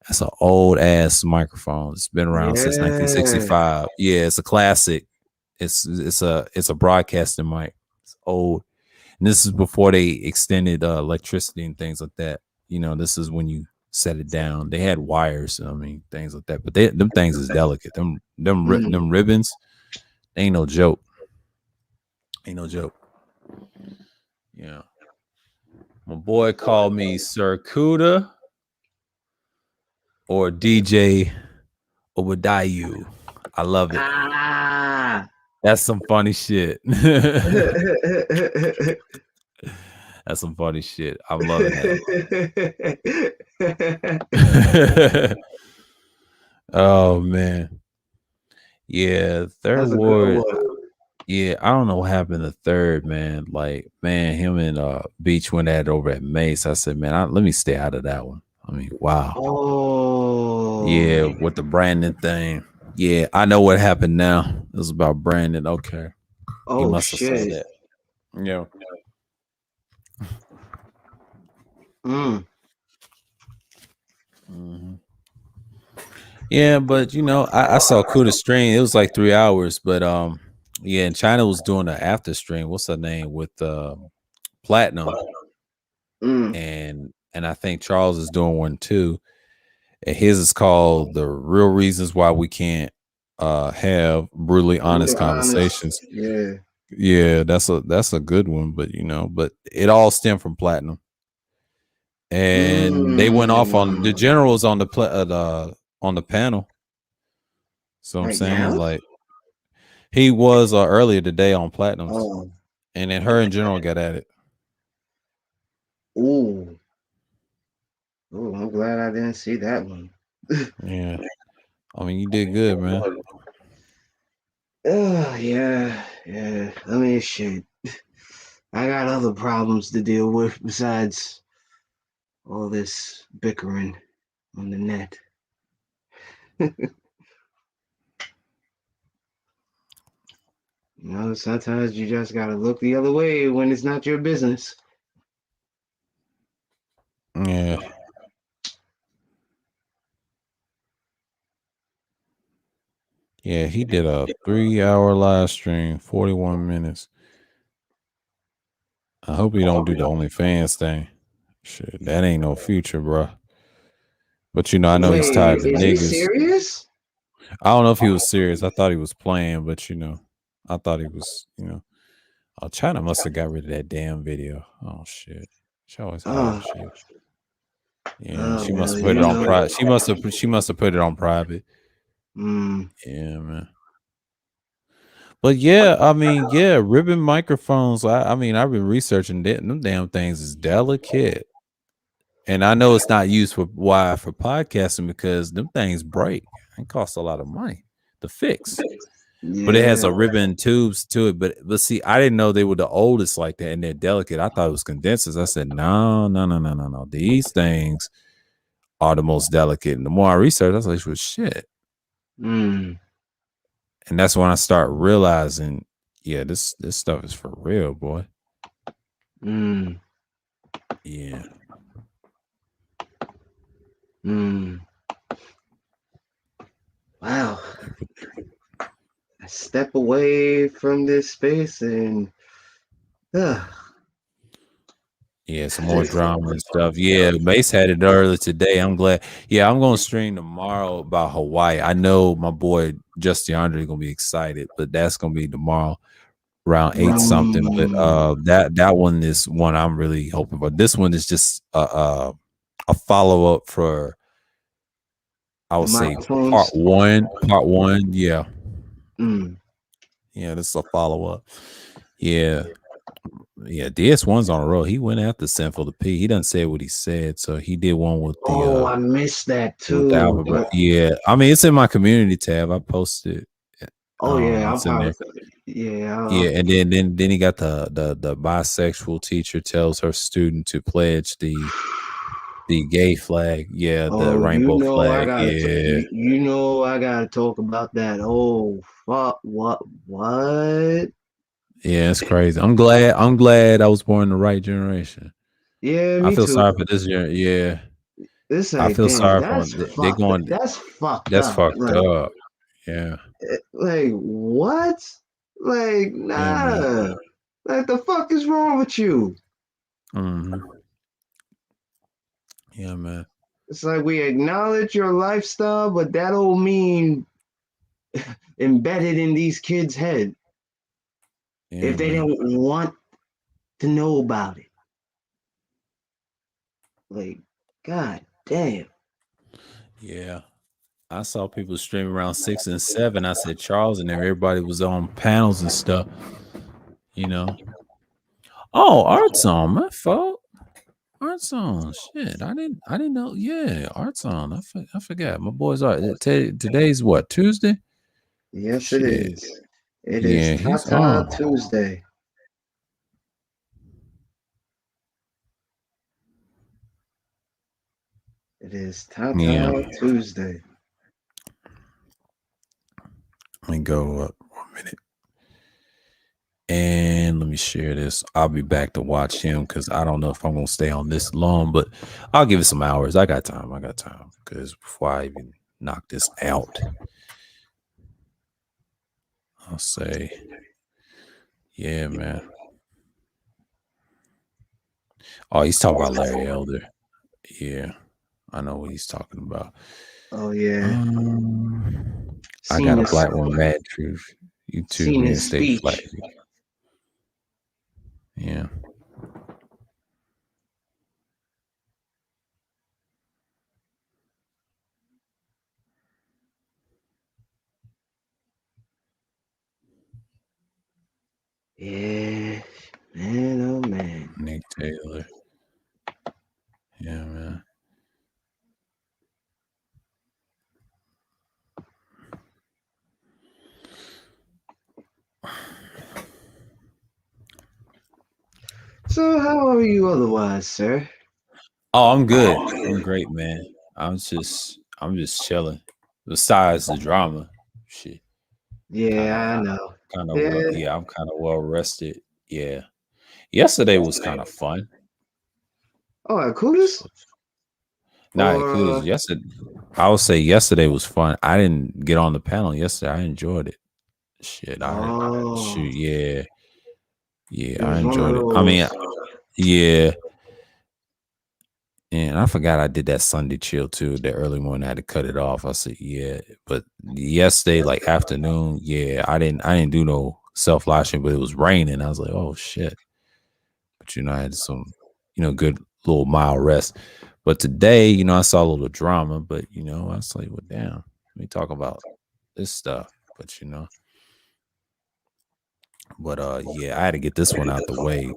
That's an old ass microphone. It's been around since 1965. Yeah, it's a classic. It's a broadcasting mic. It's old, and this is before they extended electricity and things like that. This is when you set it down. They had wires, things like that. But them things is delicate. Them ribbons. Ain't no joke. Yeah. My boy called me Sir Kuda or DJ Obadiah. I love it. That's some funny shit. That's some funny shit. I'm loving that. Oh man. Yeah, third ward. Yeah, I don't know what happened to third, man. Like, man, him and Beach went at it over at Mace. I said, man, let me stay out of that one. Wow. Oh. Yeah, with the Brandon thing. Yeah, I know what happened now. It was about Brandon. Okay. Oh, he must have said that. Yeah. Mm-hmm. Yeah, but I saw Kuda stream. It was like 3 hours, but yeah, and China was doing an after stream. What's her name with Platinum? And and I think Charles is doing one too. And his is called "The Real Reasons Why We Can't Have Brutally Honest Real honest. Conversations." Yeah. Yeah, that's a good one, but but it all stemmed from Platinum, and they went off on the Mm. generals on the panel. So I'm Right saying now? like he was earlier today on Platinums, Oh. and then her in general got at it. Ooh. Ooh, I'm glad I didn't see that one. Yeah, I mean you did good, man. Oh, yeah. Yeah. I mean, shit. I got other problems to deal with besides all this bickering on the net. Sometimes you just gotta look the other way when it's not your business. Yeah. Yeah, he did a 3-hour live stream, 41 minutes. I hope he don't do the OnlyFans thing. Shit, that ain't no future, bro. But I know he's tied Wait, to is he niggas. serious? I don't know if he was serious. I thought he was playing, but I thought he was, Oh, China must have got rid of that damn video. Oh shit. She always hiding Oh, shit. Yeah, oh she must well, have put it on private. She must have put it on private. Mm, Yeah, man. But yeah, I mean, yeah, ribbon microphones. I mean, I've been researching that. Them damn things is delicate. And I know it's not used for podcasting because them things break. It costs a lot of money to fix. But it has yeah. a ribbon tubes to it. But see, I didn't know they were the oldest like that and they're delicate. I thought it was condensers. I said, no, no, no, no, no, no. These things are the most delicate. And the more I researched, I was like, well, shit. Mm, And that's when I start realizing, yeah, this stuff is for real, boy. mm, Yeah. mm. Wow. I step away from this space and uh, Yeah, some more drama and stuff. Yeah, Mace had it earlier today. I'm glad. Yeah, I'm gonna stream tomorrow about Hawaii. I know my boy Justin Andre gonna be excited, but that's gonna be tomorrow around 8 something. But that one is one I'm really hoping for. This one is just a follow up for I the would say microphones. part one. Part one, yeah. Mm. Yeah, this is a follow up. Yeah. Yeah, DS1's on a roll. He went after Sinful to P. He doesn't say what he said, so he did one with Oh, I missed that the too. alphabet. Yeah, I mean it's in my community tab. I posted. Oh yeah, I'll It's in probably. there. Yeah, Yeah, and then he got the bisexual teacher tells her student to pledge the gay flag. Yeah, the Oh, rainbow flag. Yeah, I gotta talk about that. Oh, fuck! What? yeah, it's crazy. I'm glad I was born in the right generation. Yeah, I me feel too. sorry for this year. Yeah, It's I like, feel damn, sorry for that's them. They fucked. going. That's fucked That's up. fucked up. Yeah, Like what? Like, yeah, man. nah. Like, the fuck is wrong with you? Hmm. Yeah, man. It's like we acknowledge your lifestyle, but that don't mean embedded in these kids' head Yeah, if they man. don't want to know about it. Like, god damn. Yeah. I saw people streaming around 6 and 7. I said Charles and there. Everybody was on panels and stuff. You know. Oh, Art Song, my fault. Art Song, shit. I didn't know. Yeah, Art Song. I forgot. My boy's art. Today's what, Tuesday? Yes, it Shit. is. It is Yeah, he's Tata on. Tuesday. It is Yeah. Tata Tuesday. Let me go up 1 minute. And let me share this. I'll be back to watch him because I don't know if I'm gonna stay on this long, but I'll give it some hours. I got time. Because before I even knock this out, I'll say, yeah, man. Oh, he's talking about Larry Elder. Yeah, I know what he's talking about. Oh yeah, I got seen a his black one, Mad Truth. YouTube seen real his estate flag. speech. Yeah. Yeah, man, oh man. Nick Taylor. Yeah, man. So how are you otherwise, sir? Oh, I'm good. I'm great, man. I'm just chilling. Besides the drama, shit. Kind Yeah, of I know. kind of well, Yeah. yeah, I'm kind of well rested. Yeah. Yesterday was kind of fun. Oh, at Kudos? Nah, Or because yesterday, I would say yesterday was fun. I didn't get on the panel yesterday. I enjoyed it. Shit, oh, shoot, yeah, it yeah, I was one of enjoyed it. I those. mean, yeah, and I forgot I did that Sunday chill too. The early morning, I had to cut it off. I said, yeah, but yesterday, like afternoon, yeah, I didn't do no self lashing, but it was raining. I was like, oh shit. But I had some, good little mild rest. But today, I saw a little drama. But I was like, well, damn, let me talk about this stuff. But yeah, I had to get this one out the way.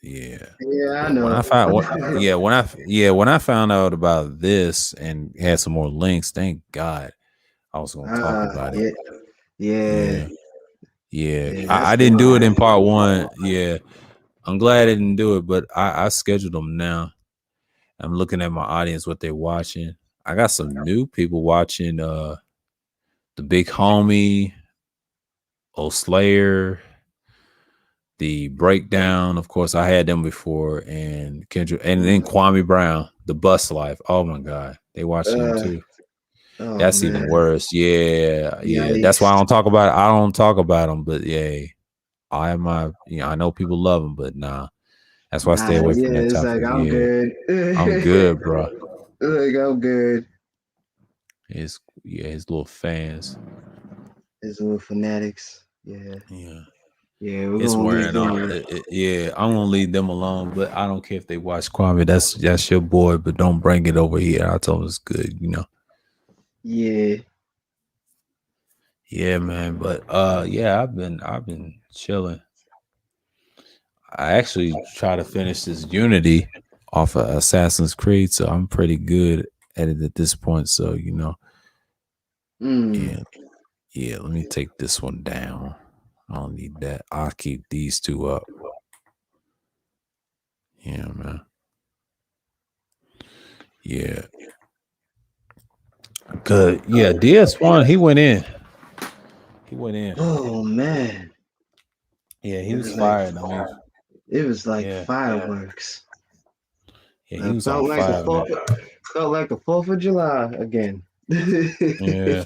Yeah. Yeah, I But when I know. found what yeah, when I found out about this and had some more links, thank God I was gonna talk about it. Yeah, yeah, Yeah. Yeah. yeah. I That's didn't do it why. in part one. Yeah. I'm glad I didn't do it, but I scheduled them now. I'm looking at my audience, what they're watching. I got some new people watching the Big Homie, O'Slayer, the Breakdown. Of course, I had them before, and Kendrick, and then Kwame Brown, the Bus Life. Oh my God, they watching them Uh, too. oh That's even man. worse. Yeah, yeah. That's why I Yikes. don't talk about it. I don't talk about them, but yeah, I know people love them, but nah. That's why I stay Nah, away from yeah, that it's like topic. I'm Yeah, good. I'm good, bro. Like I'm good. His little fans. It's little fanatics. Yeah. Yeah. Yeah, we're It's gonna leave wearing off. them. Yeah, I'm gonna leave them alone. But I don't care if they watch Kwame. That's your boy. But don't bring it over here. I told him it's good. Yeah. Yeah, man. But yeah, I've been chilling. I actually try to finish this Unity off of Assassin's Creed, so I'm pretty good at it at this point. So Mm. yeah, yeah. Let me take this one down. I don't need that. I'll keep these two up. Yeah, man. Yeah. Good. Yeah, DS1, he went in. He went in. Oh man. Yeah, he It was was like fired. I mean, it was like yeah. fireworks. Yeah, he was on Felt like the fire, man. felt like the 4th of July again. Yeah.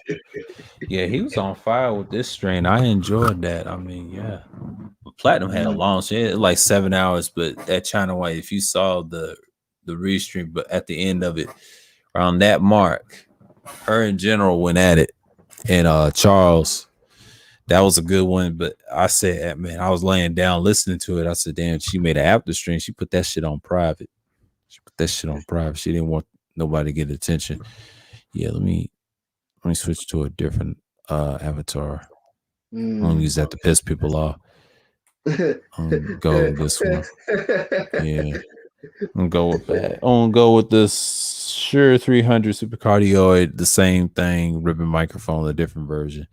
Yeah, he was on fire with this strain. I enjoyed that. I mean, yeah. Platinum had a long shit, like 7 hours, but that China White, if you saw the restream, but at the end of it, around that mark, her and General went at it. And Charles, that was a good one. But I said, man, I was laying down listening to it. I said, damn, she made an after stream. She put that shit on private. She put that shit on private. She didn't want nobody to get attention. Yeah, let me switch to a different avatar. I'm gonna use that to piss people off. I'm gonna go with this one. Yeah. I'm gonna go with that. I'm gonna go with this Shure 300 supercardioid, the same thing, ribbon microphone, a different version.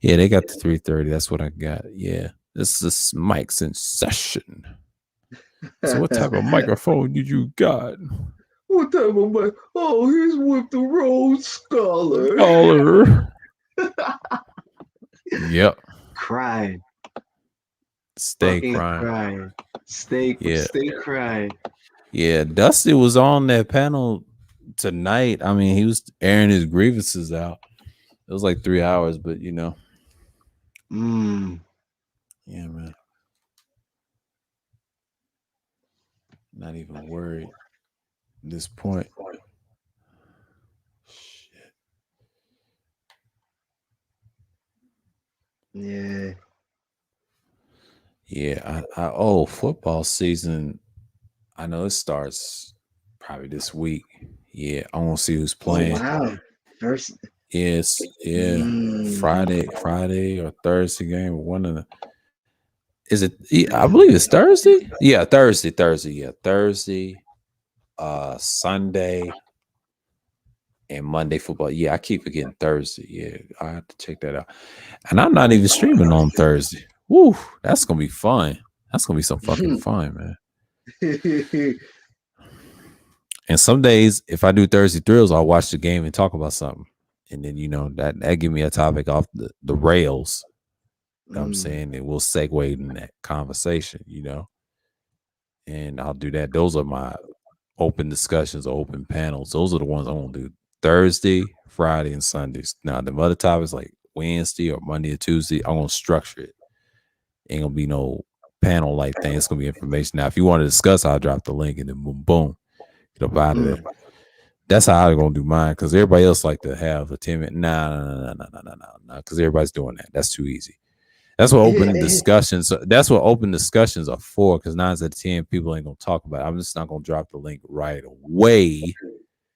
Yeah, they got the 330. That's what I got. Yeah. This is Mike's in session. So what type of microphone did you got? What type of mic? Oh, he's with the Rhodes Scholar. Dollar. Yep. Crying. Stay Fucking crying. crying. Yeah. Stay crying. Yeah. Dusty was on that panel tonight. I mean, he was airing his grievances out. It was like 3 hours, but Mm. yeah, man. Not even worried. this point. Yeah. Yeah, football season. I know it starts probably this week. Yeah, I want to see who's Oh playing. wow. First. Yeah, Mm, Friday or Thursday game. One of the is it? Yeah, I believe it's Thursday. Yeah, Thursday. Yeah, Thursday, Sunday, and Monday football. Yeah, I keep forgetting Thursday. Yeah, I have to check that out. And I'm not even streaming on Thursday. Woo, that's gonna be fun. That's gonna be some fucking fun, man. And some days, if I do Thursday thrills, I'll watch the game and talk about something. And then, that give me a topic off the rails. You know what I'm saying? And we'll segue in that conversation. And I'll do that. Those are my open discussions or open panels. Those are the ones I want to do Thursday, Friday, and Sundays. Now, the other topics like Wednesday or Monday or Tuesday, I'm going to structure it. Ain't going to be no panel like thing. It's going to be information. Now, if you want to discuss, I'll drop the link and then boom, get up out of there. That's how I'm gonna do mine because everybody else like to have a 10-minute. Nah, because everybody's doing that. That's too easy. That's what open discussions. That's what open discussions are for. Because 9 out of 10 people ain't gonna talk about it. I'm just not gonna drop the link right away.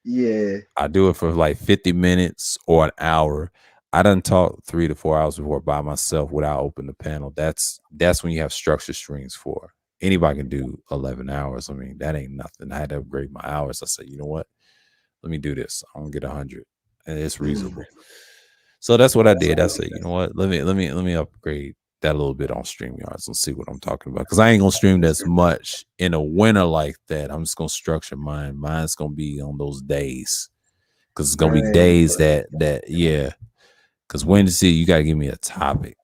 Yeah. I do it for like 50 minutes or an hour. I done talk 3 to 4 hours before by myself without opening the panel. That's when you have structured streams for. Anybody can do 11 hours. I mean, that ain't nothing. I had to upgrade my hours. I said, you know what? Let me do this. I'm gonna get 100, and it's reasonable. So that's what I did. I said, you know what? Let me upgrade that a little bit on StreamYards and see what I'm talking about. Because I ain't gonna stream as much in a winter like that. I'm just gonna structure mine. Mine's gonna be on those days. Because it's gonna be days that yeah. Because Wednesday, you gotta give me a topic.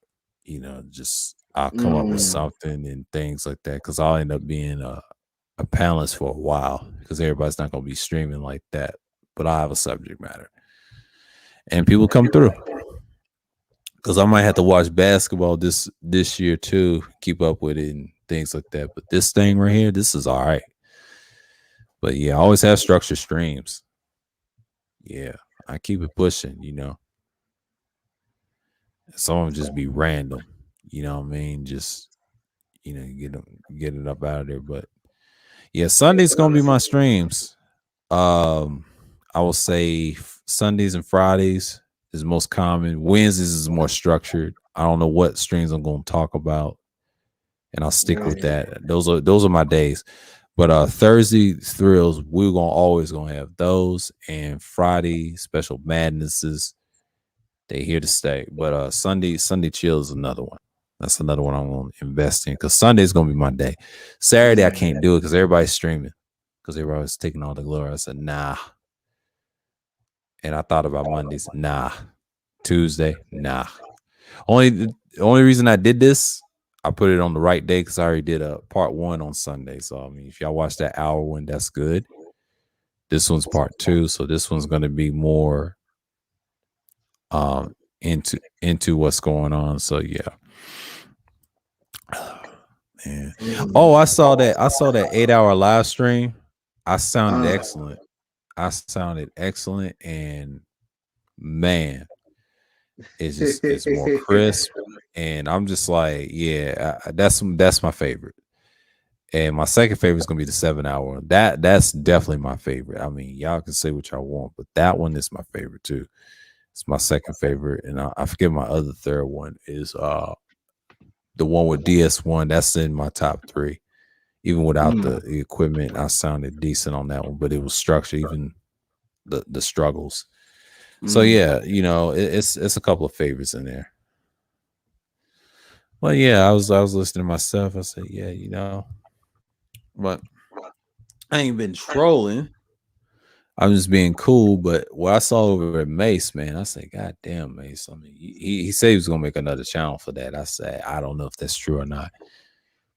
Just I'll come up with something and things like that. Because I'll end up being a panelist for a while. Because everybody's not gonna be streaming like that. But I have a subject matter, and people come through. Because I might have to watch basketball this year too, keep up with it and things like that. But this thing right here, this is all right. But yeah, I always have structured streams. Yeah, I keep it pushing. Some of them just be random. You know what I mean? Just get it up out of there. But yeah, Sunday's gonna be my streams. I will say Sundays and Fridays is most common. Wednesdays is more structured. I don't know what streams I'm going to talk about, and I'll stick with that. Those are my days. But Thursday thrills, we're always gonna have those, and Friday special madnesses. They here to stay. But Sunday chill is another one. That's another one I'm gonna invest in because Sunday's gonna be my day. Saturday I can't do it because everybody's streaming. Because everybody's taking all the glory. I said, nah. And I thought about Mondays, nah. Tuesday, nah. The only reason I did this, I put it on the right day because I already did a part 1 on Sunday. So I mean, if y'all watch that hour one, that's good. This one's part 2, so this one's gonna be more into what's going on. So yeah. Man. Oh, I saw that 8-hour live stream. I sounded excellent. And man, it's more crisp, and I'm just like, yeah, that's my favorite. And my second favorite is gonna be the 7-hour one. That's definitely my favorite. I mean, y'all can say what y'all want, but that one is my favorite too. It's my second favorite, and I forget my other third one is the one with DS1. That's in my top 3. Even without the equipment, I sounded decent on that one, but it was structured, even the struggles. So yeah, it's a couple of favorites in there. Well, yeah, I was listening to myself. I said, yeah, but I ain't been trolling. I'm just being cool. But what I saw over at Mace, man, I said, God damn, Mace. I mean, he said he was gonna make another channel for that. I said, I don't know if that's true or not.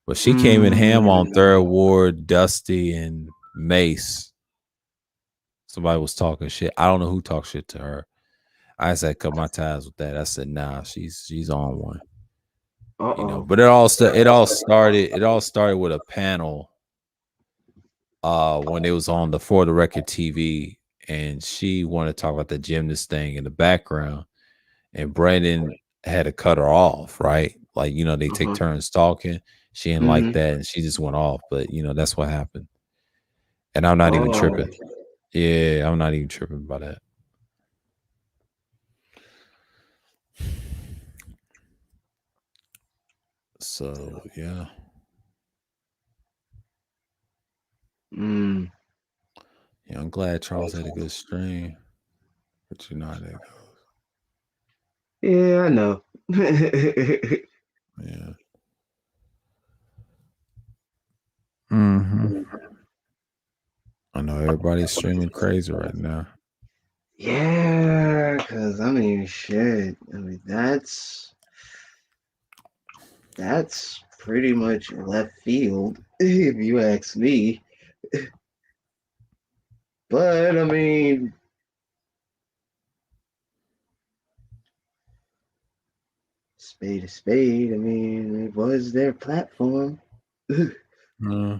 But she came in ham on Third Ward, Dusty, and Mace. Somebody was talking shit. I don't know who talked shit to her. I said, cut my ties with that. I said, nah, she's on one. But it all started with a panel when it was on the For the Record TV, and she wanted to talk about the gymnast thing in the background, and Brandon had to cut her off, right? Like, they take Uh-huh. turns talking. She didn't like Mm-hmm. that, and she just went off. But that's what happened. And I'm not even Oh, tripping. Yeah, I'm not even tripping by that. So yeah. mm. Yeah, I'm glad Charles had a good stream, but you know how that goes. Yeah, I know. Yeah. Hmm. I know everybody's streaming crazy right now. Yeah, cause I mean, shit. I mean, that's pretty much left field, if you ask me. But I mean, spade to spade. I mean, it was their platform. Uh,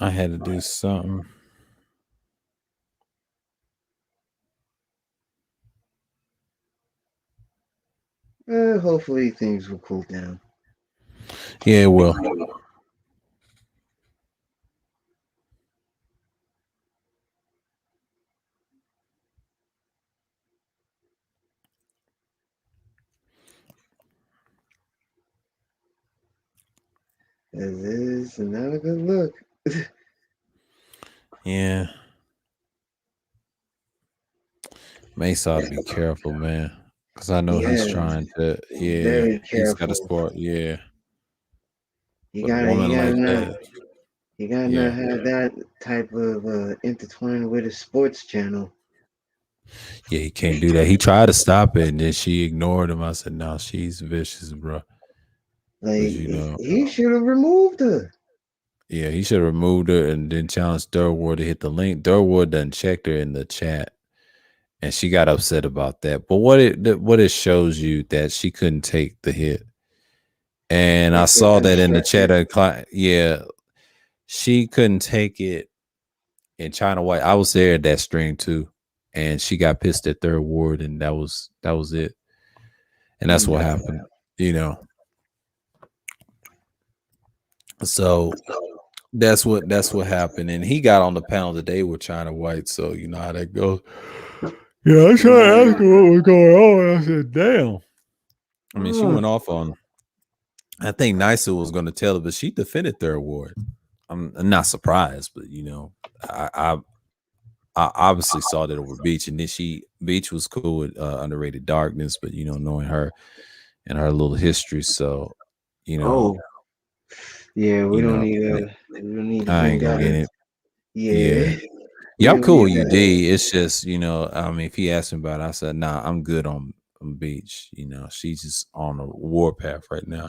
I had to do something. Hopefully, things will cool down. Yeah, well, Cause it's not a good look. yeah. Mace ought to be careful, man. Because I know he's Yeah, trying to, yeah, very he's got to careful. sport, yeah. You But a gotta, you woman gotta like not, that, you gotta not yeah. have that type of intertwined with a sports channel. Yeah, he can't do that. He tried to stop it, and then she ignored him. I said, no, she's vicious, bro. But, Like he should have removed her. yeah, he should have removed her and then challenged Durwood to hit the link. Durwood done checked her in the chat, and she got upset about that. But what it shows you that she couldn't take the hit. And I Like with saw the that in the chat. structure. Yeah, she couldn't take it in China White. I was there at that stream too, and she got pissed at Third Ward, and that was it. And that's Mm. what happened, you know. So that's what happened. And he got on the panel today with China White, so you know how that goes. Yeah, I tried to ask her what was going on. I said, damn. I mean, she Oh, went off on. I think Nysa was going to tell her, but she defended Third Ward. I'm not surprised, but I obviously saw that over Beach, and then Beach was cool with Underrated Darkness, but knowing her and her little history, so you know, oh, yeah. you know, We don't need to I bring ain't gonna that get up. it. Yeah, Yeah, we yeah, I'm don't cool need with that. UD. It's just I mean, if he asked me about it, I said, nah, I'm good on Beach. She's just on a warpath right now.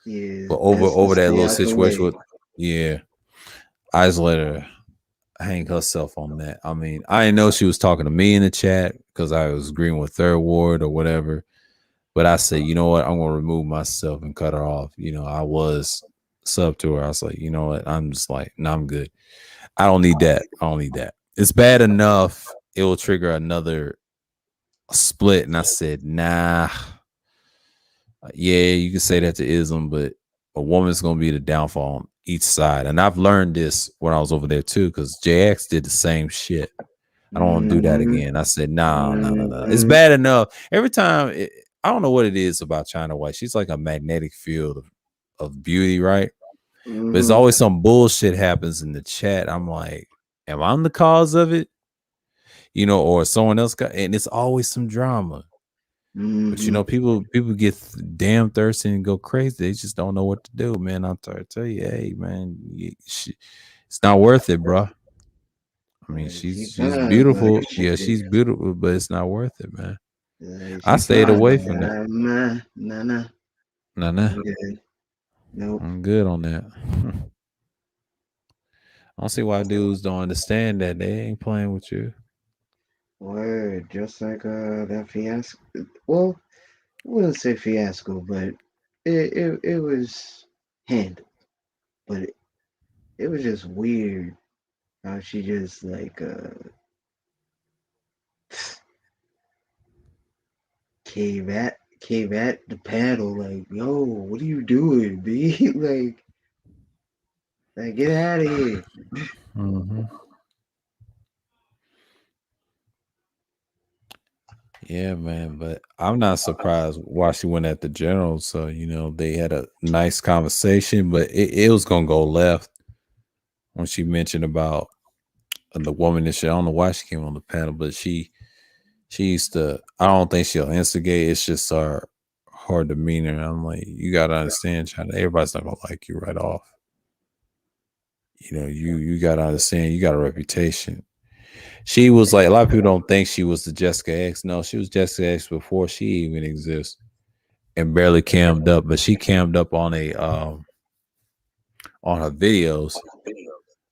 Yeah, But over best to over that stay little out the situation way. with, yeah, I just let her hang herself on that. I mean, I didn't know she was talking to me in the chat because I was agreeing with Third Ward or whatever. But I said, you know what? I'm gonna remove myself and cut her off. I was sub to her. I was like, you know what? I'm just like, no, I'm good. I don't need that. I don't need that. It's bad enough. It will trigger another split. And I said, nah. Yeah, you can say that to Islam, but a woman's gonna be the downfall on each side. And I've learned this when I was over there too, because JX did the same shit. I don't want to do that Mm-hmm. again. I said, no, no, no, no. It's Mm-hmm. bad enough. Every time, I don't know what it is about China White. She's like a magnetic field of beauty, right? But there's Mm-hmm. always some bullshit happens in the chat. I'm like, am I the cause of it? Or someone else got, and it's always some drama. But Mm-hmm. people get damn thirsty and go crazy. They just don't know what to do, man. I'm trying to tell you, hey, man, it's not worth it, bro. I mean, She she's fine, but beautiful. Yeah, shit. she's beautiful, but it's not worth it, man. I She stayed fine, away but from that. nah. Nah, nah. I'm good. Nope. I'm good on that. I don't see why dudes don't understand that they ain't playing with you. Word, just like that fiasco. Well, I wouldn't say fiasco, but it was handled. But it was just weird how she just like cave at the panel like, yo, what are you doing, B? like get out of here. Hmm. Yeah, man, but I'm not surprised why she went at the general. So, they had a nice conversation, but it was gonna go left when she mentioned about the woman that she, I don't know why she came on the panel, but she used to, I don't think she'll instigate. It's just her demeanor. I'm like, you gotta understand, China, everybody's not gonna like you right off. You gotta understand you got a reputation. She was like, a lot of people don't think she was the Jessica X. No, she was Jessica X before she even exists. And barely cammed up, but she cammed up on her videos,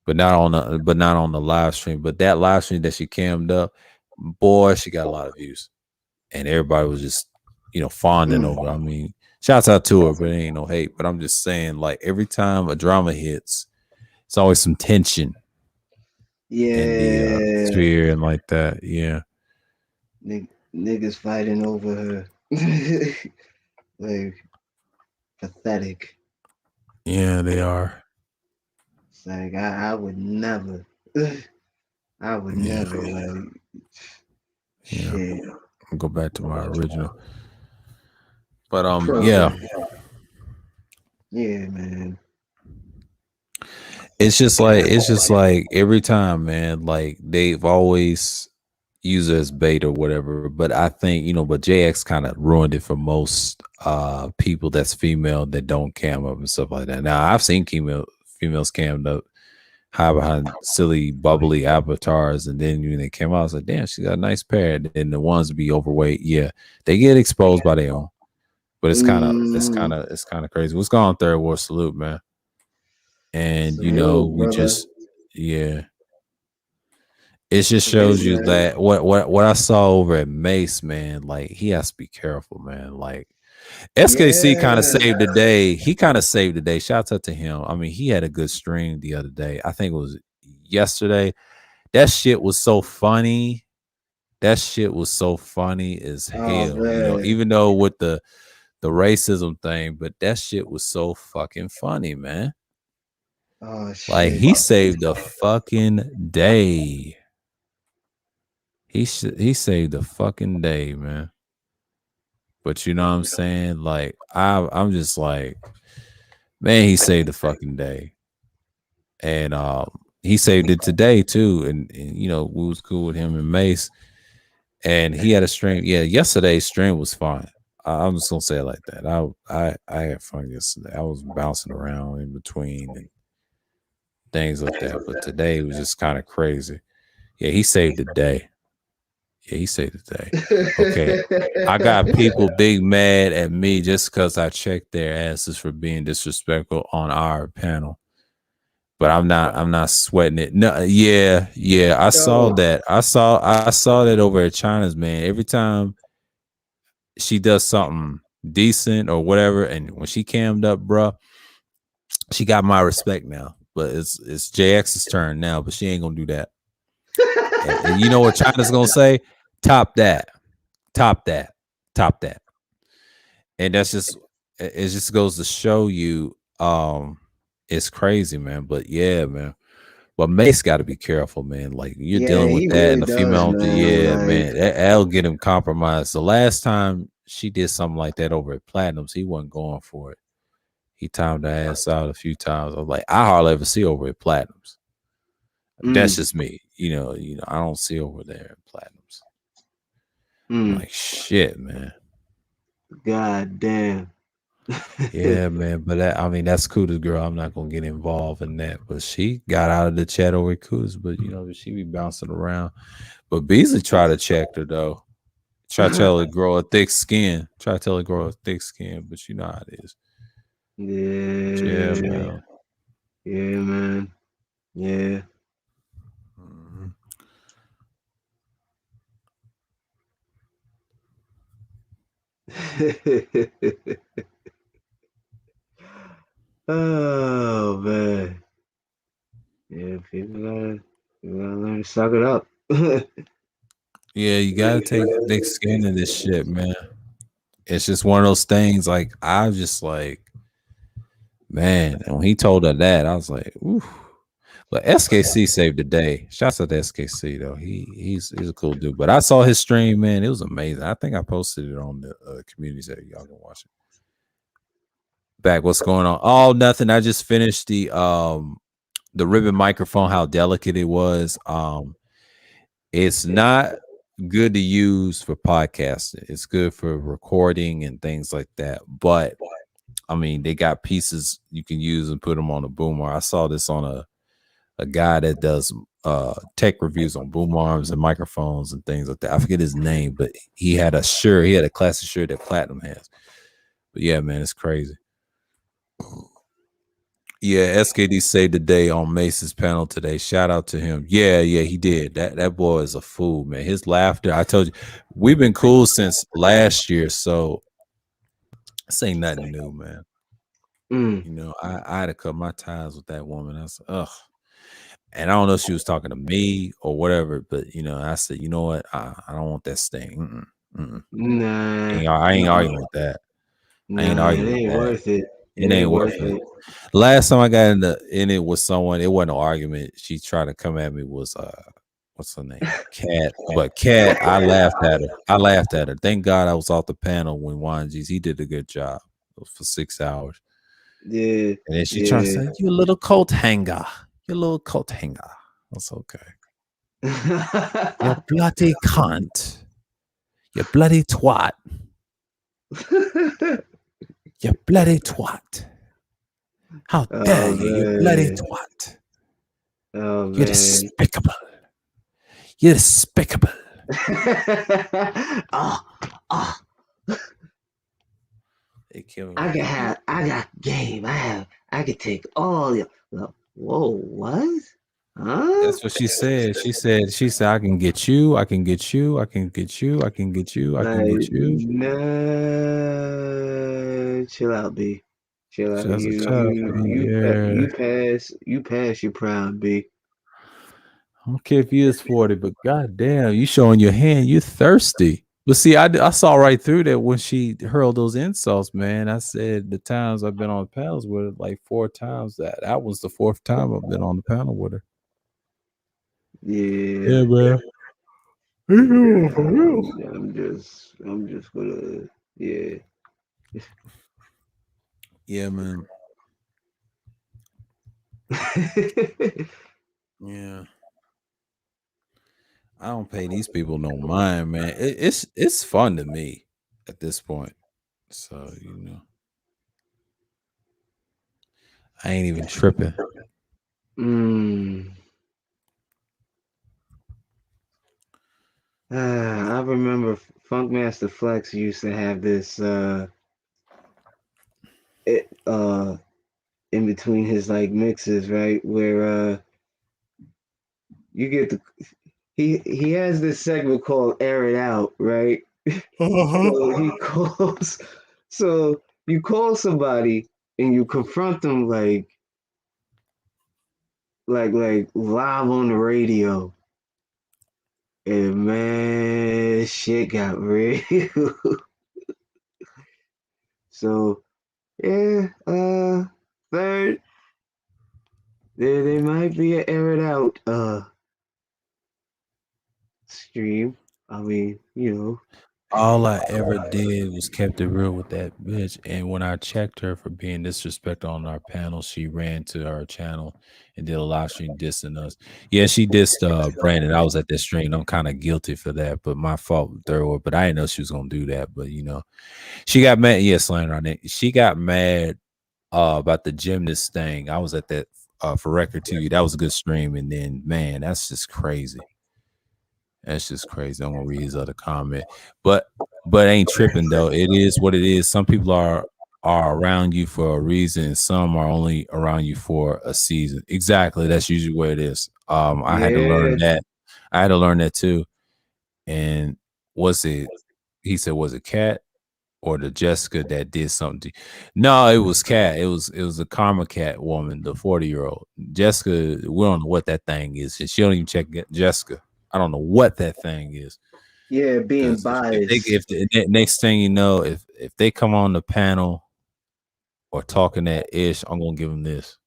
but not on the live stream. But that live stream that she cammed up, boy, she got a lot of views, and everybody was just fawning Mm. over. I mean, shouts out to her, but it ain't no hate. But I'm just saying, like every time a drama hits, it's always some tension in the Yeah, sphere and like that. Yeah, niggas fighting over her. like pathetic. yeah, they are. It's like I would never. I would Yeah, never like yeah. shit. I'll go back to my original. But yeah, Program. Yeah, man. it's just like every time, man, like they've always used it as bait or whatever. But I think, but JX kind of ruined it for most people that's female that don't cam up and stuff like that. Now I've seen females cammed up high behind silly bubbly avatars, and then when they came out, I was like, damn, she got a nice pair. And then the ones be overweight, yeah, they get exposed by their own. But Mm, it's kind of crazy. What's going on, Third War Salute, man? And salute, we brother. just, yeah, it just Salute, shows you man. that what I saw over at Mace, man, like he has to be careful, man. Like SKC kind of Yeah. saved the day. He kind of saved the day. Shouts out to him. I mean, he had a good stream the other day. I think it was yesterday. That shit was so funny. That shit was so funny as Oh hell. man. Even though with the racism thing, but that shit was so fucking funny, man. Oh Like shit. he saved the fucking day. He saved the fucking day, man. But you know what I'm saying? Like I'm just like, man, he saved the fucking day. And he saved it today too. And we was cool with him and Mace. And he had a stream. Yeah, yesterday's stream was fun. I'm just gonna say it like that. I had fun yesterday. I was bouncing around in between and things like that. But today was just kind of crazy. Yeah, he saved the day. Yeah, he saved the day. Okay. I got people big mad at me just because I checked their asses for being disrespectful on our panel. But I'm not sweating it. No, yeah. I saw Yo. that. I saw that over at China's, man. Every time she does something decent or whatever, and when she cammed up, bruh, she got my respect now. But it's JX's turn now, but she ain't gonna do that. And you know what China's gonna say? Top that, top that, top that. And that's just it just goes to show you it's crazy, man. But yeah, man. But Mace got to be careful, man. Like you're Yeah, dealing with he that, and really the does, female, man. yeah, Like, man, that'll get him compromised. The last time she did something like that over at Platinums, he wasn't going for it. He timed her ass out a few times. I was like, I hardly ever see over at Platinums. That's mm, just me. I don't see over there at Platinums. I'm mm, like, shit, man. god damn. Yeah, man. But I mean, that's Kuda's girl. I'm not gonna get involved in that. But she got out of the chat over Kuda's. But she be bouncing around. But Beasley tried to check her though. Try to tell her to grow a thick skin. Try to tell her to grow a thick skin, but you know how it is. Yeah, Yeah, man. yeah, man. Yeah. Mhm. oh man. suck it up. Yeah, you gotta take thick skin in this shit, man. It's just one of those things. Like I was just like, man. And when he told her that, I was like, ooh. But SKC saved the day. Shouts out to SKC though. He's a cool dude. But I saw his stream, man. It was amazing. I think I posted it on the community that y'all can watch it. Back, what's going on? Oh, nothing. I just finished the ribbon microphone. How delicate it was. It's not good to use for podcasting. It's good for recording and things like that. But I mean, they got pieces you can use and put them on a boomer. I saw this on a guy that does tech reviews on boom arms and microphones and things like that. I forget his name, but he had a shirt. He had a classic shirt that Platinum has. But yeah, man, it's crazy. Yeah, SKD saved the day on Mace's panel today. Shout out to him. Yeah, he did. That boy is a fool, man. His laughter. I told you, we've been cool since last year, so this ain't nothing new, man. You know, I had to cut my ties with that woman. I said, ugh. And I don't know if she was talking to me or whatever, but you know, I said, you know what? I don't want that sting. Nah, I ain't arguing with that. I ain't arguing it ain't with that. worth it. It ain't worth it. Last time I got in it with someone, it wasn't an argument. She tried to come at me was what's her name? Cat. But Cat, I laughed at her. Thank God I was off the panel when Juan G's. He did a good job for 6 hours. Yeah. And then she tried to say, you little coat hanger. You little coat hanger. That's okay. You bloody cunt. You bloody twat. You bloody twat. How dare you, you bloody twat. Oh, You're despicable. You're despicable. I got game. I could take all your. Whoa, what? Huh? That's what she said. She said, I can get you, I can get you, I can get you, I can get you, I can get you. Nah, chill out, B. Chill out. You pass your prime, B. I don't care if you is 40, but goddamn, you showing your hand, you thirsty. But see, I saw right through that when she hurled those insults, man. I said the times I've been on panels with her, like 4 times. That was the 4th time I've been on the panel with her. Yeah, man. I'm just gonna, yeah. Yeah, man. Yeah. I don't pay these people no mind, man. It's fun to me at this point. So, you know. I ain't even tripping. I remember Funkmaster Flex used to have this in between his like mixes, right? Where you get the he has this segment called Air It Out, right? So you call somebody and you confront them like live on the radio. And man, shit got real. So yeah, third, there might be an Air It Out stream. I mean, you know. All I ever did was kept it real with that bitch. And when I checked her for being disrespectful on our panel, she ran to our channel and did a live stream dissing us. Yeah, she dissed Brandon. I was at that stream. I'm kind of guilty for that, but my fault thorough. But I didn't know she was gonna do that. But you know, she got mad. Yeah, slander on it. She got mad about the gymnast thing. I was at that for record to you. That was a good stream. And then man, that's just crazy. That's just crazy. I'm gonna read his other comment, but ain't tripping though. It is what it is. Some people are around you for a reason, and some are only around you for a season. Exactly. That's usually where it is. I had to learn that. I had to learn that too. And was it? He said, "Was it Cat?" or the Jessica that did something to you. No, it was Cat. It was a Karma Cat woman, the 40-year-old. Jessica, we don't know what that thing is. She don't even check Jessica. I don't know what that thing is. Yeah, being Because biased. if the next thing you know, if they come on the panel or talking that ish, I'm gonna give them this.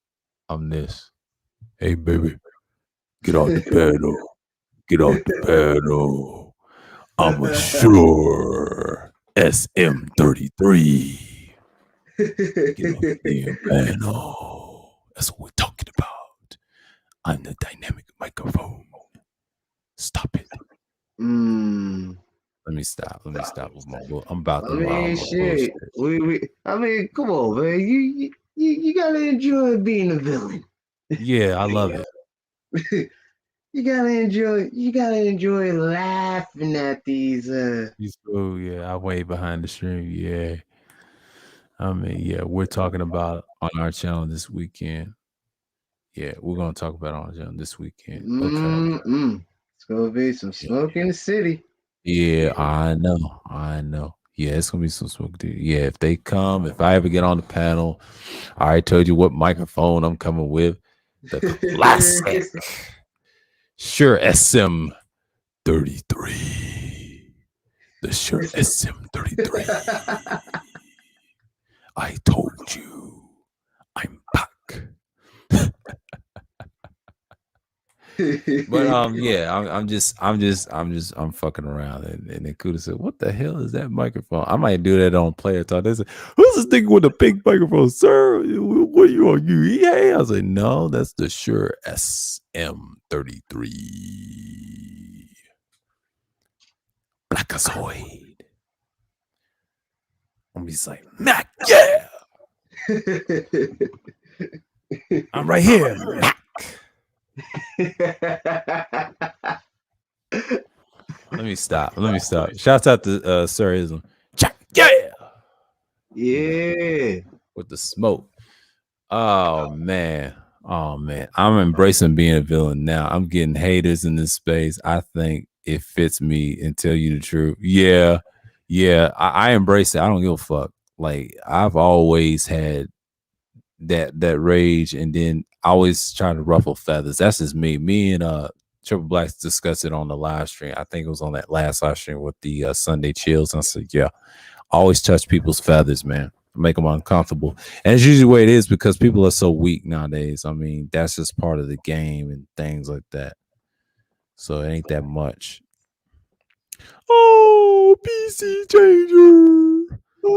I'm this. Hey baby, get off the panel. Get off the panel. I'm a sure SM33. Get off the damn panel. That's what we're talking about. I'm the dynamic microphone. Stop it. Let me stop. Let me stop with my bull. I'm about I to mean, my bullshit. shit. I mean, come on, man. You gotta enjoy being a villain. Yeah, I love it. You gotta enjoy laughing at these. Oh yeah, I way behind the stream. Yeah, I mean, yeah, we're talking about on our channel this weekend. Yeah, we're gonna talk about it on our channel this weekend. Okay. It's gonna be some Yeah. smoke in the city. Yeah, I know. I know. Yeah, it's gonna be some smoke. Dude. Yeah, if they come, if I ever get on the panel, I already told you what microphone I'm coming with. The classic Shure SM33. The Shure SM33. I told you, I'm back. But yeah, I'm fucking around, and then Kuda said, "What the hell is that microphone?" I might do that on Player Talk. They said, "Who's this thing with the pink microphone, sir? What are you on? UEA?" I was like, "No, that's the Shure SM33 Blackazoid." I'm just like, Mac, yeah, I'm right here, Mac. Let me stop. Shouts out to Sirism. Yeah. Yeah. With the smoke. Oh man. I'm embracing being a villain now. I'm getting haters in this space. I think it fits me and tell you the truth. Yeah. I embrace it. I don't give a fuck. Like I've always had that rage, and then I always try to ruffle feathers. That's just me. Me and Triple Blacks discussed it on the live stream. I think it was on that last live stream with the Sunday chills. And I said, yeah, always touch people's feathers, man. Make them uncomfortable. And it's usually the way it is because people are so weak nowadays. I mean, that's just part of the game and things like that. So it ain't that much. Oh, PC changer.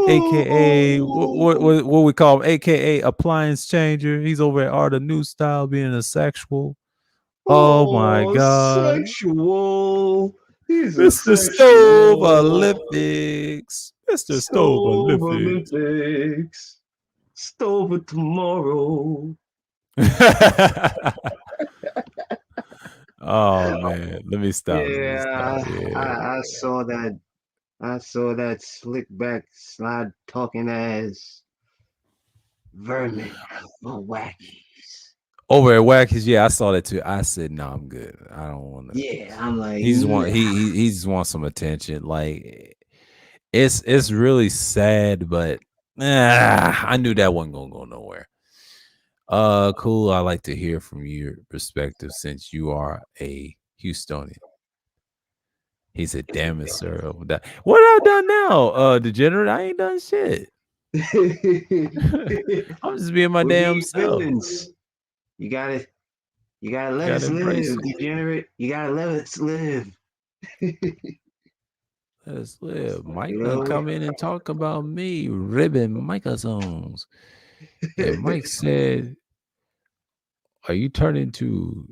AKA what we call him, AKA appliance changer. He's over at Art of New Style being a sexual. Oh my god. Sexual. He's a Mr. Stove Olympics. Mr. Stove Stove Olympics. Olympics. Stove of tomorrow. Oh man, let me stop. Yeah, Yeah. I saw that. I saw that slick back slide talking ass vermin or wackies. Over at Wackies, yeah, I saw that too. I said, "No, I'm good. I don't want to." Yeah, I'm like, He just want nah. he just wants some attention. Like it's really sad, but I knew that wasn't gonna go nowhere. Cool. I like to hear from your perspective since you are a Houstonian. He said, "Damn it, sir." What I done now? Degenerate. I ain't done shit. I'm just being my We damn need self. villains. You gotta let Gotta us embrace live, it. degenerate. You gotta let us live. Let us live. Mike You done know? come in and talk about me ribbing microphones. And Mike said, "Are you turning to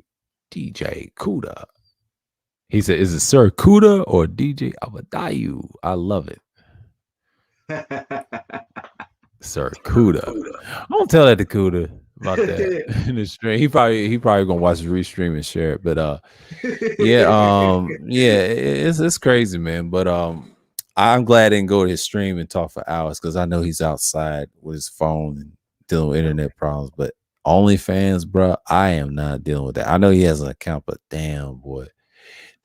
DJ Kuda?" He said, "Is it Sir Kuda or DJ Abadayu?" I love it. Sir Kuda. I don't tell that to Kuda about that in the stream. He probably gonna watch the restream and share it. But it's crazy, man. But I'm glad I didn't go to his stream and talk for hours because I know he's outside with his phone and dealing with internet problems. But OnlyFans, bro, I am not dealing with that. I know he has an account, but damn boy,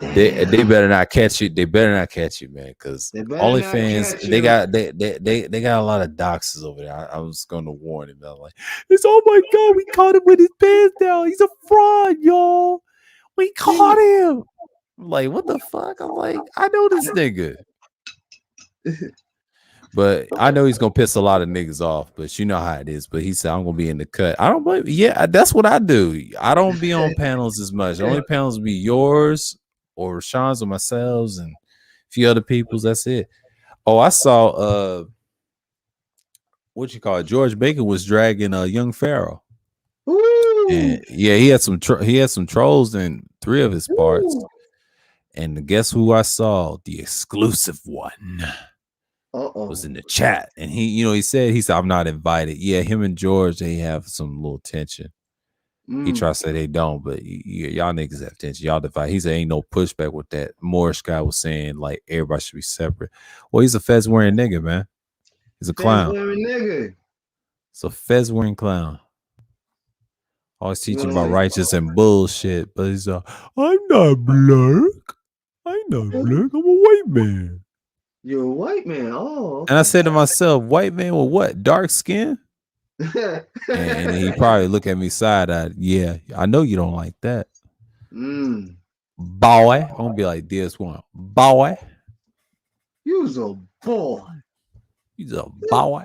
They better not catch you. They better not catch you, man. Because They better not OnlyFans, catch they you. got they got a lot of doxes over there. I was going to warn him. I'm like, it's oh my god, we caught him with his pants down. He's a fraud, y'all. We caught him. I'm like, what the fuck? I'm like, I know this nigga. But I know he's gonna piss a lot of niggas off, but you know how it is. But he said, I'm gonna be in the cut. I don't blame. Yeah, that's what I do. I don't be on panels as much. The only panels be yours or Rashawn's or myself and a few other people's. That's it. Oh, I saw what you call it? George Bacon was dragging Young Pharaoh. And yeah, he had some trolls in 3 of his parts. And guess who I saw? The exclusive one. Was in the chat, and he said, I'm not invited. Yeah, him and George, they have some little tension. He tries to say they don't, but y'all niggas have tension. Y'all divide. He said ain't no pushback with that. Morris guy was saying like everybody should be separate. Well, he's a fez wearing nigga, man. He's a clown. Fez wearing nigga. It's a fez wearing clown. Always teaching about righteous and bullshit, but he's I'm not black. I'm not black. I'm a white man. You're a white man. Oh. Okay. And I said to myself, white man with what? Dark skin? and he probably look at me side-eyed. Yeah, I know you don't like that. Boy. I'm gonna be like this one. Boy. You's a boy. He's a boy.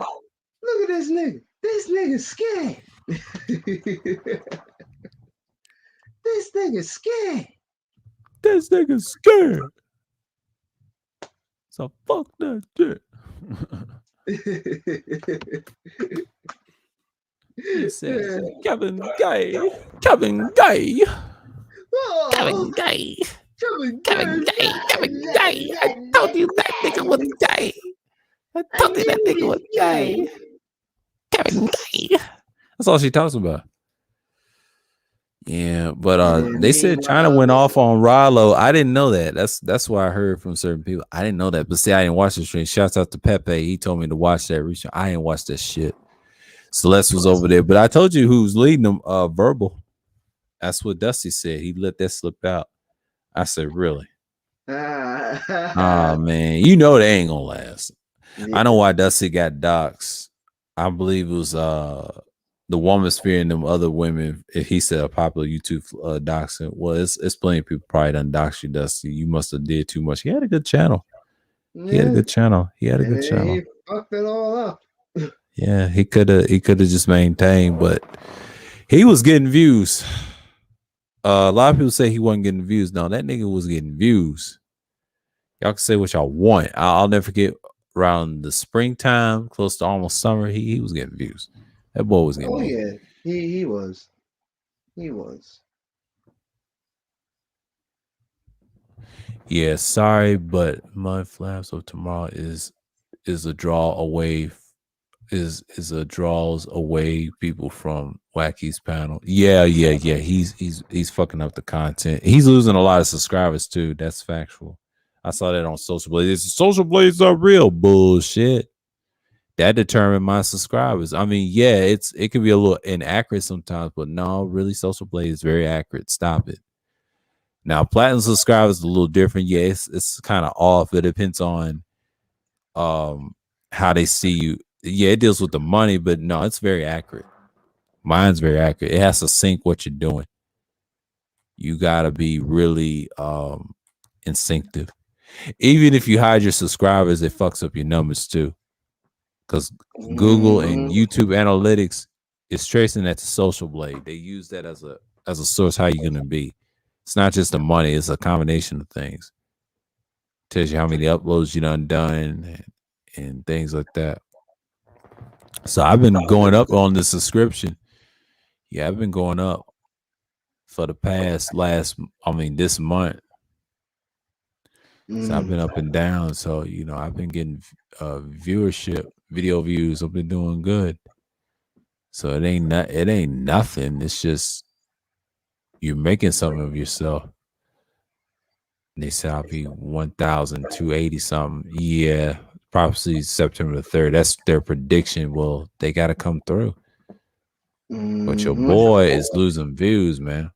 Look at this nigga. This nigga's scared. This nigga's scared. This nigga's scared. So fuck that shit. He says, Kevin Gay. Kevin Gay. Oh, Kevin Gay. Kevin Gay. Kevin Gay. I told you that nigga was gay. I told you that nigga was gay. Kevin Gay. That's all she talks about. Yeah, but they said China went off on Rallo. I didn't know that. That's what I heard from certain people. I didn't know that. But see, I didn't watch the stream. Shouts out to Pepe. He told me to watch that recently. I didn't watch that shit. Celeste was over there. But I told you who's leading them, Verbal. That's what Dusty said. He let that slip out. I said, really? Oh man, you know they ain't gonna last. Yeah. I know why Dusty got doxxed. I believe it was the woman sphere and them other women. If he said a popular YouTube doxing, well, it's plenty of people probably done doxed you, Dusty. You must have did too much. He had a good channel. Yeah. He had a good channel. He fucked it all up. Yeah, he could have just maintained, but he was getting views. A lot of people say he wasn't getting views. No, that nigga was getting views. Y'all can say what y'all want. I'll never forget around the springtime, close to almost summer, he was getting views. That boy was getting views. Yeah, he was. He was. Yeah, sorry, but Mud Flaps of tomorrow is a draw away. Is a draws away people from Wacky's panel. Yeah. He's fucking up the content. He's losing a lot of subscribers too. That's factual. I saw that on Social Blades. Social Blades are real bullshit. That determined my subscribers. I mean, yeah, it can be a little inaccurate sometimes, but no, really, Social Blade is very accurate. Stop it. Now, platinum subscribers is a little different. Yeah, it's kind of off. It depends on how they see you. Yeah, it deals with the money, but no, it's very accurate. Mine's very accurate. It has to sync what you're doing. You gotta be really instinctive. Even if you hide your subscribers, it fucks up your numbers too. Because Google and YouTube analytics is tracing that to Social Blade. They use that as a source. How you gonna be? It's not just the money; it's a combination of things. Tells you how many uploads you done and things like that. So I've been going up on the subscription. Yeah, I've been going up for the this month. So I've been up and down. So, I've been getting viewership, video views. I've been doing good. So it ain't nothing. It's just you're making something of yourself. And they said I'll be 1,280 something. Yeah, probably September the 3rd. That's their prediction. Well, they got to come through. But your boy is losing views, man.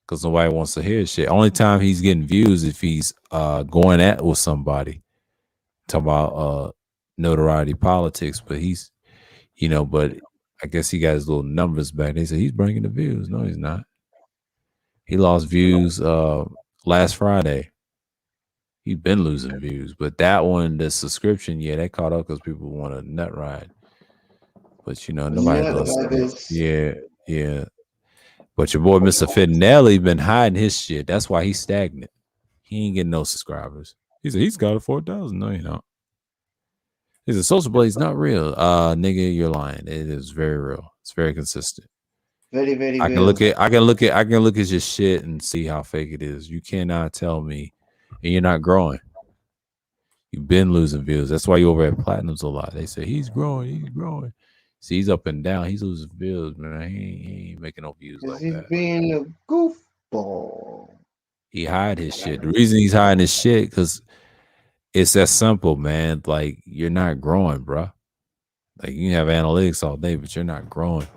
because nobody wants to hear shit. Only time he's getting views if he's going at with somebody. Talking about notoriety politics, but he's but I guess he got his little numbers back. They said he's bringing the views. No, he's not. He lost views last Friday. He's been losing views, but that one, the subscription, yeah, that caught up because people want a nut ride. But nobody goes. Yeah. But your boy Mr. Fittinelli been hiding his shit. That's why he's stagnant. He ain't getting no subscribers. He said he's got a 4,000. No, you know. He said Social Blade's not real. Nigga, you're lying. It is very real. It's very consistent. Very, very I can real. look at your shit and see how fake it is. You cannot tell me, and you're not growing. You've been losing views. That's why you over at Platinums a lot. They say he's growing. He's growing. See, he's up and down. He's losing views, man. He ain't making no views like He's that. being a goofball. He hide his shit. The reason he's hiding his shit because it's that simple, man. Like you're not growing, bro. Like you can have analytics all day, but you're not growing.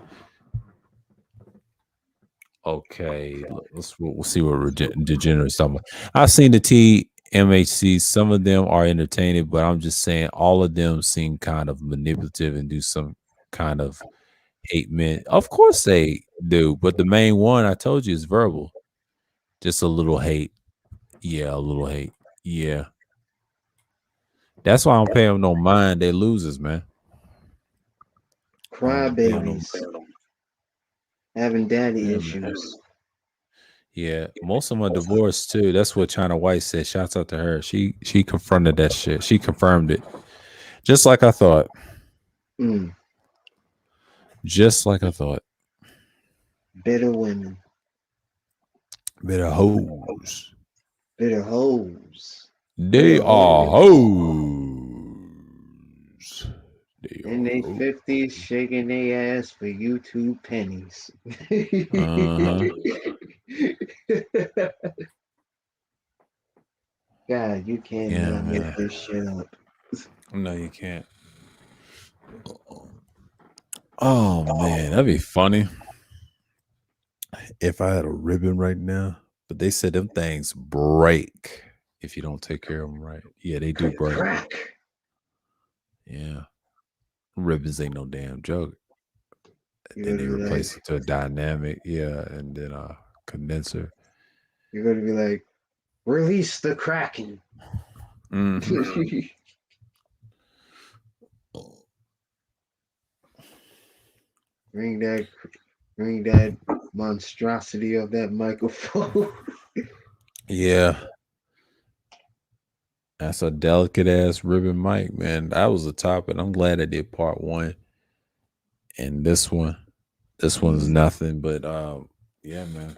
Okay, we'll see what degenerates talking about. I've seen the TMHC. Some of them are entertaining, but I'm just saying all of them seem kind of manipulative and do some kind of hate men. Of course they do, but the main one I told you is verbal. Just a little hate. Yeah, a little hate. Yeah. That's why I don't pay them no mind. They losers, man. Crybabies. Having daddy issues. Yeah, most of them are divorced too. That's what China White said. Shouts out to her. She confronted that shit. She confirmed it. Just like I thought. Just like I thought. Bitter women. Bitter hoes. Bitter hoes. They are hoes. In their 50s, shaking their ass for YouTube pennies. God, you can't make this shit up. No, you can't. Oh man, that'd be funny if I had a ribbon right now. But they said them things break if you don't take care of them right. Yeah, they do break. Crack. Yeah, ribbons ain't no damn joke. Then they replace it to a dynamic, and then a condenser. You're gonna be like, release the Kraken. Mm-hmm. Bring that monstrosity of that microphone. Yeah. That's a delicate ass ribbon mic, man. That was the topic. I'm glad I did part 1. And this one's nothing, but yeah, man.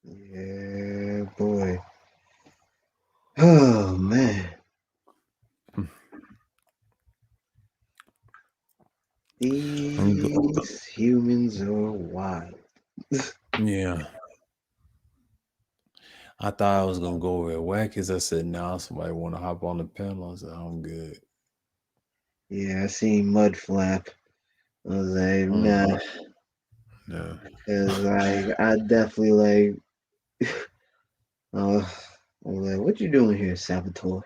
Yeah, boy. Oh man. These humans are wild. Yeah. I thought I was gonna go over at Wackers. I said, nah, somebody want to hop on the panel. I said, I'm good. Yeah, I seen Mud Flap. I was like, nah. Yeah. Cause I definitely I'm like, what you doing here, Saboteur?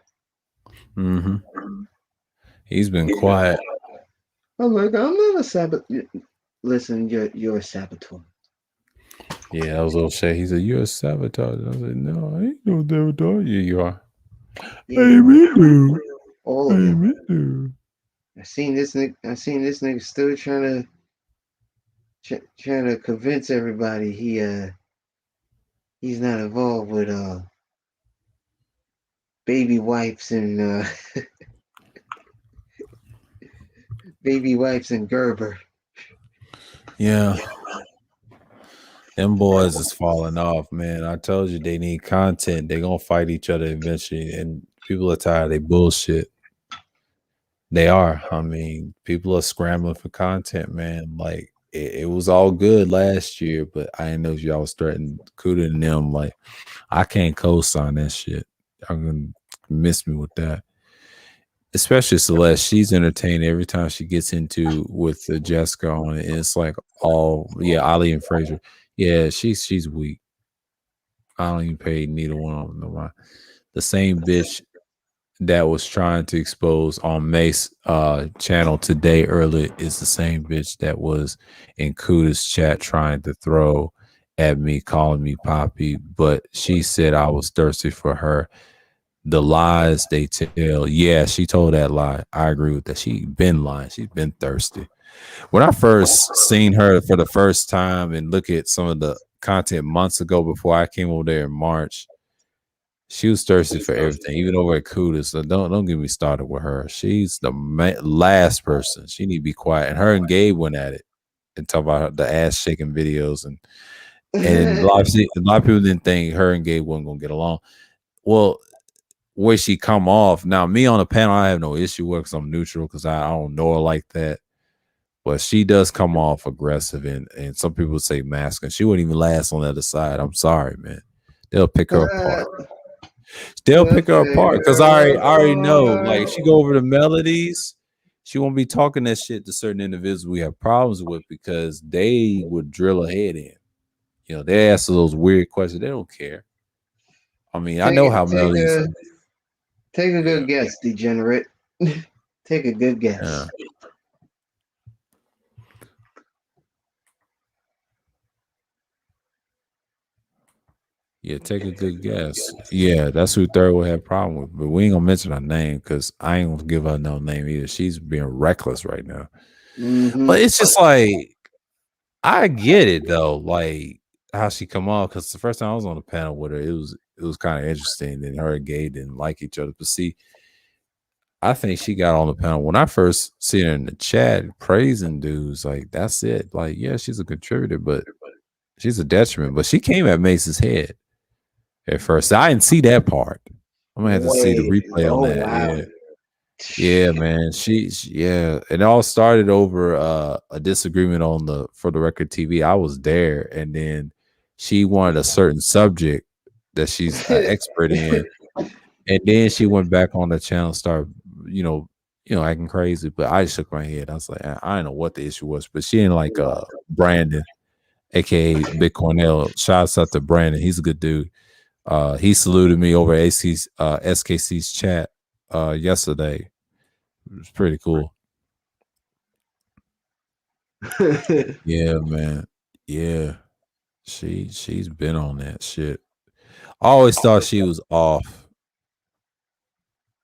He's been quiet. I'm like, I'm not a saboteur. Listen, you're a saboteur. Yeah, that was O'Shea. He said, you're a saboteur. I said, no, I ain't no saboteur. Yeah, you are. Yeah, hey, me too. All of them. Me too. I seen this nigga still trying to convince everybody he's not involved with baby wipes and baby wipes and Gerber. Yeah. Them boys is falling off, man. I told you they need content. They're gonna fight each other eventually, and people are tired of their bullshit. They are. I mean, people are scrambling for content, man. Like it was all good last year, but I didn't know y'all was threatening Kuda and them. Like, I can't co-sign that shit. Y'all gonna miss me with that. especially Celeste, she's entertained every time she gets into with Jessica on it. It's like all Ali and Fraser. Yeah, she's weak. I don't even pay neither one of them no mind. The same bitch that was trying to expose on Mace channel today earlier is the same bitch that was in Kuda's chat trying to throw at me, calling me Poppy, but she said I was thirsty for her. The lies they tell, yeah, she told that lie. I agree with that. She been lying. She's been thirsty. When I first seen her for the first time and look at some of the content months ago before I came over there in March, she was thirsty for everything, even over at Kuda. So don't get me started with her. She's the last person. She need to be quiet. And her and Gabe went at it and talk about the ass shaking videos and a lot of people didn't think her and Gabe wasn't gonna get along. Well, where she come off now, me on the panel, I have no issue with because I'm neutral because I don't know her like that. But she does come off aggressive and some people say masculine. She wouldn't even last on the other side. I'm sorry, man. They'll pick her apart. They'll pick her apart because I already know. Like, if she go over the melodies, she won't be talking that shit to certain individuals we have problems with because they would drill her head in. You know, they ask those weird questions. They don't care. I mean, I know how melodies. Take a good guess, degenerate. Take a good guess. Yeah, take a good guess. Yeah, that's who Third will have a problem with. But we ain't gonna mention her name because I ain't gonna give her no name either. She's being reckless right now. Mm-hmm. But it's just like I get it though, like how she come on. Because the first time I was on the panel with her, it was kind of interesting. And her and Gay didn't like each other. But see, I think she got on the panel when I first seen her in the chat praising dudes. Like that's it. Like yeah, she's a contributor, but she's a detriment. But she came at Mace's head at first. I didn't see that part. I'm gonna have to see the replay on that. Wow. Yeah, man. Yeah. It all started over a disagreement on the For the Record TV. I was there, and then she wanted a certain subject that she's an expert in, and then she went back on the channel, started, acting crazy. But I shook my head. I was like, I don't know what the issue was, but she didn't like Brandon, aka Big Cornell. Shouts out to Brandon. He's a good dude. He saluted me over SKC's chat yesterday. It was pretty cool. Yeah, man. Yeah. She's been on that shit. I always thought she was off.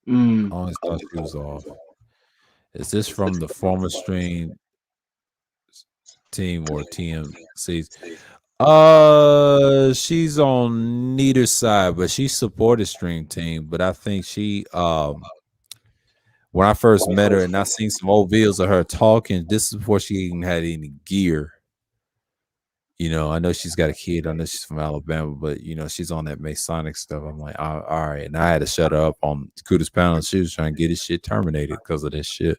I always thought she was off. Is this from the former stream team or TMC's? She's on neither side, but she supported stream team. But I think she when I first met her and I seen some old videos of her talking, this is before she even had any gear. You know, I know she's got a kid. I know she's from Alabama, but she's on that Masonic stuff. I'm like, all right. And I had to shut her up on Kuda's panel. She was trying to get his shit terminated because of this shit.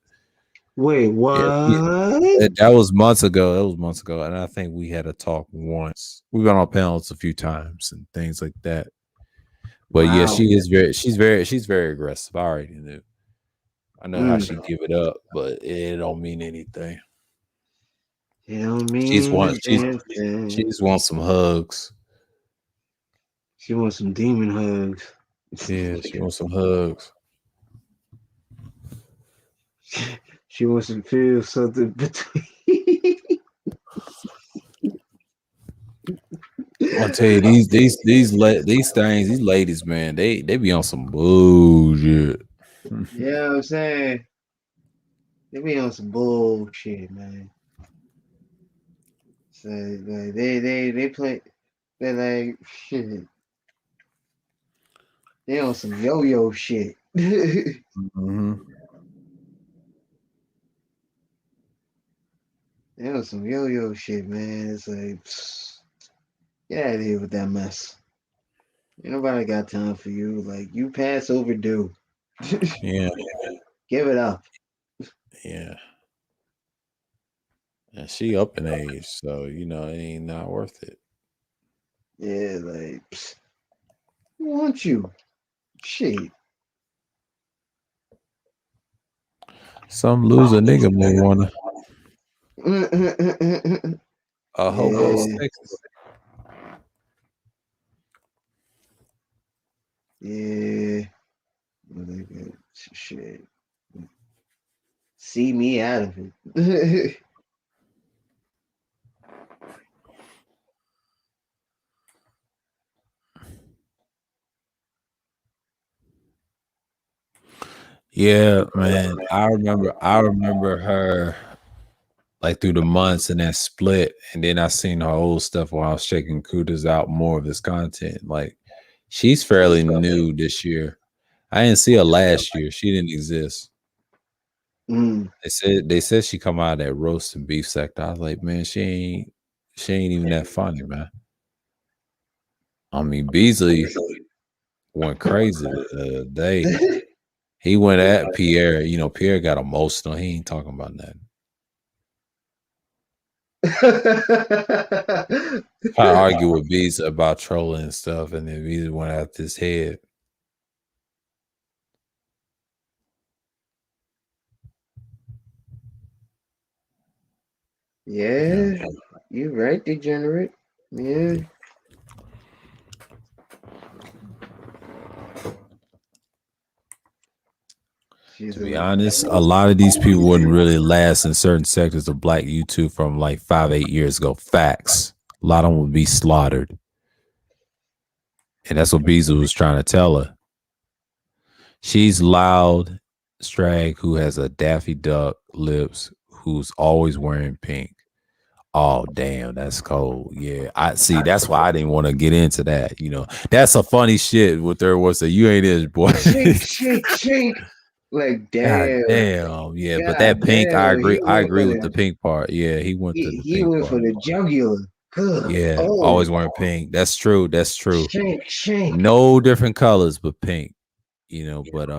Wait, what? That was months ago. And I think we had a talk once. We've been on panels a few times and things like that. But yeah, she's very aggressive. I already knew. I know how she give it up, but it don't mean anything. It don't mean She just wants some hugs. She wants some demon hugs. Yeah, she wants some hugs. She wants to feel something between. I'll tell you, these ladies, man, they be on some bullshit. Yeah, I'm saying they be on some bullshit, man. So like they play, they like shit. They on some yo-yo shit. Mm-hmm. They on some yo-yo shit, man. It's like, get out of here with that mess. Ain't nobody got time for you. Like, you pass overdue. Yeah. Give it up. Yeah. And she up in age, so it ain't not worth it. Yeah, like, who wants you? Shit. Some loser nigga may wanna a hobo Yeah, sexy. yeah. Well, they got shit. See me out of it. Yeah, man. I remember her like through the months and that split, and then I seen her old stuff while I was checking Kudas out more of his content. Like she's fairly new this year. I didn't see her last year. She didn't exist. Mm. They said she come out of that roast and beef sector. I was like, man, she ain't even that funny, man. I mean, Beasley went crazy the other day. He went at Pierre. You know, Pierre got emotional. He ain't talking about nothing. Trying to argue with Beasley about trolling and stuff, and then Beasley went out his head. Yeah, you're right, degenerate. Yeah. She's To be a honest, a lot of these people wouldn't really last in certain sectors of black YouTube from like 5, 8 years ago. Facts. A lot of them would be slaughtered. And that's what Beasley was trying to tell her. She's loud, Strag, who has a Daffy Duck lips, who's always wearing pink. Oh damn, that's cold. Yeah, I see. That's why I didn't want to get into that. You know, that's a funny shit. What there was a you ain't his boy. shake, shake, shake. Like God damn, damn, yeah. But god that pink, I damn. agree. I agree with the pink part. Yeah, he went to the He pink went for part. the jugular. Ugh. Yeah, Oh, always wearing pink. That's true. That's true. shake, shake. No different colors but pink. You know, but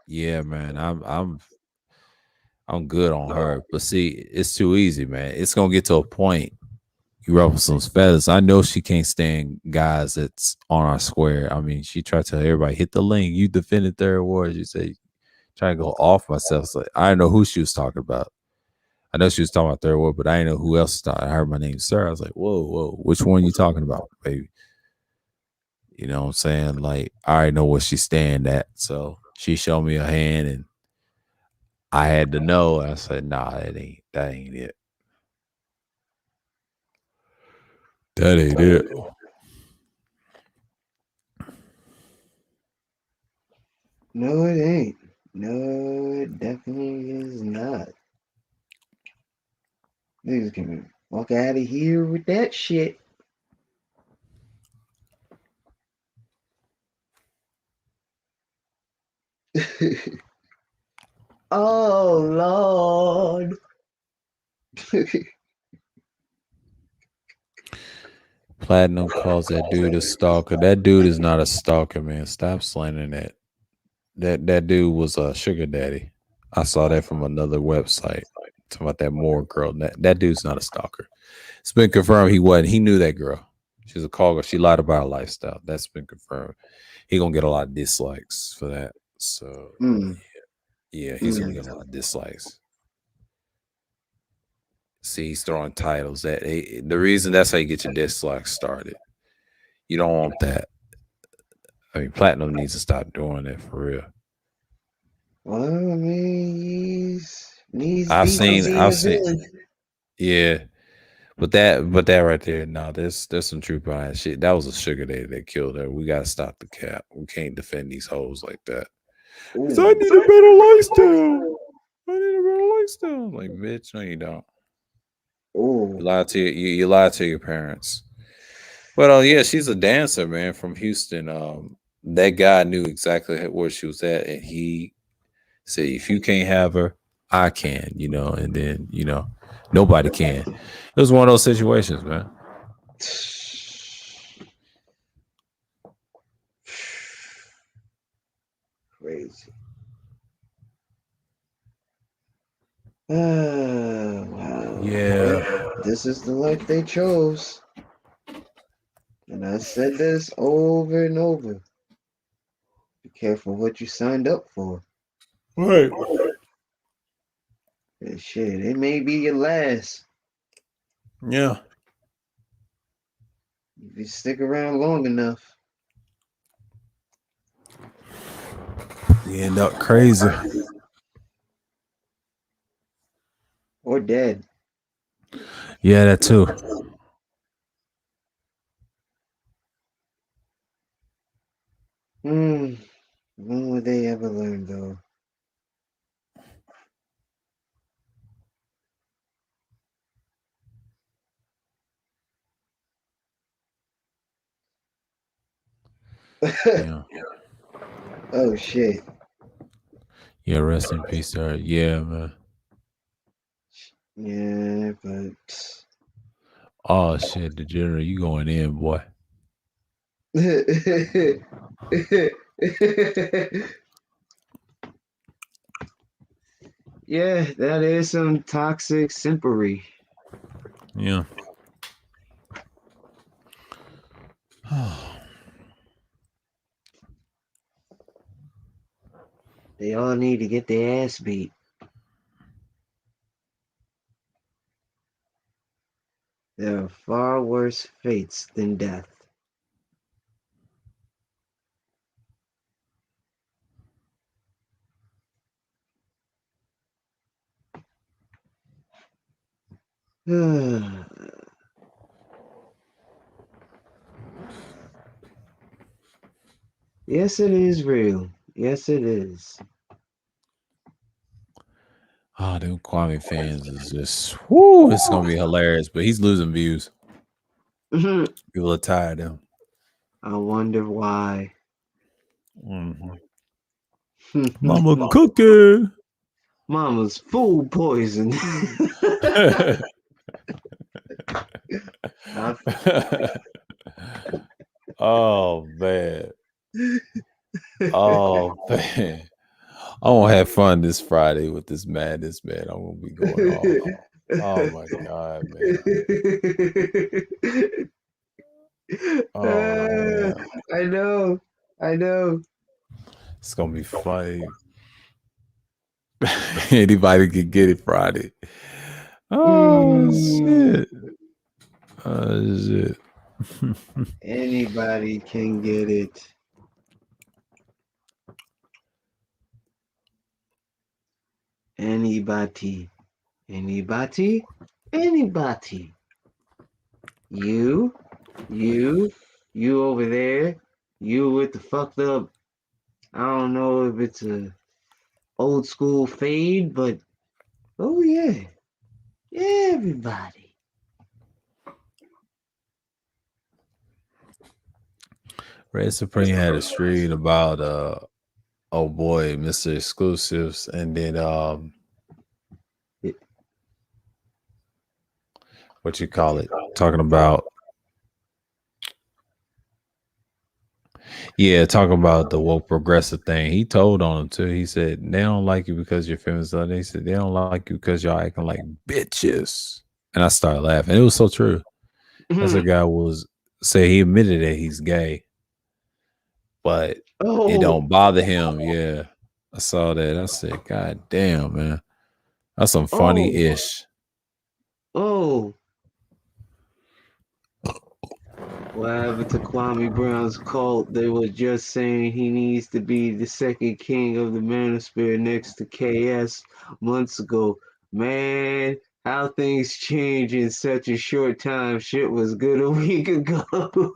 yeah, man. I'm good on her. But see, it's too easy, man. It's gonna get to a point. You ruffle some feathers. I know she can't stand guys that's on our square. I mean, she tried to tell everybody, hit the link. You defended their awards. You say, try to go off myself. So I didn't know who she was talking about. I know she was talking about third ward, but I didn't know who else was talking. I heard my name, sir. I was like, whoa, whoa, which one you talking about, baby? You know what I'm saying? Like, I already know where she stand at. So she showed me a hand and I had to know. I said, nah, that ain't it. That ain't it. No, it ain't. No, it definitely is not. Niggas can walk out of here with that shit. Oh Lord. Platinum calls that dude a stalker. That dude is not a stalker, man. Stop slandering that. That dude was a sugar daddy. I saw that from another website. Talking about that Moore girl. That dude's not a stalker. It's been confirmed he wasn't. He knew that girl. She's a call girl. She lied about her lifestyle. That's been confirmed. He gonna get a lot of dislikes for that. So Mm, yeah, he's gonna get a lot of dislikes. See, he's throwing titles. The reason that's how you get your dislikes started. You don't want that. I mean, Platinum needs to stop doing that for real. well, I mean, needs I've beef to seen, be I've a seen, villain. yeah, but that right there, no, there's some truth behind that shit. That was a sugar daddy that killed her. We gotta stop the cap. We can't defend these hoes like that. 'Cause I Ooh. need a better lifestyle. I need a better lifestyle. Like, bitch, no, you don't. Ooh. You lie to your parents. But yeah, she's a dancer, man, from Houston. That guy knew exactly where she was at, and he said, "If you can't have her, I can." You know, and then nobody can. It was one of those situations, man. Crazy. Wow. Yeah, This is the life they chose. And I said this over and over. Be careful what you signed up for. right. Shit, it may be your last. Yeah. If you stick around long enough. You end up crazy. Or dead. Yeah, that too. When would they ever learn, though? Yeah. Oh, shit. Yeah, rest in peace, sir. Yeah, man. Yeah, but... Oh shit, degenerate, you going in, boy. Yeah, that is some toxic simpery. Yeah. They all need to get their ass beat. There are far worse fates than death. Yes, it is real. Yes, it is. Oh, them Kwame fans is just whoo, it's gonna be hilarious. But he's losing views. People are tired of him. I wonder why. Mhm. Mama cookie. Mama's food poison. Oh man. Oh man. I won't have fun this Friday with this madness, man. I'm gonna be going off. Oh my god, man. Oh man. I know. I know. It's gonna be funny. Anybody can get it Friday. Oh shit. Oh shit. Anybody can get it. Anybody. Anybody? Anybody. You over there, you with the fucked up, I don't know if it's a old school fade, but oh yeah. Everybody. Red Supreme had a stream about oh boy, Mr. Exclusives, and then what you call it? Talking about talking about the woke progressive thing. He told on him too. He said they don't like you because you're feminist. They said they don't like you because y'all acting like bitches. And I started laughing. It was so true. As a guy was say he admitted that he's gay, but it don't bother him. Yeah. I saw that. I said, God damn, man. That's some funny ish. Oh. What happened to Kwame Brown's cult? They were just saying he needs to be the second king of the Manosphere next to KS months ago. Man, how things change in such a short time. Shit was good a week ago.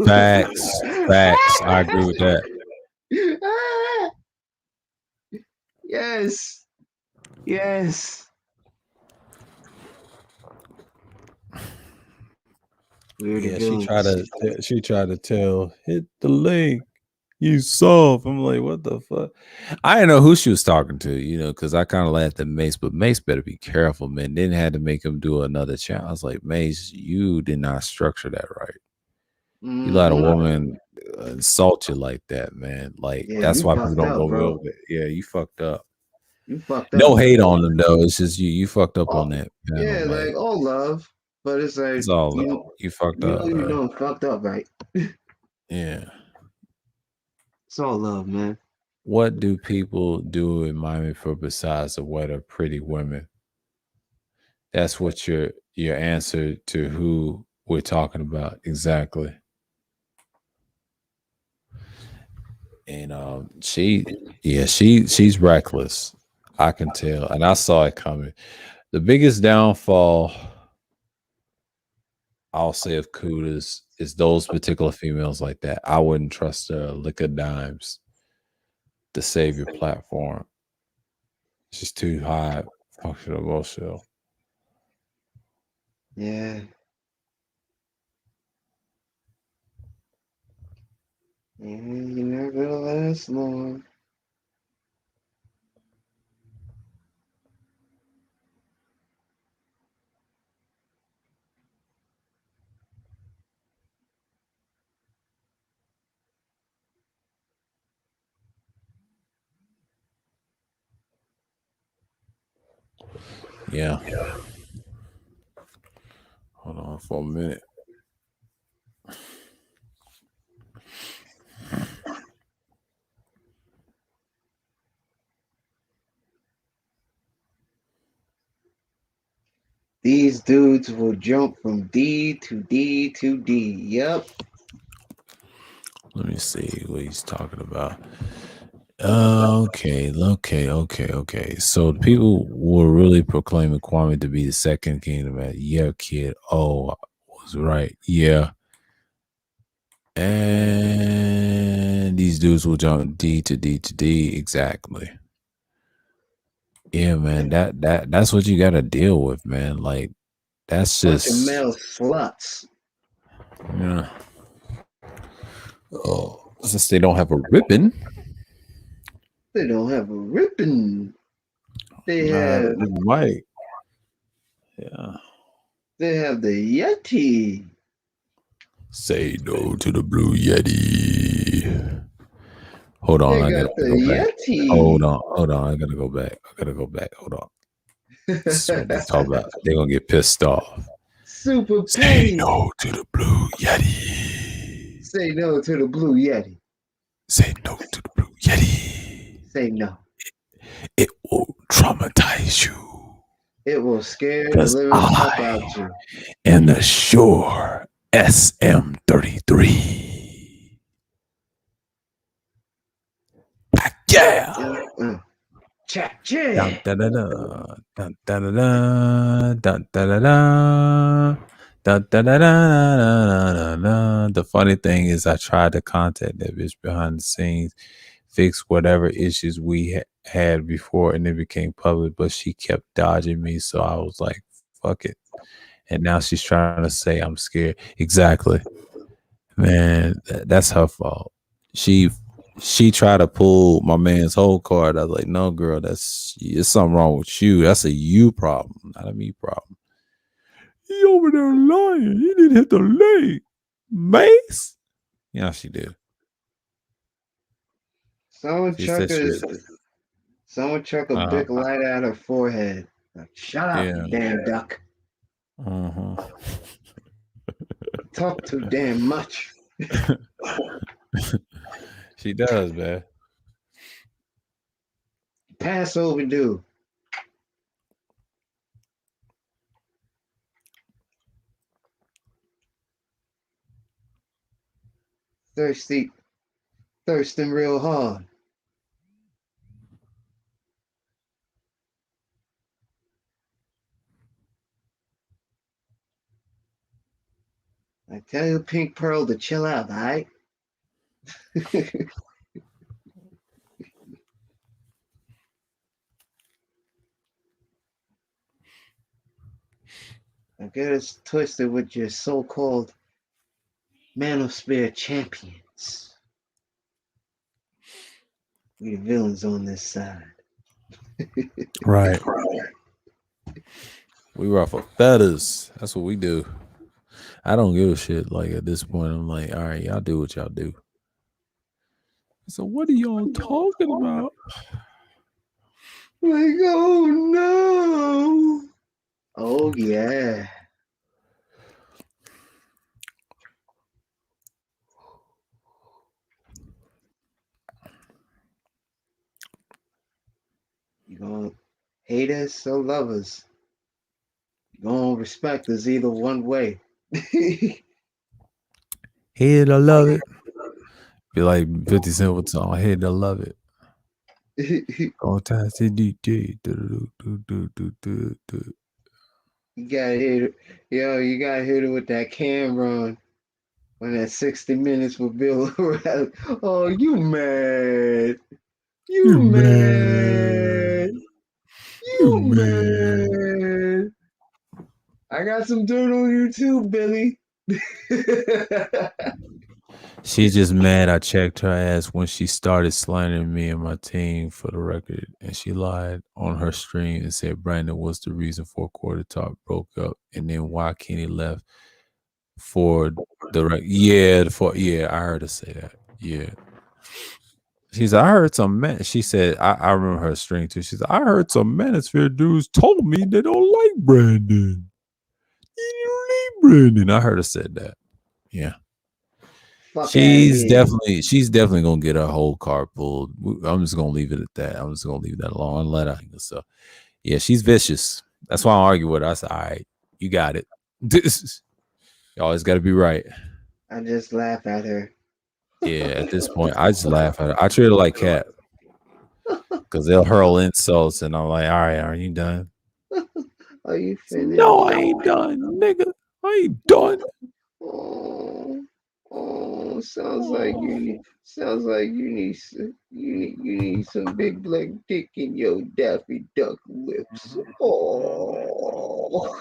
Facts. Facts. I agree with that. Yes. Yes. We're the villains. She tried to tell, hit the link. You soft. I'm like, what the fuck? I didn't know who she was talking to, because I kind of laughed at Mace, but Mace better be careful, man. Then had to make him do another channel. I was like, Mace, you did not structure that right. You let a woman insult you like that, man. Like, that's why people don't go real bad. Yeah, you fucked up. You fucked up. No hate on them though. It's just you fucked up on that panel, yeah, man. like all love, but it's like It's all you fucked up. You know, fucked up, right? Yeah. It's all love, man. What do people do in Miami for besides the weather? Pretty women. That's what your answer to who we're talking about exactly. And she's reckless. I can tell, and I saw it coming. The biggest downfall I'll say of Kudas is those particular females like that. I wouldn't trust a lick of dimes to save your platform. She's too high functional emotional. Yeah. Yeah, you're not gonna last long. Yeah. Hold on for a minute. These dudes will jump from D to D to D. Yep. Let me see what he's talking about. Okay. So the people were really proclaiming Kwame to be the second kingdom. Yeah, kid. Oh, I was right. Yeah. And these dudes will jump D to D to D. Exactly. Yeah, man. That's what you gotta deal with, man. Like that's Bunch of just male sluts. yeah. Oh, since they don't have a ribbon, They don't have a ribbon. They nah, have Mike. Yeah. they have the Yeti. Say no to the Blue Yeti. Hold on, They I got gotta the go back. Yeti. Hold on, I gotta go back. Hold on. This is what they talk about. They're gonna get pissed off. Super Say petty. no to the Blue Yeti. Say no to the Blue Yeti. Say no to the Blue Yeti. Say no. It will traumatize you. It will scare the Because living fuck out I you. am the Shure SM33. Yeah. Cha Dun, cha. da, da, da. Dun, da, da, da. Dun, da, da, da. Dun, da, da, da, da, da, da. The funny thing is, I tried to contact that bitch behind the scenes, fix whatever issues we had before, and it became public, but she kept dodging me. So I was like, fuck it. And now she's trying to say I'm scared. Exactly. Man, that's her fault. She she tried to pull my man's whole card. I was like, no, girl, it's something wrong with you. That's a you problem, not a me problem. He over there lying. He didn't hit the leg. Mace? Yeah, she did. Someone She chuck said she a was, someone chuck a uh-huh. big light at her forehead. Like, shut up, you Yeah. damn duck. Uh-huh. Talk too damn much. She does, man. Pass overdue. Thirsty, thirsting real hard. I tell you, Pink Pearl, to chill out, alright? I get us twisted with your so-called Manosphere champions. We the villains on this side. Right. We ruffle feathers. That's what we do. I don't give a shit. Like at this point, I'm like, all right, y'all do what y'all do. So what are y'all talking about? Like, oh no. Oh yeah. You gonna hate us or love us? Gonna respect is either one way. Hate to love it. Be like 50 Cent with song. Hate to love it. On time to DJ. You gotta hit it. Yo, you gotta hit it with that Cameron when that 60 minutes with Bill O'Reilly. Oh, you mad. You mad. You mad. I got some dirt on you too, Billy. She's just mad I checked her ass when she started slandering me and my team for the record. And she lied on her stream and said Brandon was the reason for Quarter Talk broke up. And then why Kenny left for the yeah, I heard her say that. Yeah. She's I heard some men. She said, I remember her string too. She said, I heard some Manosphere dudes told me they don't like Brandon. You don't like Brandon. I heard her said that. Yeah. Fuck She's definitely gonna get her whole car pulled. I'm just gonna leave it at that. I'm just gonna leave that alone and let her. So yeah, she's vicious. That's why I argue with her. I said, all right, you got it. You always gotta be right. I just laugh at her. Yeah, at this point, I just laugh at her. I treat her like cat. Because they'll hurl insults and I'm like, all right, are you done? Are you finished? No, I ain't done, nigga. I ain't done. Oh, sounds like you need some big black dick in your Daffy Duck lips. Oh.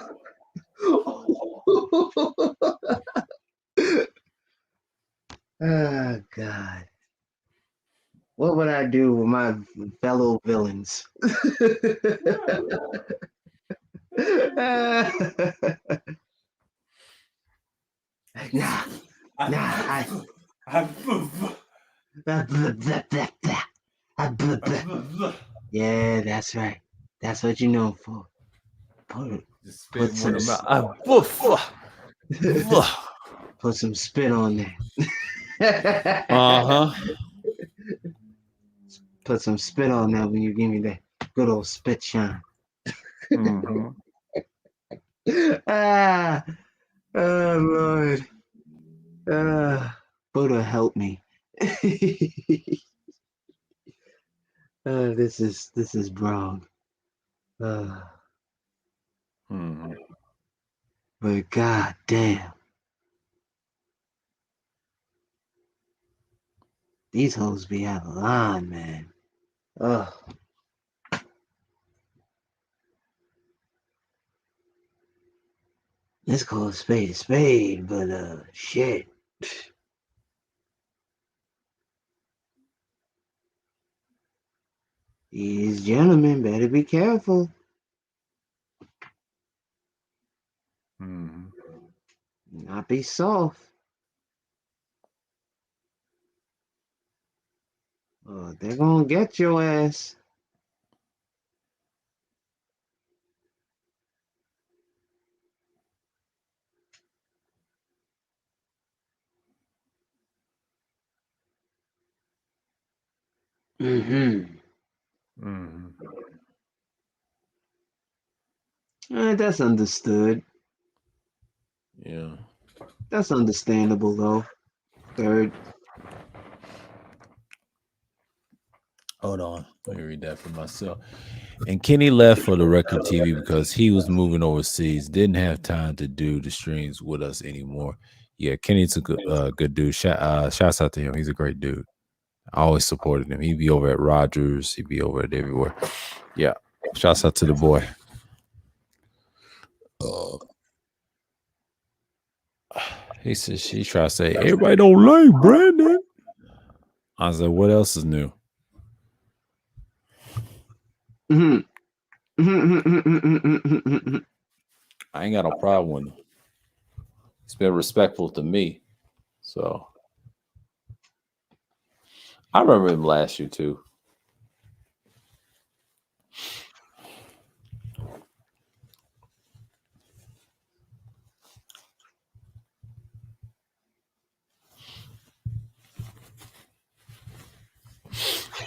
Oh God. What would I do with my fellow villains? Nah, yeah, that's right. That's what you know for. Put some put some spit on there. Put some spit on that when you give me that good old spit shine. Ah, oh Lord. Buddha help me. This is wrong. But god damn. These hoes be out of line, man. Ugh. Let's call a spade, but shit. These gentlemen better be careful. Not be soft. They're gonna get your ass. That's understood. Yeah. That's understandable though. Third. Hold on. Let me read that for myself. And Kenny left for the Record TV because he was moving overseas, didn't have time to do the streams with us anymore. Yeah, Kenny's a good dude. Shouts out to him. He's a great dude. I always supported him. He'd be over at Rogers. He'd be over at everywhere. Yeah. Shouts out to the boy. He said she tried to say everybody don't like Brandon. I said, what else is new? I ain't got no problem with him. He's been respectful to me. So I remember him last year too.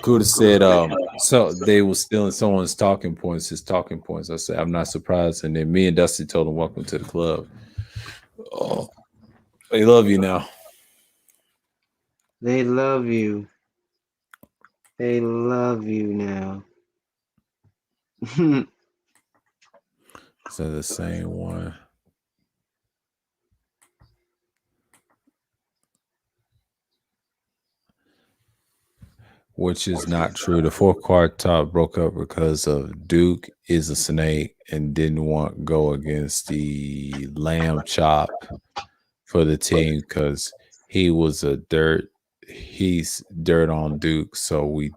Kuda said, So they were stealing someone's talking points, his talking points. I said, I'm not surprised. And then me and Dusty told him, welcome to the club. Oh, they love you now. They love you. They love you now. So the same one. Which is not true. The fourth quartet broke up because of Duke is a snake and didn't want go against the lamb chop for the team because he's dirt on Duke. So we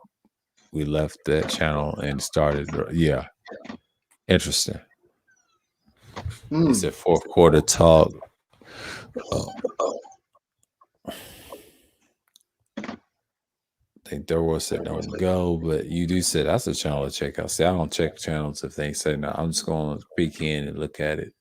left that channel and started. Yeah, interesting. He said fourth quarter talk. I think Thurwood said don't go, but you do say that's a channel to check out. See, I don't check channels if they ain't say no. I'm just going to peek in and look at it.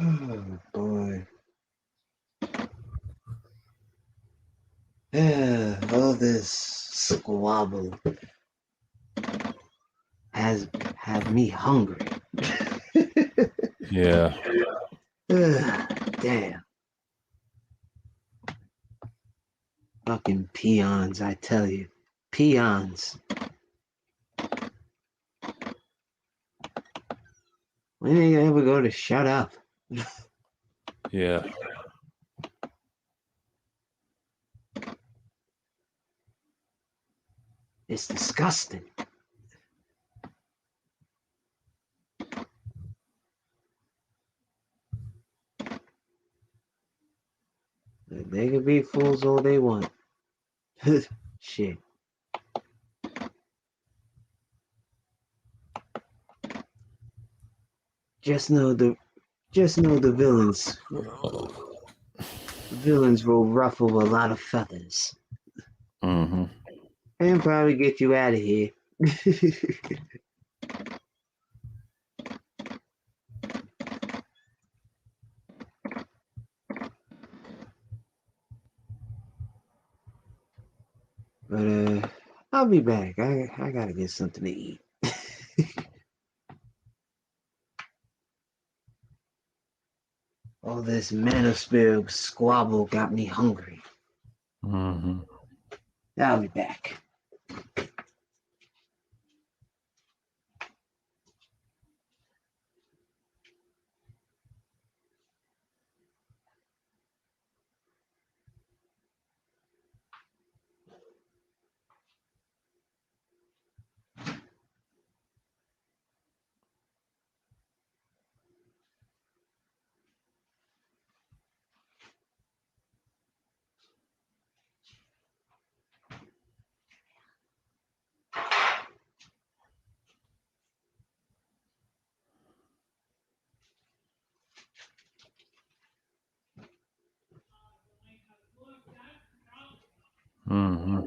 Oh boy. Yeah, all this squabble has had me hungry. Yeah. Damn. Fucking peons, I tell you. Peons. When are you ever going to shut up? Yeah. It's disgusting. They can be fools all they want. Shit. Just know the villains. Villains will ruffle a lot of feathers. Mm-hmm. And probably get you out of here. But I'll be back. I gotta get something to eat. All this manosphere squabble got me hungry. Mm-hmm. I'll be back. Mm-hmm.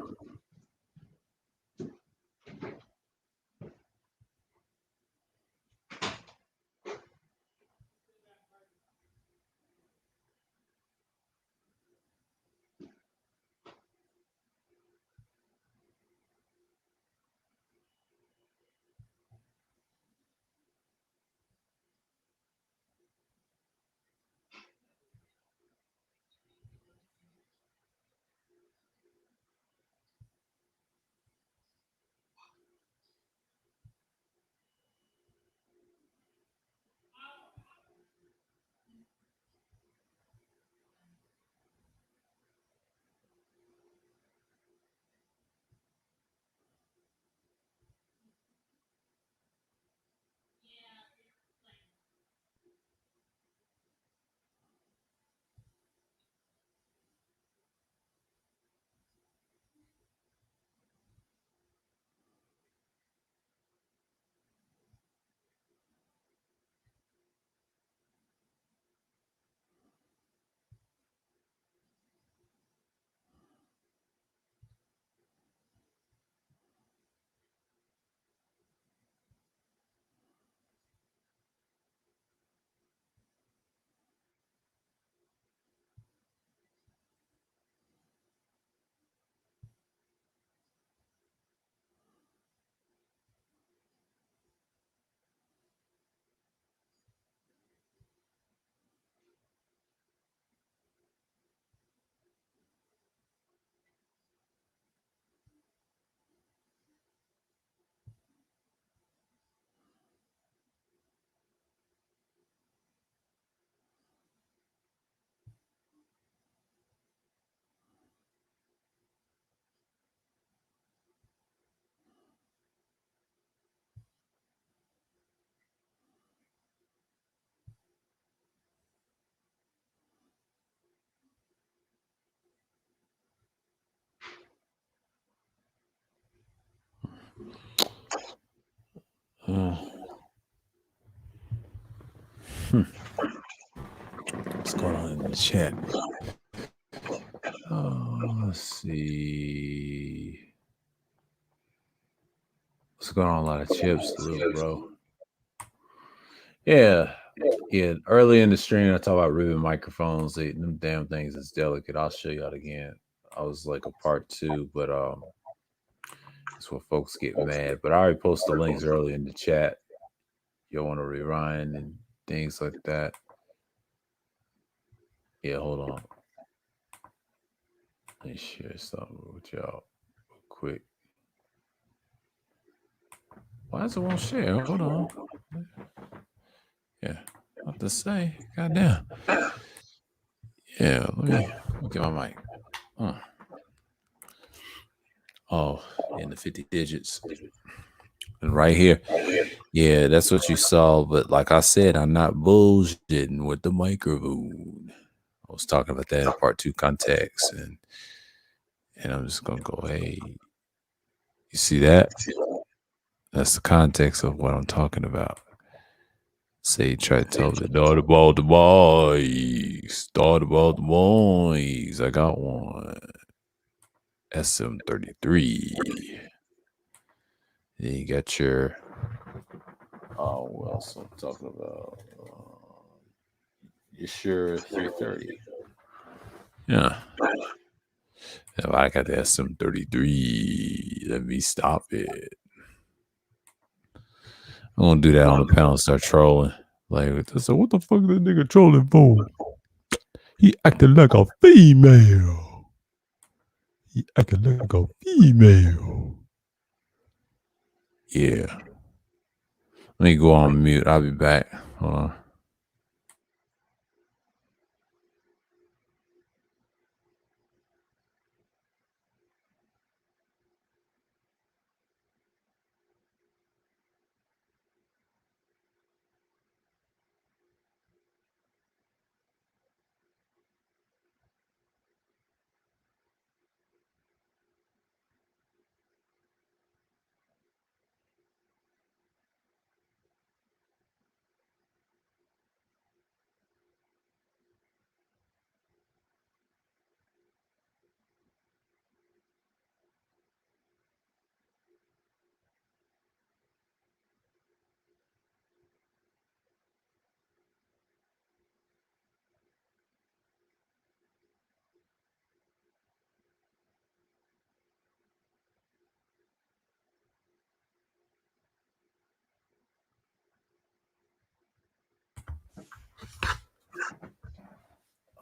What's going on in the chat? Let's see. What's going on? A lot of chips, little bro. Yeah. Early in the stream, I talk about ribbon microphones. Them damn things is delicate. I'll show y'all again. I was like a part 2, but that's where folks get mad. But I already posted the links early in the chat. You'll want to rewind and things like that. Yeah, hold on. Let me share something with y'all real quick. Why does it won't share? Hold on. Yeah, what to say? Goddamn. Yeah, let me get my mic. Oh, in the 50 digits. And right here. Yeah, that's what you saw. But like I said, I'm not bullshitting with the microphone. I was talking about that in part 2 context. And I'm just gonna go, hey, you see that? That's the context of what I'm talking about. Say you try to tell me, start about the boys. Start about the boys. I got one. SM33. Then you got your what else I'm talking about? You sure 330? Yeah. If I got the SM33, let me stop it. I'm gonna do that on the panel and start trolling. Like, so what the fuck is that nigga trolling for? He acting like a female. He acting like a female. Yeah. Let me go on mute. I'll be back. Hold on.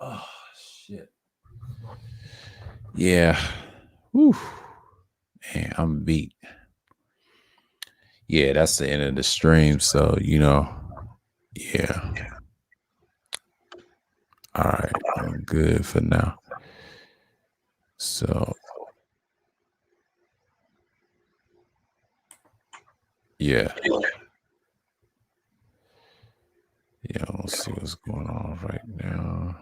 Oh shit. Yeah. Whew. Man, I'm beat. Yeah, that's the end of the stream. So, yeah. All right. I'm good for now. So, yeah. Yeah, let's see what's going on right now.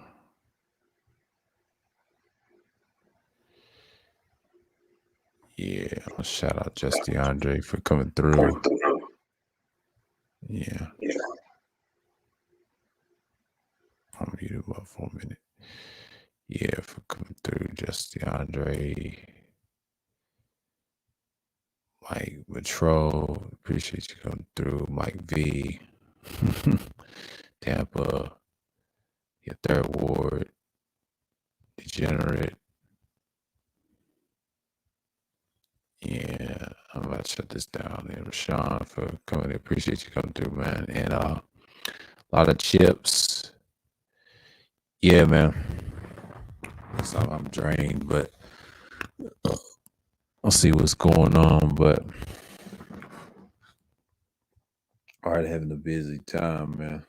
Yeah, I'll shout out Just DeAndre for coming through. Yeah. I'll mute him up for a minute. Yeah, for coming through, Just DeAndre. Mike Metro, appreciate you coming through. Mike V. Tampa. Your third ward. Degenerate. Yeah, I'm about to shut this down. And Rashawn for coming. Appreciate you coming through, man. And a lot of chips. Yeah, man. So I'm drained, but I'll see what's going on. But all right, having a busy time, man.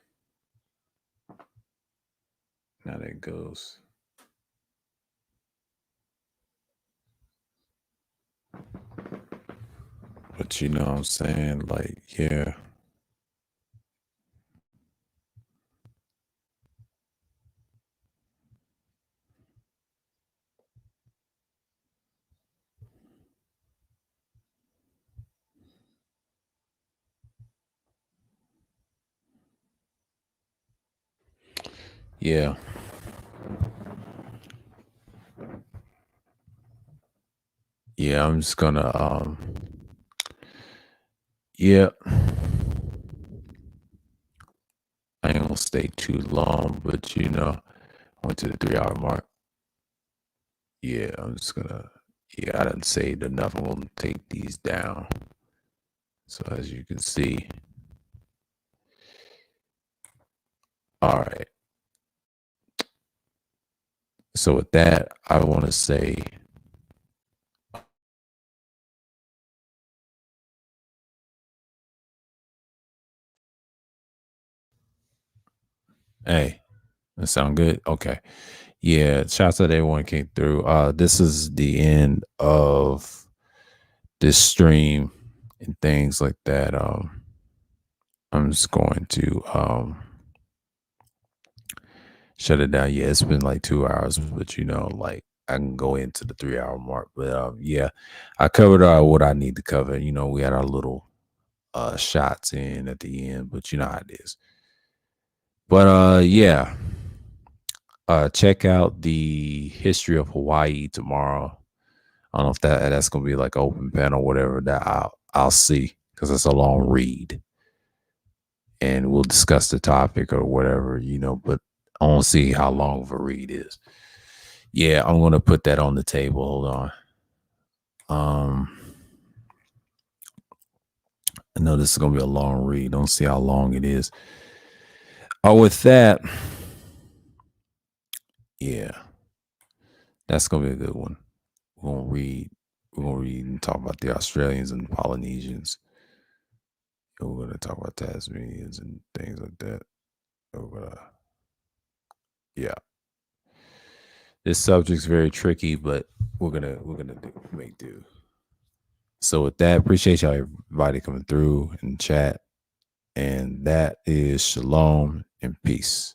Now that goes. But you know what I'm saying? Like, yeah. Yeah. Yeah, I'm just gonna yeah. I ain't gonna stay too long, but I went to the 3 hour mark. Yeah, I'm just gonna I done saved enough. I'm gonna take these down. So as you can see. All right. So with that, I wanna say hey, that sound good? Okay. Yeah, shouts out to everyone came through. This is the end of this stream and things like that. I'm just going to shut it down. Yeah, it's been like 2 hours, but like I can go into the 3 hour mark. But yeah, I covered what I need to cover. We had our little shots in at the end, but you know how it is. But yeah. Check out the history of Hawaii tomorrow. I don't know if that's gonna be like an open panel or whatever. That I'll see because it's a long read, and we'll discuss the topic or whatever. But I want to see how long of a read is. Yeah, I'm gonna put that on the table. Hold on. I know this is gonna be a long read. Don't see how long it is. Oh, with that, yeah, that's gonna be a good one. We're gonna read. We're gonna read and talk about the Australians and Polynesians. And we're gonna talk about Tasmanians and things like that. And we're gonna, yeah, this subject's very tricky, but we're gonna make do. So with that, appreciate y'all everybody coming through and chat. And that is shalom and peace.